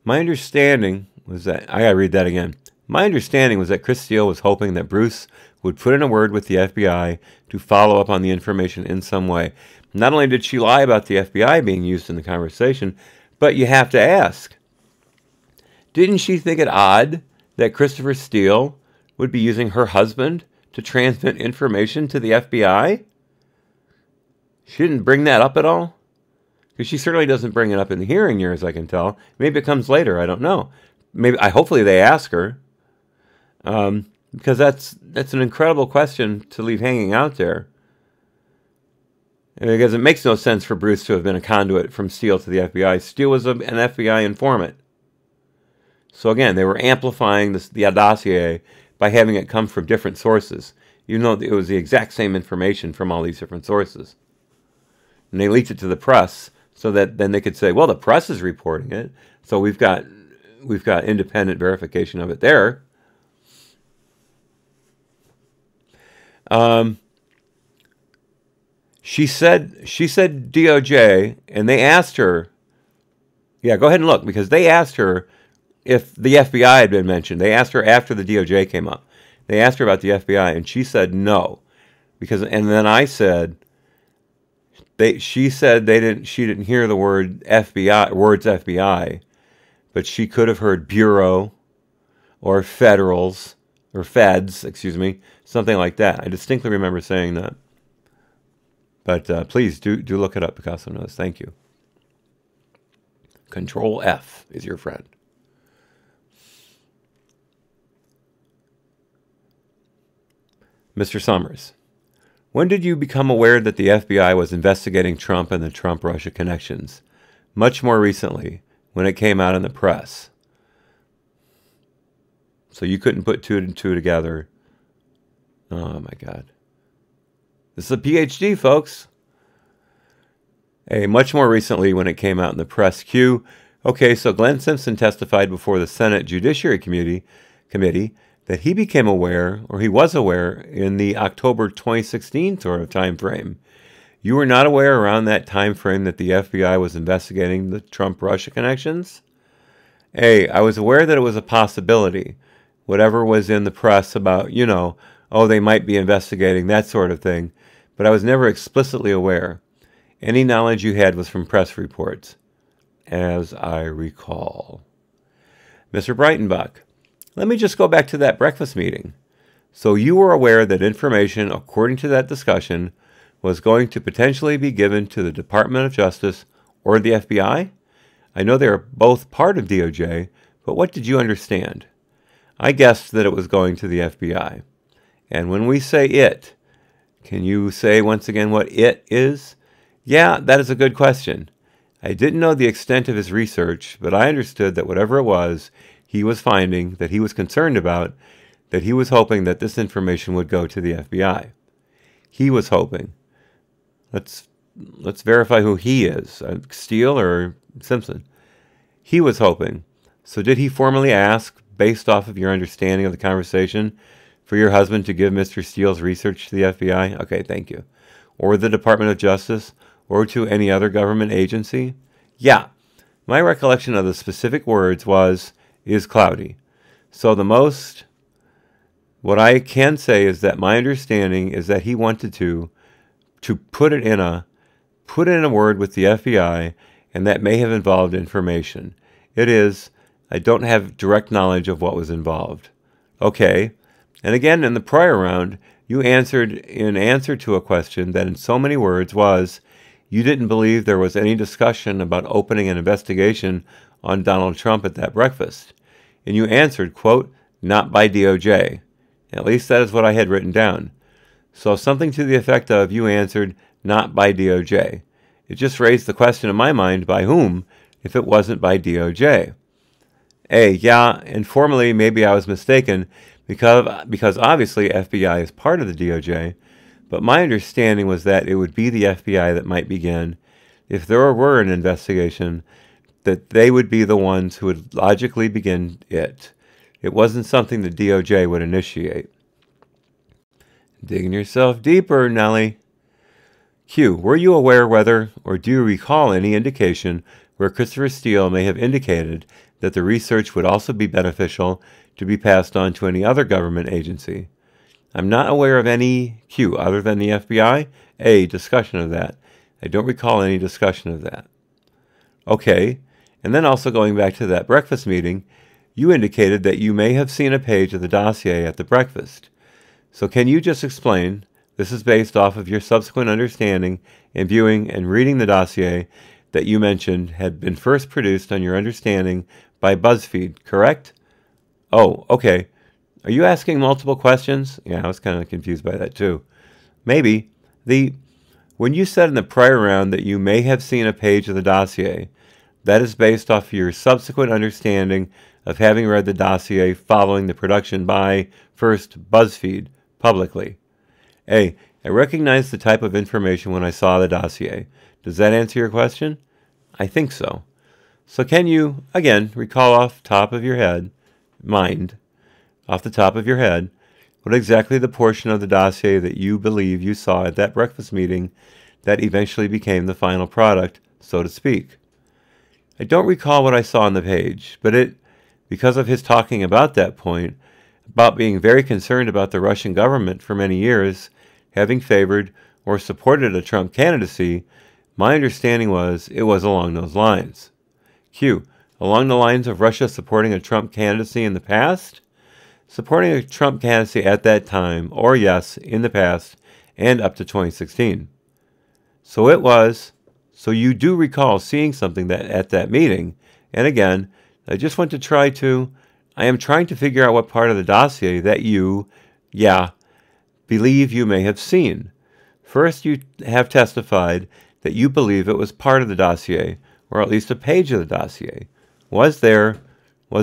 My understanding was that, I gotta read that again. My understanding was that Chris Steele was hoping that Bruce would put in a word with the FBI to follow up on the information in some way. Not only did she lie about the FBI being used in the conversation, but you have to ask, didn't she think it odd that Christopher Steele would be using her husband to transmit information to the FBI? She didn't bring that up at all? Because she certainly doesn't bring it up in the hearing, near as I can tell. Maybe it comes later, I don't know. Hopefully they ask her. Because that's an incredible question to leave hanging out there. Because it makes no sense for Bruce to have been a conduit from Steele to the FBI. Steele was an FBI informant. So again, they were amplifying the dossier by having it come from different sources, even though it was the exact same information from all these different sources. And they leaked it to the press so that then they could say, well, the press is reporting it, so we've got independent verification of it there. She said DOJ, and they asked her, yeah, go ahead and look, because they asked her if the FBI had been mentioned. They asked her after the DOJ came up. They asked her about the FBI, and she said no. And then I said, she said she didn't hear the words FBI, but she could have heard Bureau or Federals, or Feds, something like that. I distinctly remember saying that. But please do look it up, Picasso knows. Thank you. Control F is your friend. Mr. Summers, when did you become aware that the FBI was investigating Trump and the Trump-Russia connections? Much more recently, when it came out in the press. So you couldn't put two and two together. Oh, my God. This is a PhD, folks. Much more recently when it came out in the press. Q. Okay, so Glenn Simpson testified before the Senate Judiciary Committee that he became aware, or he was aware, in the October 2016 sort of time frame. You were not aware around that time frame that the FBI was investigating the Trump-Russia connections? I was aware that it was a possibility. Whatever was in the press about, oh, they might be investigating, that sort of thing. But I was never explicitly aware. Any knowledge you had was from press reports, as I recall. Mr. Breitenbach, let me just go back to that breakfast meeting. So you were aware that information, according to that discussion, was going to potentially be given to the Department of Justice or the FBI? I know they are both part of DOJ, but what did you understand? I guessed that it was going to the FBI. And when we say it, can you say once again what it is? Yeah, that is a good question. I didn't know the extent of his research, but I understood that whatever it was he was finding, that he was concerned about, that he was hoping that this information would go to the FBI. He was hoping. Let's verify who he is, Steele or Simpson. He was hoping. So did he formally ask, based off of your understanding of the conversation, for your husband to give Mr. Steele's research to the FBI? Okay, thank you. Or the Department of Justice? Or to any other government agency? Yeah. My recollection of the specific words is cloudy. So what I can say is that my understanding is that he wanted to put it in a word with the FBI, and that may have involved information. I don't have direct knowledge of what was involved. Okay. And again, in the prior round, you answered in answer to a question that in so many words was, you didn't believe there was any discussion about opening an investigation on Donald Trump at that breakfast. And you answered, quote, not by DOJ. At least that is what I had written down. So something to the effect of, you answered, not by DOJ. It just raised the question in my mind, by whom, if it wasn't by DOJ? Yeah, and formally maybe I was mistaken, because obviously FBI is part of the DOJ, but my understanding was that it would be the FBI that might begin, if there were an investigation, that they would be the ones who would logically begin it. It wasn't something the DOJ would initiate. Digging yourself deeper, Nellie. Q. Were you aware whether, or do you recall any indication where Christopher Steele may have indicated that the research would also be beneficial to be passed on to any other government agency? I'm not aware of any Q other than the FBI. Discussion of that. I don't recall any discussion of that. Okay, and then also going back to that breakfast meeting, you indicated that you may have seen a page of the dossier at the breakfast. So can you just explain, this is based off of your subsequent understanding and viewing and reading the dossier that you mentioned had been first produced on your understanding by BuzzFeed, correct? Oh, okay. Are you asking multiple questions? Yeah, I was kind of confused by that too. Maybe. When you said in the prior round that you may have seen a page of the dossier, that is based off your subsequent understanding of having read the dossier following the production by, first, BuzzFeed, publicly. I recognized the type of information when I saw the dossier. Does that answer your question? I think so. So can you, again, recall off the top of your head, what exactly the portion of the dossier that you believe you saw at that breakfast meeting that eventually became the final product, so to speak? I don't recall what I saw on the page, but because of his talking about that point, about being very concerned about the Russian government for many years, having favored or supported a Trump candidacy, my understanding was it was along those lines. Q. Along the lines of Russia supporting a Trump candidacy in the past? Supporting a Trump candidacy at that time, or yes, in the past, and up to 2016. So you do recall seeing something at that meeting, and again, I am trying to figure out what part of the dossier that you, believe you may have seen. First, you have testified that you believe it was part of the dossier, or at least a page of the dossier. Was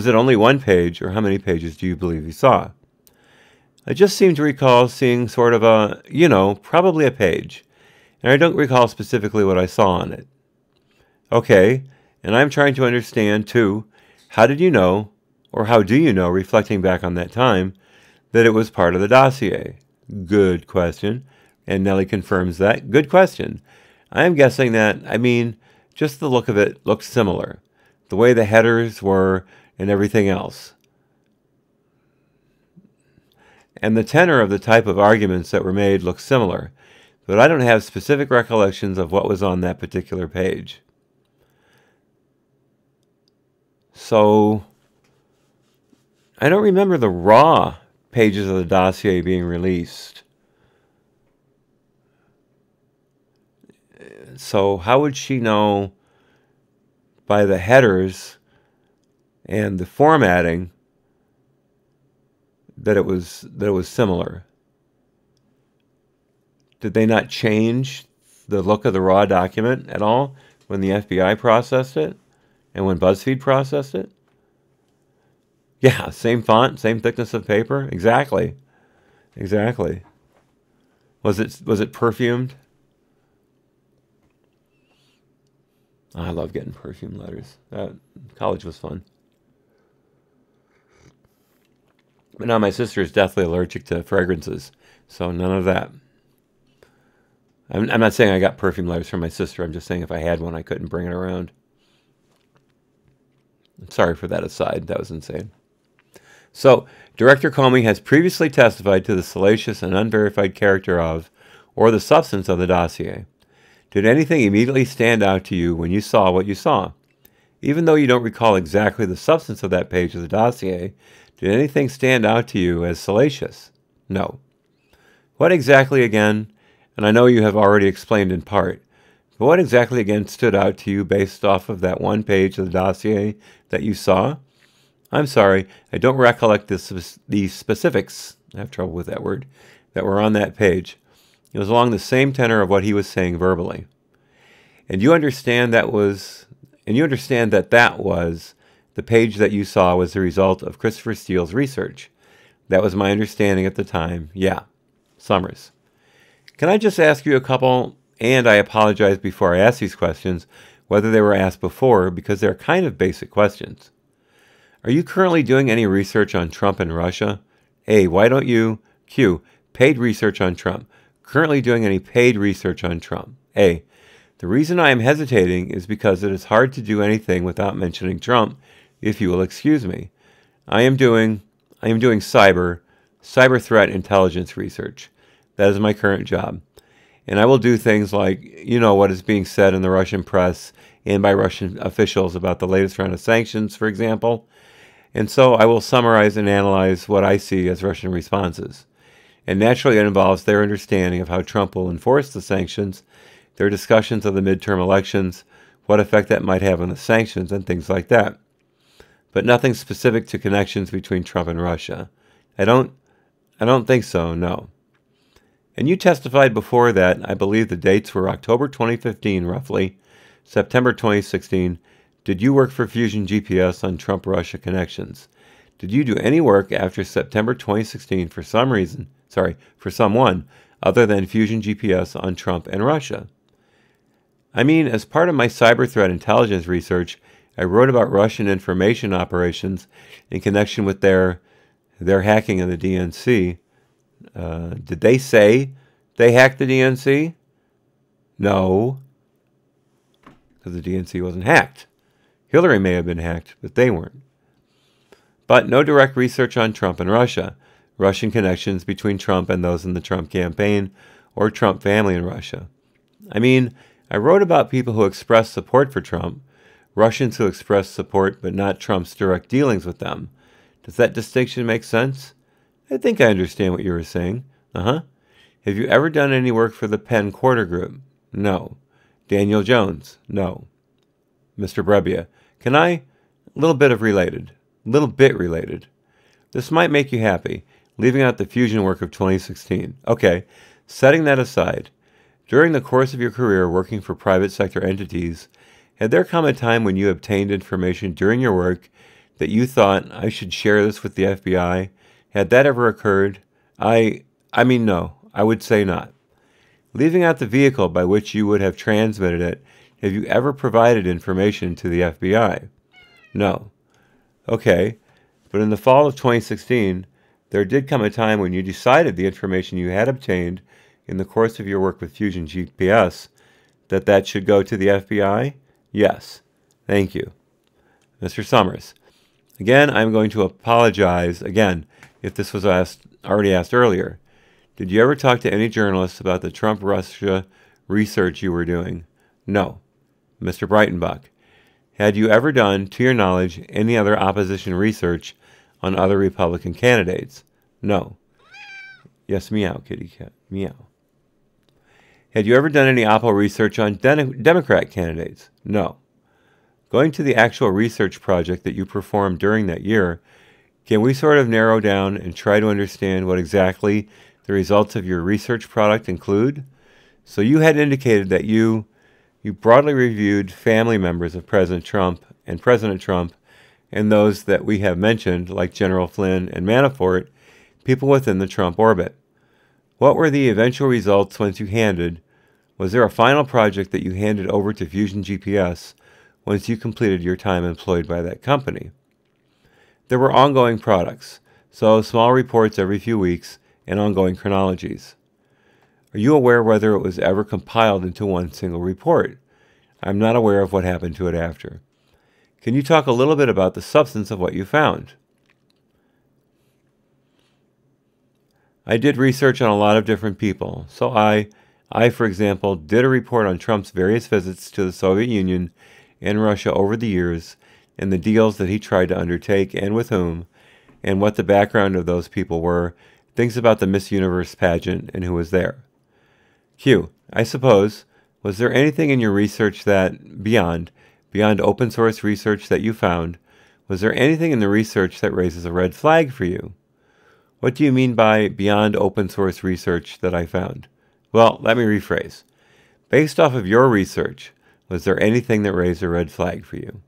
it only one page, or how many pages do you believe you saw? I just seem to recall seeing sort of probably a page, and I don't recall specifically what I saw on it. Okay, and I'm trying to understand, too, how did you know, or how do you know, reflecting back on that time, that it was part of the dossier? Good question. And Nellie confirms that. Good question. I am guessing that, just the look of it looks similar. The way the headers were and everything else. And the tenor of the type of arguments that were made looks similar, but I don't have specific recollections of what was on that particular page. So, I don't remember the raw pages of the dossier being released. So how would she know by the headers and the formatting that it was similar? Did they not change the look of the raw document at all when the FBI processed it and when BuzzFeed processed it? Yeah, same font, same thickness of paper. Exactly. Exactly. Was it perfumed? I love getting perfume letters. College was fun. But now my sister is deathly allergic to fragrances, so none of that. I'm not saying I got perfume letters from my sister. I'm just saying if I had one, I couldn't bring it around. I'm sorry for that aside. That was insane. So, Director Comey has previously testified to the salacious and unverified character of, or the substance of the dossier. Did anything immediately stand out to you when you saw what you saw? Even though you don't recall exactly the substance of that page of the dossier, did anything stand out to you as salacious? No. What exactly again, and I know you have already explained in part, but what exactly again stood out to you based off of that one page of the dossier that you saw? I'm sorry, I don't recollect the specifics, I have trouble with that word, that were on that page. It was along the same tenor of what he was saying verbally. And you understand that was the page that you saw was the result of Christopher Steele's research. That was my understanding at the time. Yeah. Summers. Can I just ask you a couple, and I apologize before I ask these questions, whether they were asked before, because they're kind of basic questions. Are you currently doing any research on Trump and Russia? A, why don't you? Q, paid research on Trump. Currently doing any paid research on Trump? A, the reason I am hesitating is because it is hard to do anything without mentioning Trump, if you will excuse me. I am doing cyber threat intelligence research. That is my current job. And I will do things like, what is being said in the Russian press and by Russian officials about the latest round of sanctions, for example. And so I will summarize and analyze what I see as Russian responses. And naturally it involves their understanding of how Trump will enforce the sanctions, their discussions of the midterm elections, what effect that might have on the sanctions, and things like that. But nothing specific to connections between Trump and Russia. I don't think so, no. And you testified before that, I believe the dates were October 2015, roughly, September 2016. Did you work for Fusion GPS on Trump-Russia connections? Did you do any work after September 2016 for someone other than Fusion GPS on Trump and Russia? As part of my cyber threat intelligence research, I wrote about Russian information operations in connection with their hacking of the DNC. Did they say they hacked the DNC? No, because the DNC wasn't hacked. Hillary may have been hacked, but they weren't. But no direct research on Trump and Russia, Russian connections between Trump and those in the Trump campaign or Trump family in Russia. I wrote about people who expressed support for Trump, Russians who expressed support but not Trump's direct dealings with them. Does that distinction make sense? I think I understand what you were saying. Have you ever done any work for the Penn Quarter Group? No. Daniel Jones? No. Mr. Brebbia, can I? A little bit related. This might make you happy, leaving out the fusion work of 2016. Okay, setting that aside, during the course of your career working for private sector entities, had there come a time when you obtained information during your work that you thought, I should share this with the FBI? Had that ever occurred? No, I would say not. Leaving out the vehicle by which you would have transmitted it, Have you ever provided information to the FBI? No. Okay, but in the fall of 2016, there did come a time when you decided the information you had obtained in the course of your work with Fusion GPS that should go to the FBI? Yes. Thank you. Mr. Summers. Again, I'm going to apologize again if this was already asked earlier. Did you ever talk to any journalists about the Trump-Russia research you were doing? No. Mr. Breitenbach. Had you ever done, to your knowledge, any other opposition research on other Republican candidates? No. Yes, meow, kitty cat. Meow. Had you ever done any oppo research on Democrat candidates? No. Going to the actual research project that you performed during that year, can we sort of narrow down and try to understand what exactly the results of your research product include? So you had indicated that you broadly reviewed family members of President Trump and those that we have mentioned, like General Flynn and Manafort, people within the Trump orbit. What were the eventual results once you was there a final project that you handed over to Fusion GPS once you completed your time employed by that company? There were ongoing products, so small reports every few weeks and ongoing chronologies. Are you aware whether it was ever compiled into one single report? I'm not aware of what happened to it after. Can you talk a little bit about the substance of what you found? I did research on a lot of different people, so I, for example, did a report on Trump's various visits to the Soviet Union and Russia over the years, and the deals that he tried to undertake and with whom, and what the background of those people were, things about the Miss Universe pageant and who was there. Q. I suppose, was there anything in your research that, beyond open source research that you found, was there anything in the research that raises a red flag for you? What do you mean by beyond open source research that I found? Well, let me rephrase. Based off of your research, was there anything that raised a red flag for you?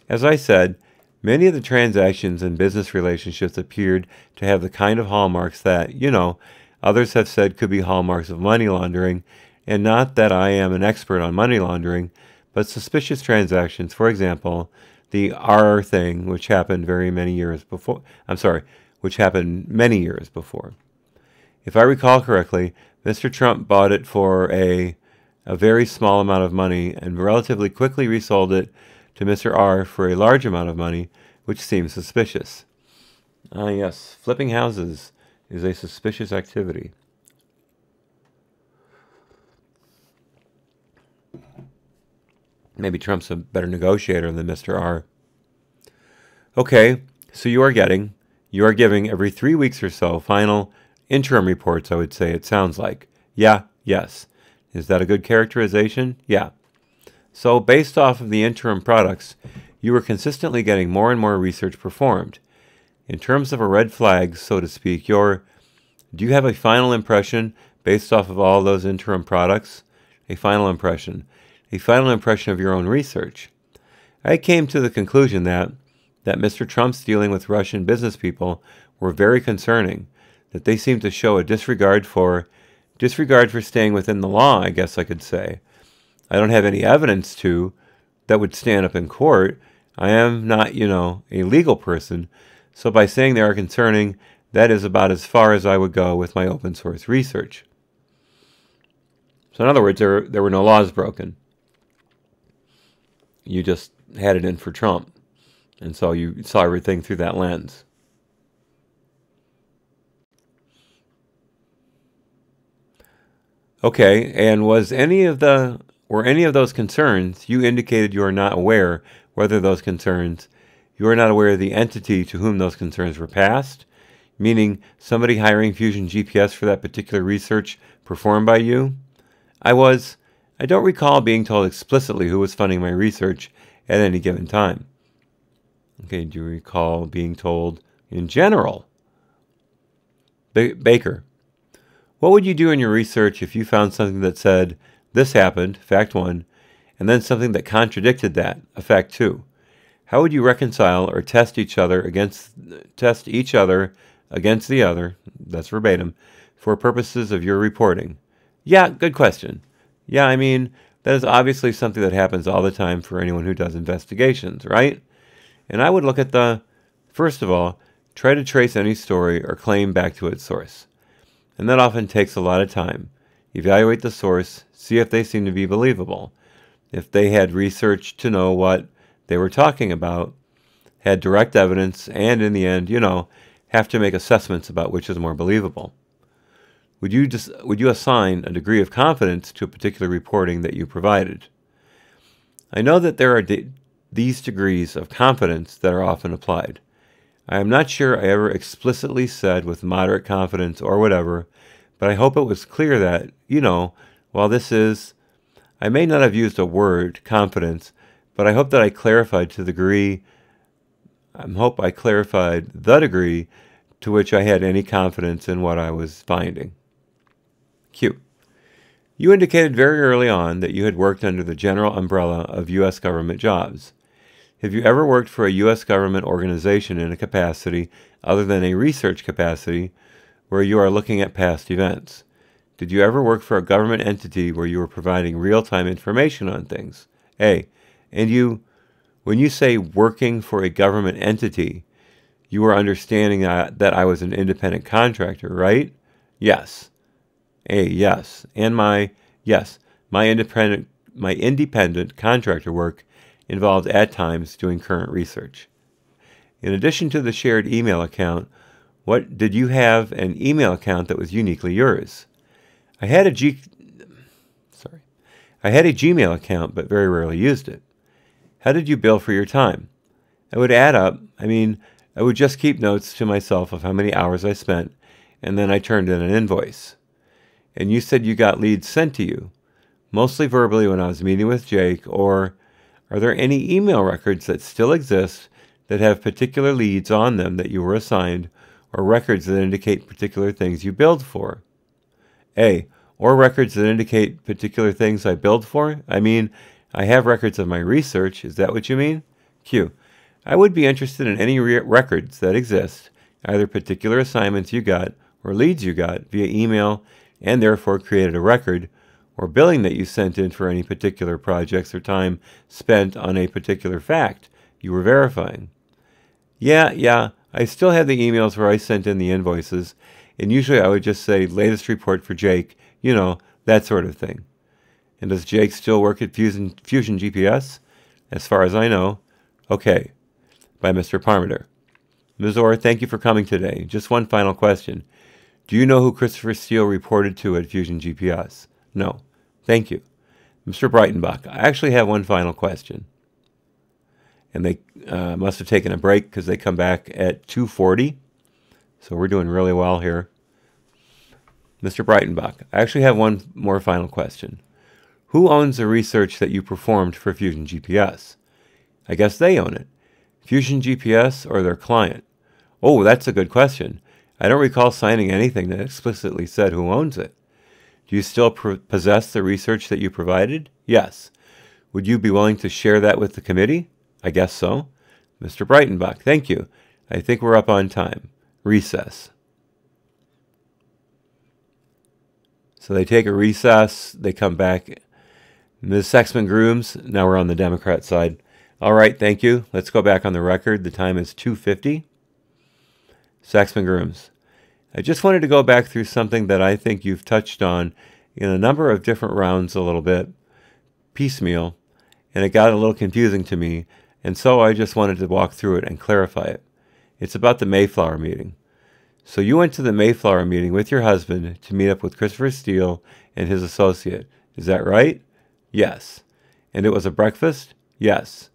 As I said, many of the transactions and business relationships appeared to have the kind of hallmarks that, others have said could be hallmarks of money laundering, and not that I am an expert on money laundering, but suspicious transactions. For example, the R thing, which happened many years before. If I recall correctly, Mr. Trump bought it for a very small amount of money and relatively quickly resold it to Mr. R for a large amount of money, which seems suspicious. Ah, yes, flipping houses is a suspicious activity. Maybe Trump's a better negotiator than Mr. R. Okay, so you are giving every 3 weeks or so final interim reports, I would say it sounds like. Yeah, yes. Is that a good characterization? Yeah. So based off of the interim products, you were consistently getting more and more research performed. In terms of a red flag, so to speak, do you have a final impression based off of all those interim products? A final impression of your own research. I came to the conclusion that Mr. Trump's dealing with Russian business people were very concerning, that they seemed to show a disregard for staying within the law, I guess I could say. I don't have any evidence that would stand up in court. I am not, a legal person, so by saying they are concerning, that is about as far as I would go with my open source research. So in other words, there were no laws broken. You just had it in for Trump. And so you saw everything through that lens. Okay, and were any of those concerns, you indicated you are not aware whether those concerns, you are not aware of the entity to whom those concerns were passed, meaning somebody hiring Fusion GPS for that particular research performed by you? I don't recall being told explicitly who was funding my research at any given time. Okay, do you recall being told in general? Baker. What would you do in your research if you found something that said, this happened, fact 1, and then something that contradicted that, a fact 2? How would you reconcile or test each other against the other, that's verbatim, for purposes of your reporting? Yeah, good question. Yeah, That is obviously something that happens all the time for anyone who does investigations, right? And I would look at first of all, try to trace any story or claim back to its source. And that often takes a lot of time. Evaluate the source, see if they seem to be believable. If they had research to know what they were talking about, had direct evidence, and in the end, have to make assessments about which is more believable. Would you assign a degree of confidence to a particular reporting that you provided? I know that there are these degrees of confidence that are often applied. I am not sure I ever explicitly said with moderate confidence or whatever, but I hope it was clear that, while I may not have used a word, confidence, but I hope that I clarified the degree to which I had any confidence in what I was finding. Q. You indicated very early on that you had worked under the general umbrella of U.S. government jobs. Have you ever worked for a U.S. government organization in a capacity other than a research capacity where you are looking at past events? Did you ever work for a government entity where you were providing real-time information on things? A. And when you say working for a government entity, you were understanding that I was an independent contractor, right? Yes. A. Yes. And my independent contractor work involved at times doing current research. In addition to the shared email account, did you have an email account that was uniquely yours? I had a Gmail account, but very rarely used it. How did you bill for your time? I would add up. I would just keep notes to myself of how many hours I spent, and then I turned in an invoice. And you said you got leads sent to you, mostly verbally when I was meeting with Jake, or are there any email records that still exist that have particular leads on them that you were assigned, or records that indicate particular things you billed for? A. Or records that indicate particular things I billed for? I have records of my research. Is that what you mean? Q. I would be interested in any records that exist, either particular assignments you got or leads you got via email and therefore created a record, or billing that you sent in for any particular projects or time spent on a particular fact you were verifying. Yeah, I still have the emails where I sent in the invoices, and usually I would just say, latest report for Jake, that sort of thing. And does Jake still work at Fusion GPS? As far as I know. Okay. By Mr. Parmenter. Ms. Ohr, thank you for coming today. Just one final question. Do you know who Christopher Steele reported to at Fusion GPS? No. Thank you. Mr. Breitenbach, I actually have one final question. And they must have taken a break because they come back at 2:40. So we're doing really well here. Mr. Breitenbach, I actually have one more final question. Who owns the research that you performed for Fusion GPS? I guess they own it. Fusion GPS or their client? Oh, that's a good question. I don't recall signing anything that explicitly said who owns it. Do you still possess the research that you provided? Yes. Would you be willing to share that with the committee? I guess so. Mr. Breitenbach, thank you. I think we're up on time. Recess. So they take a recess. They come back. Ms. Sexman-Grooms, now we're on the Democrat side. All right, thank you. Let's go back on the record. The time is 2:50. Sexman-Grooms, I just wanted to go back through something that I think you've touched on in a number of different rounds a little bit, piecemeal, and it got a little confusing to me, and so I just wanted to walk through it and clarify it. It's about the Mayflower meeting. So you went to the Mayflower meeting with your husband to meet up with Christopher Steele and his associate. Is that right? Yes. And it was a breakfast? Yes.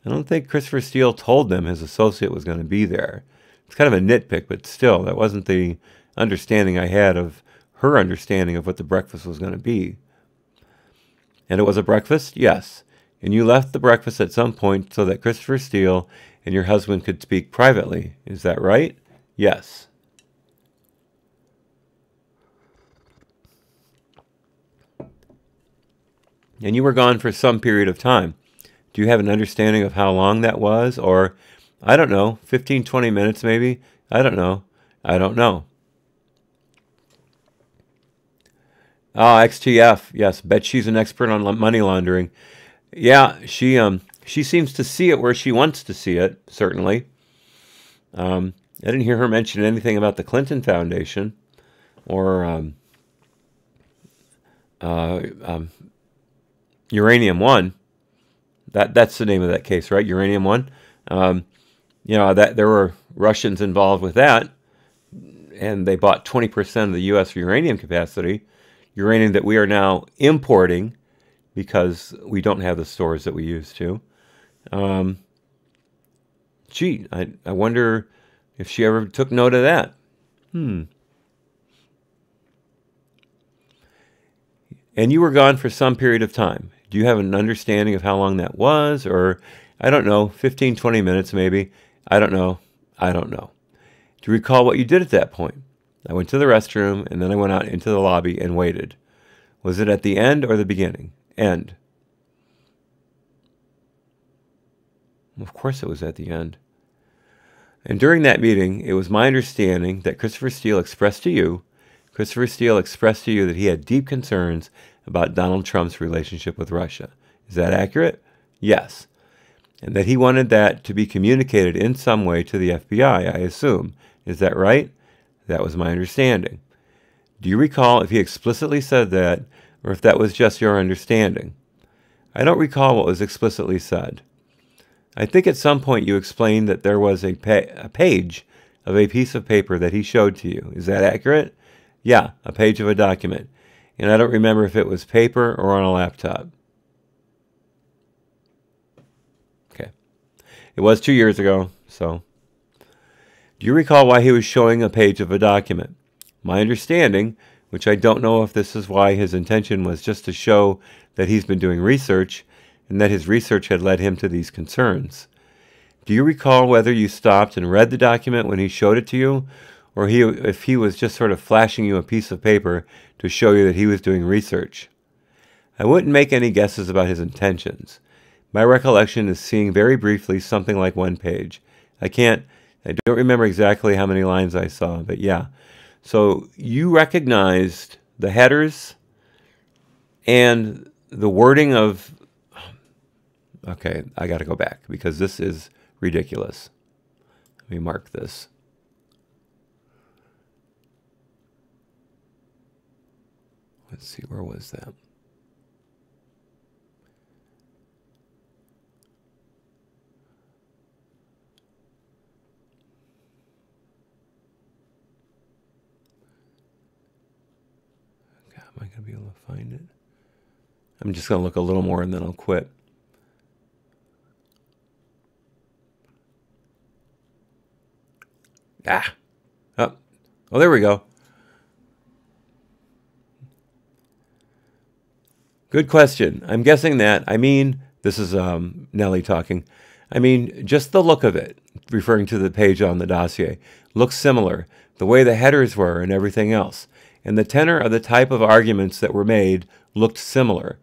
I don't think Christopher Steele told them his associate was going to be there. It's kind of a nitpick, but still, that wasn't the understanding I had of her understanding of what the breakfast was going to be. And it was a breakfast? Yes. And you left the breakfast at some point so that Christopher Steele and your husband could speak privately. Is that right? Yes. And you were gone for some period of time. Do you have an understanding of how long that was? Or, I don't know, 15, 20 minutes maybe? I don't know. Oh, XTF. Yes, bet she's an expert on money laundering. Yeah, she seems to see it where she wants to see it, certainly. I didn't hear her mention anything about the Clinton Foundation or Uranium One. That's the name of that case, right? Uranium One. That there were Russians involved with that, and they bought 20% of the U.S. uranium capacity, uranium that we are now importing because we don't have the stores that we used to. Gee, I wonder if she ever took note of that. And you were gone for some period of time. Do you have an understanding of how long that was? Or, I don't know, 15, 20 minutes maybe? I don't know. Do you recall what you did at that point? I went to the restroom, and then I went out into the lobby and waited. Was it at the end or the beginning? End. Of course it was at the end. And during that meeting, it was my understanding that Christopher Steele expressed to you that he had deep concerns about Donald Trump's relationship with Russia. Is that accurate? Yes. And that he wanted that to be communicated in some way to the FBI, I assume. Is that right? That was my understanding. Do you recall if he explicitly said that, or if that was just your understanding? I don't recall what was explicitly said. I think at some point you explained that there was a page of a piece of paper that he showed to you. Is that accurate? Yeah, a page of a document. And I don't remember if it was paper or on a laptop. Okay. It was 2 years ago, so. Do you recall why he was showing a page of a document? My understanding, which I don't know if this is why his intention was just to show that he's been doing research and that his research had led him to these concerns. Do you recall whether you stopped and read the document when he showed it to you, or if he was just sort of flashing you a piece of paper to show you that he was doing research? I wouldn't make any guesses about his intentions. My recollection is seeing very briefly something like one page. I don't remember exactly how many lines I saw, but yeah. So you recognized the headers and the wording of... Okay, I got to go back because this is ridiculous. Let me mark this. Let's see, where was that? Okay, am I going to be able to find it? I'm just going to look a little more and then I'll quit. Oh, there we go. Good question. I'm guessing that, this is Nellie talking. Just the look of it, referring to the page on the dossier, looks similar. The way the headers were and everything else. And the tenor of the type of arguments that were made looked similar.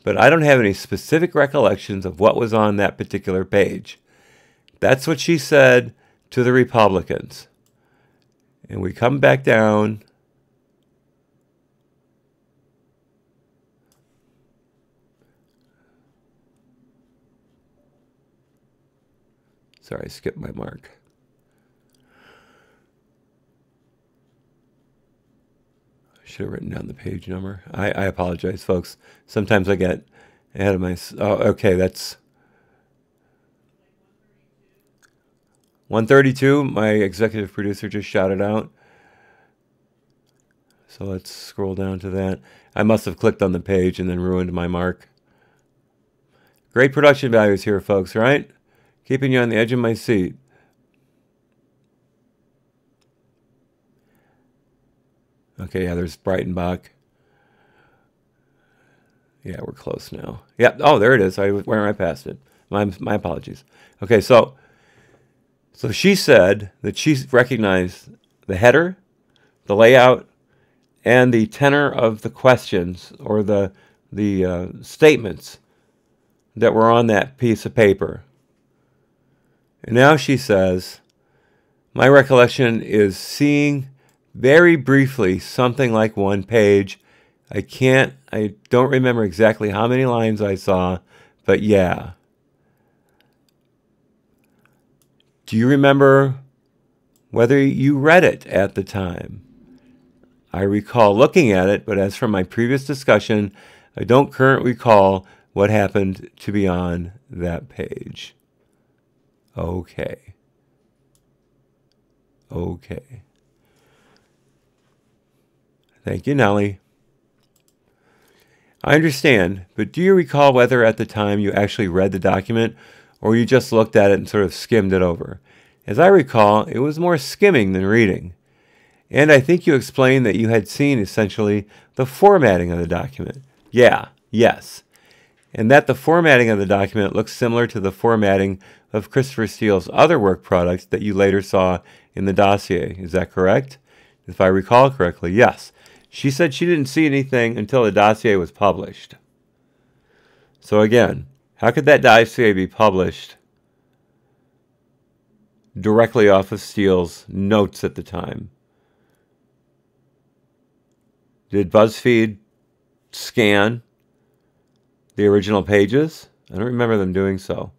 But I don't have any specific recollections of what was on that particular page. That's what she said to the Republicans. And we come back down. Sorry, I skipped my mark. I should have written down the page number. I apologize, folks. Sometimes I get ahead of my... Oh, okay, that's... 132, my executive producer just shouted out. So let's scroll down to that. I must have clicked on the page and then ruined my mark. Great production values here, folks, right? Keeping you on the edge of my seat. Okay, yeah, there's Breitenbach. Yeah, we're close now. Yeah, oh, there it is. I went right past it. My apologies. Okay, so she said that she recognized the header, the layout, and the tenor of the questions or the statements that were on that piece of paper. And now she says, my recollection is seeing very briefly something like one page I don't remember exactly how many lines I saw, but yeah. Do you remember whether you read it at the time? I recall looking at it, but as from my previous discussion, I don't currently recall what happened to be on that page. Okay. Okay. Thank you, Nellie. I understand, but do you recall whether at the time you actually read the document or you just looked at it and sort of skimmed it over? As I recall, it was more skimming than reading. And I think you explained that you had seen essentially the formatting of the document. Yeah, yes. And that the formatting of the document looks similar to the formatting of Christopher Steele's other work products that you later saw in the dossier. Is that correct? If I recall correctly, yes. She said she didn't see anything until the dossier was published. So again, how could that dossier be published directly off of Steele's notes at the time? Did BuzzFeed scan the original pages? I don't remember them doing so.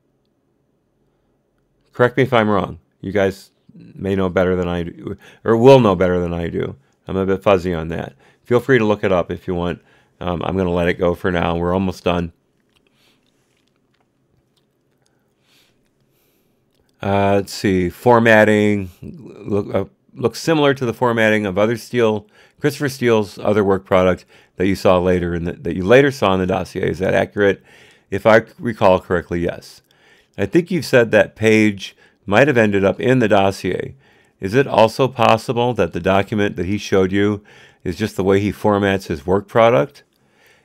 Correct me if I'm wrong. You guys may know better than I do, or will know better than I do. I'm a bit fuzzy on that. Feel free to look it up if you want. I'm going to let it go for now. We're almost done. Let's see. Formatting looks similar to the formatting of Christopher Steele's other work product that you saw later that you later saw in the dossier. Is that accurate? If I recall correctly, yes. I think you've said that page might have ended up in the dossier. Is it also possible that the document that he showed you is just the way he formats his work product?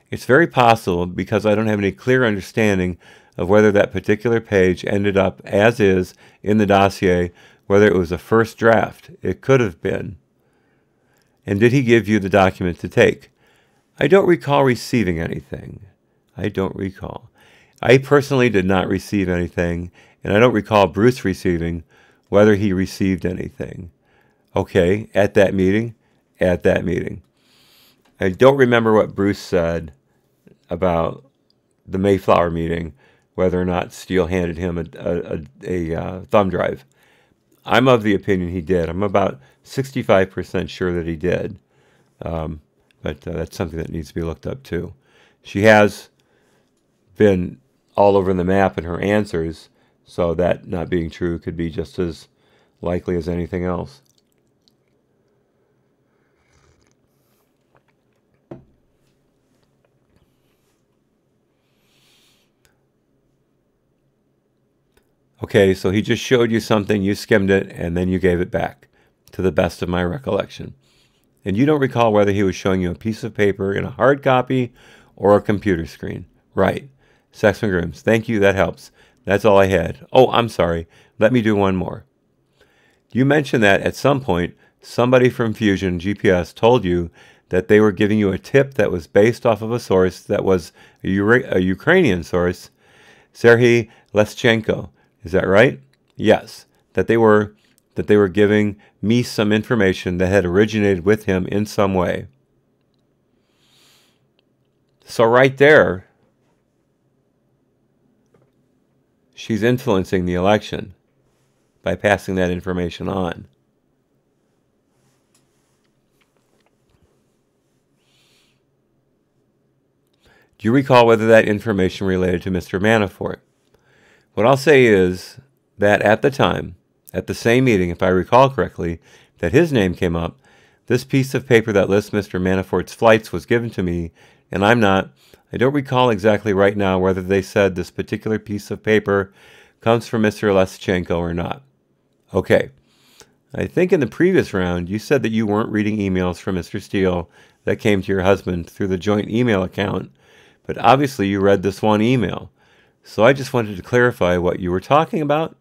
It's very possible because I don't have any clear understanding of whether that particular page ended up as is in the dossier, whether it was a first draft. It could have been. And did he give you the document to take? I don't recall receiving anything. I don't recall. I personally did not receive anything, and I don't recall Bruce receiving whether he received anything. Okay, at that meeting? At that meeting. I don't remember what Bruce said about the Mayflower meeting, whether or not Steele handed him a thumb drive. I'm of the opinion he did. I'm about 65% sure that he did. But that's something that needs to be looked up too. She has been all over the map in her answers, so that not being true could be just as likely as anything else. Okay, so he just showed you something, you skimmed it, and then you gave it back, to the best of my recollection. And you don't recall whether he was showing you a piece of paper in a hard copy or a computer screen. Right. Sex McGrims. Thank you, that helps. That's all I had. Oh, I'm sorry. Let me do one more. You mentioned that at some point, somebody from Fusion GPS told you that they were giving you a tip that was based off of a source that was a Ukrainian source, Serhiy Leschenko. Is that right? Yes. That they were giving me some information that had originated with him in some way. So right there, she's influencing the election by passing that information on. Do you recall whether that information related to Mr. Manafort? What I'll say is that at the time, at the same meeting, if I recall correctly, that his name came up, this piece of paper that lists Mr. Manafort's flights was given to me, and I don't recall exactly right now whether they said this particular piece of paper comes from Mr. Leschenko or not. Okay. I think in the previous round, you said that you weren't reading emails from Mr. Steele that came to your husband through the joint email account, but obviously you read this one email. So I just wanted to clarify what you were talking about.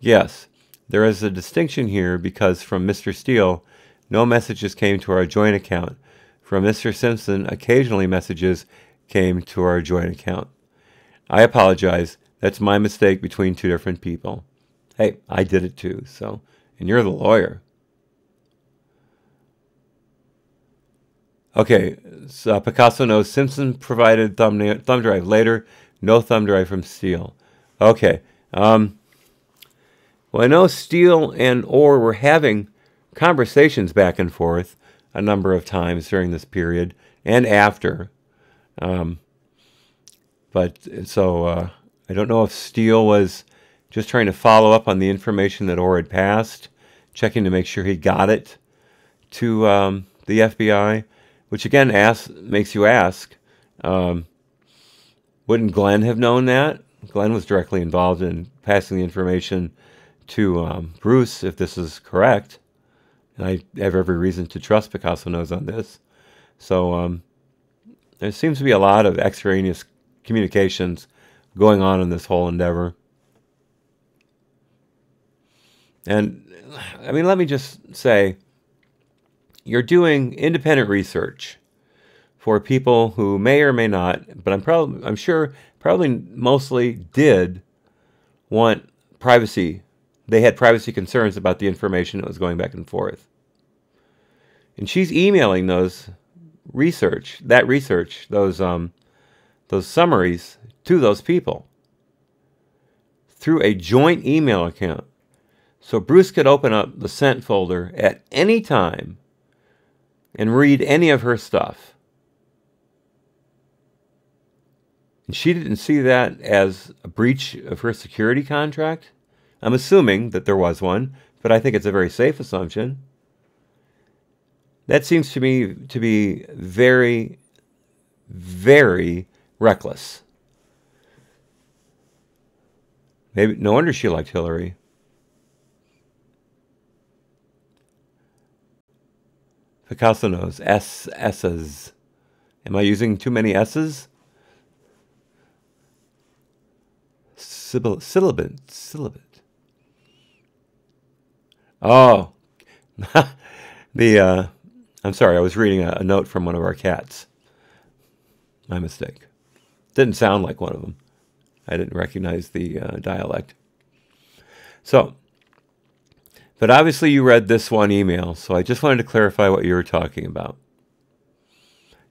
Yes, there is a distinction here because from Mr. Steele, no messages came to our joint account. From Mr. Simpson, occasionally messages came to our joint account. I apologize. That's my mistake between two different people. Hey, I did it too, so, and you're the lawyer. Okay, Picasso knows Simpson provided thumb drive later. No thumb drive from Steele. Okay. Well, I know Steele and Ohr were having conversations back and forth a number of times during this period and after. I don't know if Steele was just trying to follow up on the information that Ohr had passed, checking to make sure he got it to the FBI, which again makes you ask, wouldn't Glenn have known that? Glenn was directly involved in passing the information to Bruce, if this is correct. And I have every reason to trust Picasso knows on this. So there seems to be a lot of extraneous communications going on in this whole endeavor. And, I mean, let me just say, you're doing independent research for people who may or may not, but I'm sure probably mostly did want privacy. They had privacy concerns about the information that was going back and forth. And she's emailing those summaries to those people through a joint email account. So Bruce could open up the sent folder at any time and read any of her stuff. And she didn't see that as a breach of her security contract. I'm assuming that there was one, but I think it's a very safe assumption. That seems to me to be very, very reckless. Maybe no wonder she liked Hillary. Picasso knows. S's. Am I using too many S's? Syllabant. Oh. I'm sorry, I was reading a note from one of our cats. My mistake. Didn't sound like one of them. I didn't recognize the dialect. So, but obviously you read this one email, so I just wanted to clarify what you were talking about.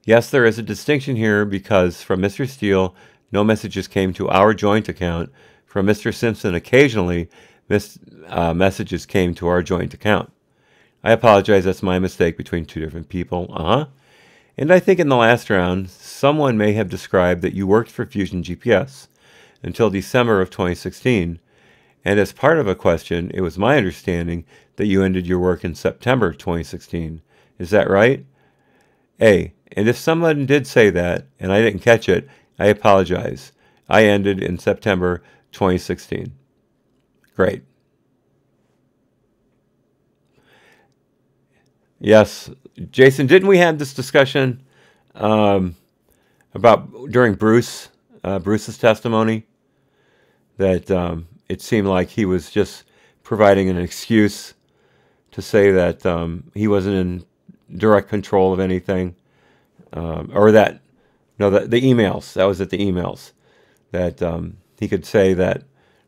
Yes, there is a distinction here because from Mr. Steele, no messages came to our joint account. From Mr. Simpson, occasionally, messages came to our joint account. I apologize, that's my mistake between two different people. And I think in the last round, someone may have described that you worked for Fusion GPS until December of 2016. And as part of a question, it was my understanding that you ended your work in September 2016. Is that right? A. And if someone did say that, and I didn't catch it, I apologize. I ended in September 2016. Great. Yes. Jason, didn't we have this discussion about during Bruce's testimony that it seemed like he was just providing an excuse to say that he wasn't in direct control of anything, or that, no, the emails, that was at the emails, that he could say that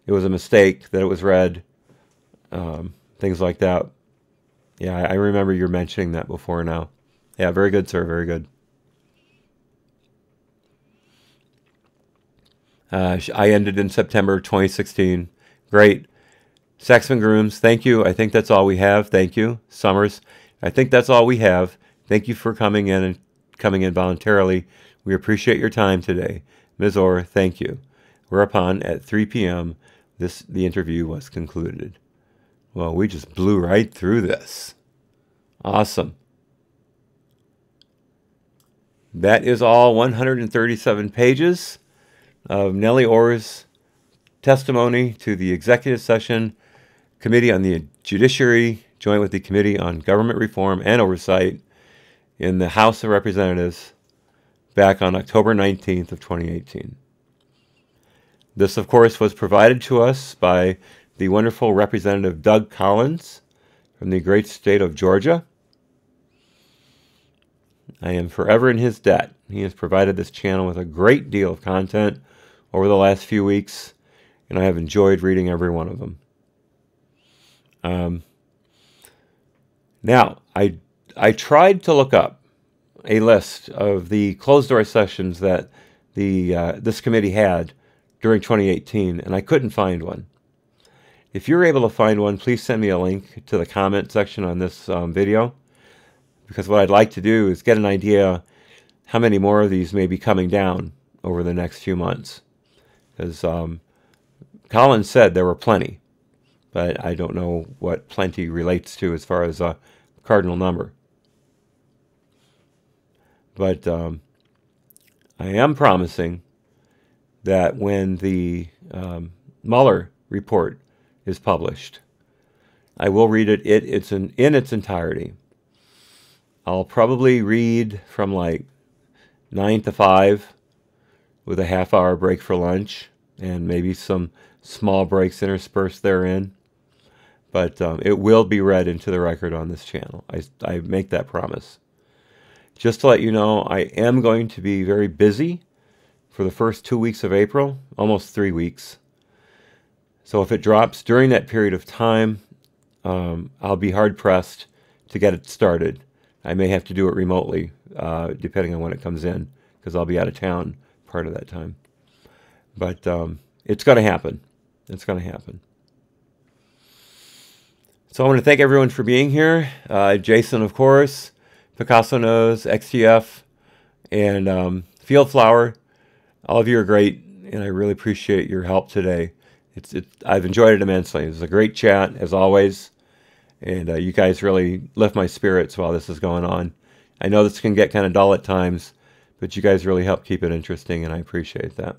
it was a mistake, that it was read, things like that. Yeah, I remember you mentioning that before now. Yeah, very good, sir, very good. I ended in September 2016. Great. Saxman Grooms, thank you. I think that's all we have. Thank you. Summers, I think that's all we have. Thank you for coming in and coming in voluntarily. We appreciate your time today. Ms. Ohr, thank you. Whereupon, at 3 p.m., the interview was concluded. Well, we just blew right through this. Awesome. That is all 137 pages of Nellie Ohr's testimony to the Executive Session Committee on the Judiciary, joint with the Committee on Government Reform and Oversight in the House of Representatives back on October 19th of 2018. This, of course, was provided to us by the wonderful Representative Doug Collins from the great state of Georgia. I am forever in his debt. He has provided this channel with a great deal of content over the last few weeks, and I have enjoyed reading every one of them. Now, I tried to look up a list of the closed-door sessions that this committee had during 2018, and I couldn't find one. If you're able to find one, please send me a link to the comment section on this video, because what I'd like to do is get an idea how many more of these may be coming down over the next few months. Because Colin said there were plenty, but I don't know what plenty relates to as far as a cardinal number. But I am promising that when the Mueller report is published, I will read it in its entirety. I'll probably read from like 9 to 5 with a half-hour break for lunch and maybe some small breaks interspersed therein. But it will be read into the record on this channel. I make that promise. Just to let you know, I am going to be very busy for the first 2 weeks of April, almost 3 weeks. So if it drops during that period of time, I'll be hard-pressed to get it started. I may have to do it remotely, depending on when it comes in, because I'll be out of town part of that time. But it's going to happen. It's going to happen. So I want to thank everyone for being here. Jason, of course, Picasso Knows, XTF, and Fieldflower. All of you are great, and I really appreciate your help today. I've enjoyed it immensely. It was a great chat, as always, and you guys really lift my spirits while this is going on. I know this can get kind of dull at times, but you guys really help keep it interesting, and I appreciate that.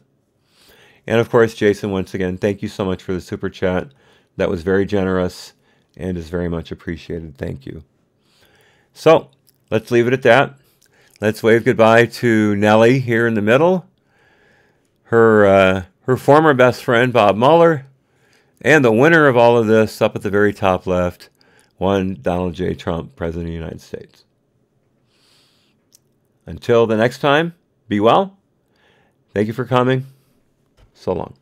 And, of course, Jason, once again, thank you so much for the super chat. That was very generous and is very much appreciated. Thank you. So, let's leave it at that. Let's wave goodbye to Nellie here in the middle, her former best friend, Bob Mueller, and the winner of all of this up at the very top left, one Donald J. Trump, President of the United States. Until the next time, be well. Thank you for coming. So long.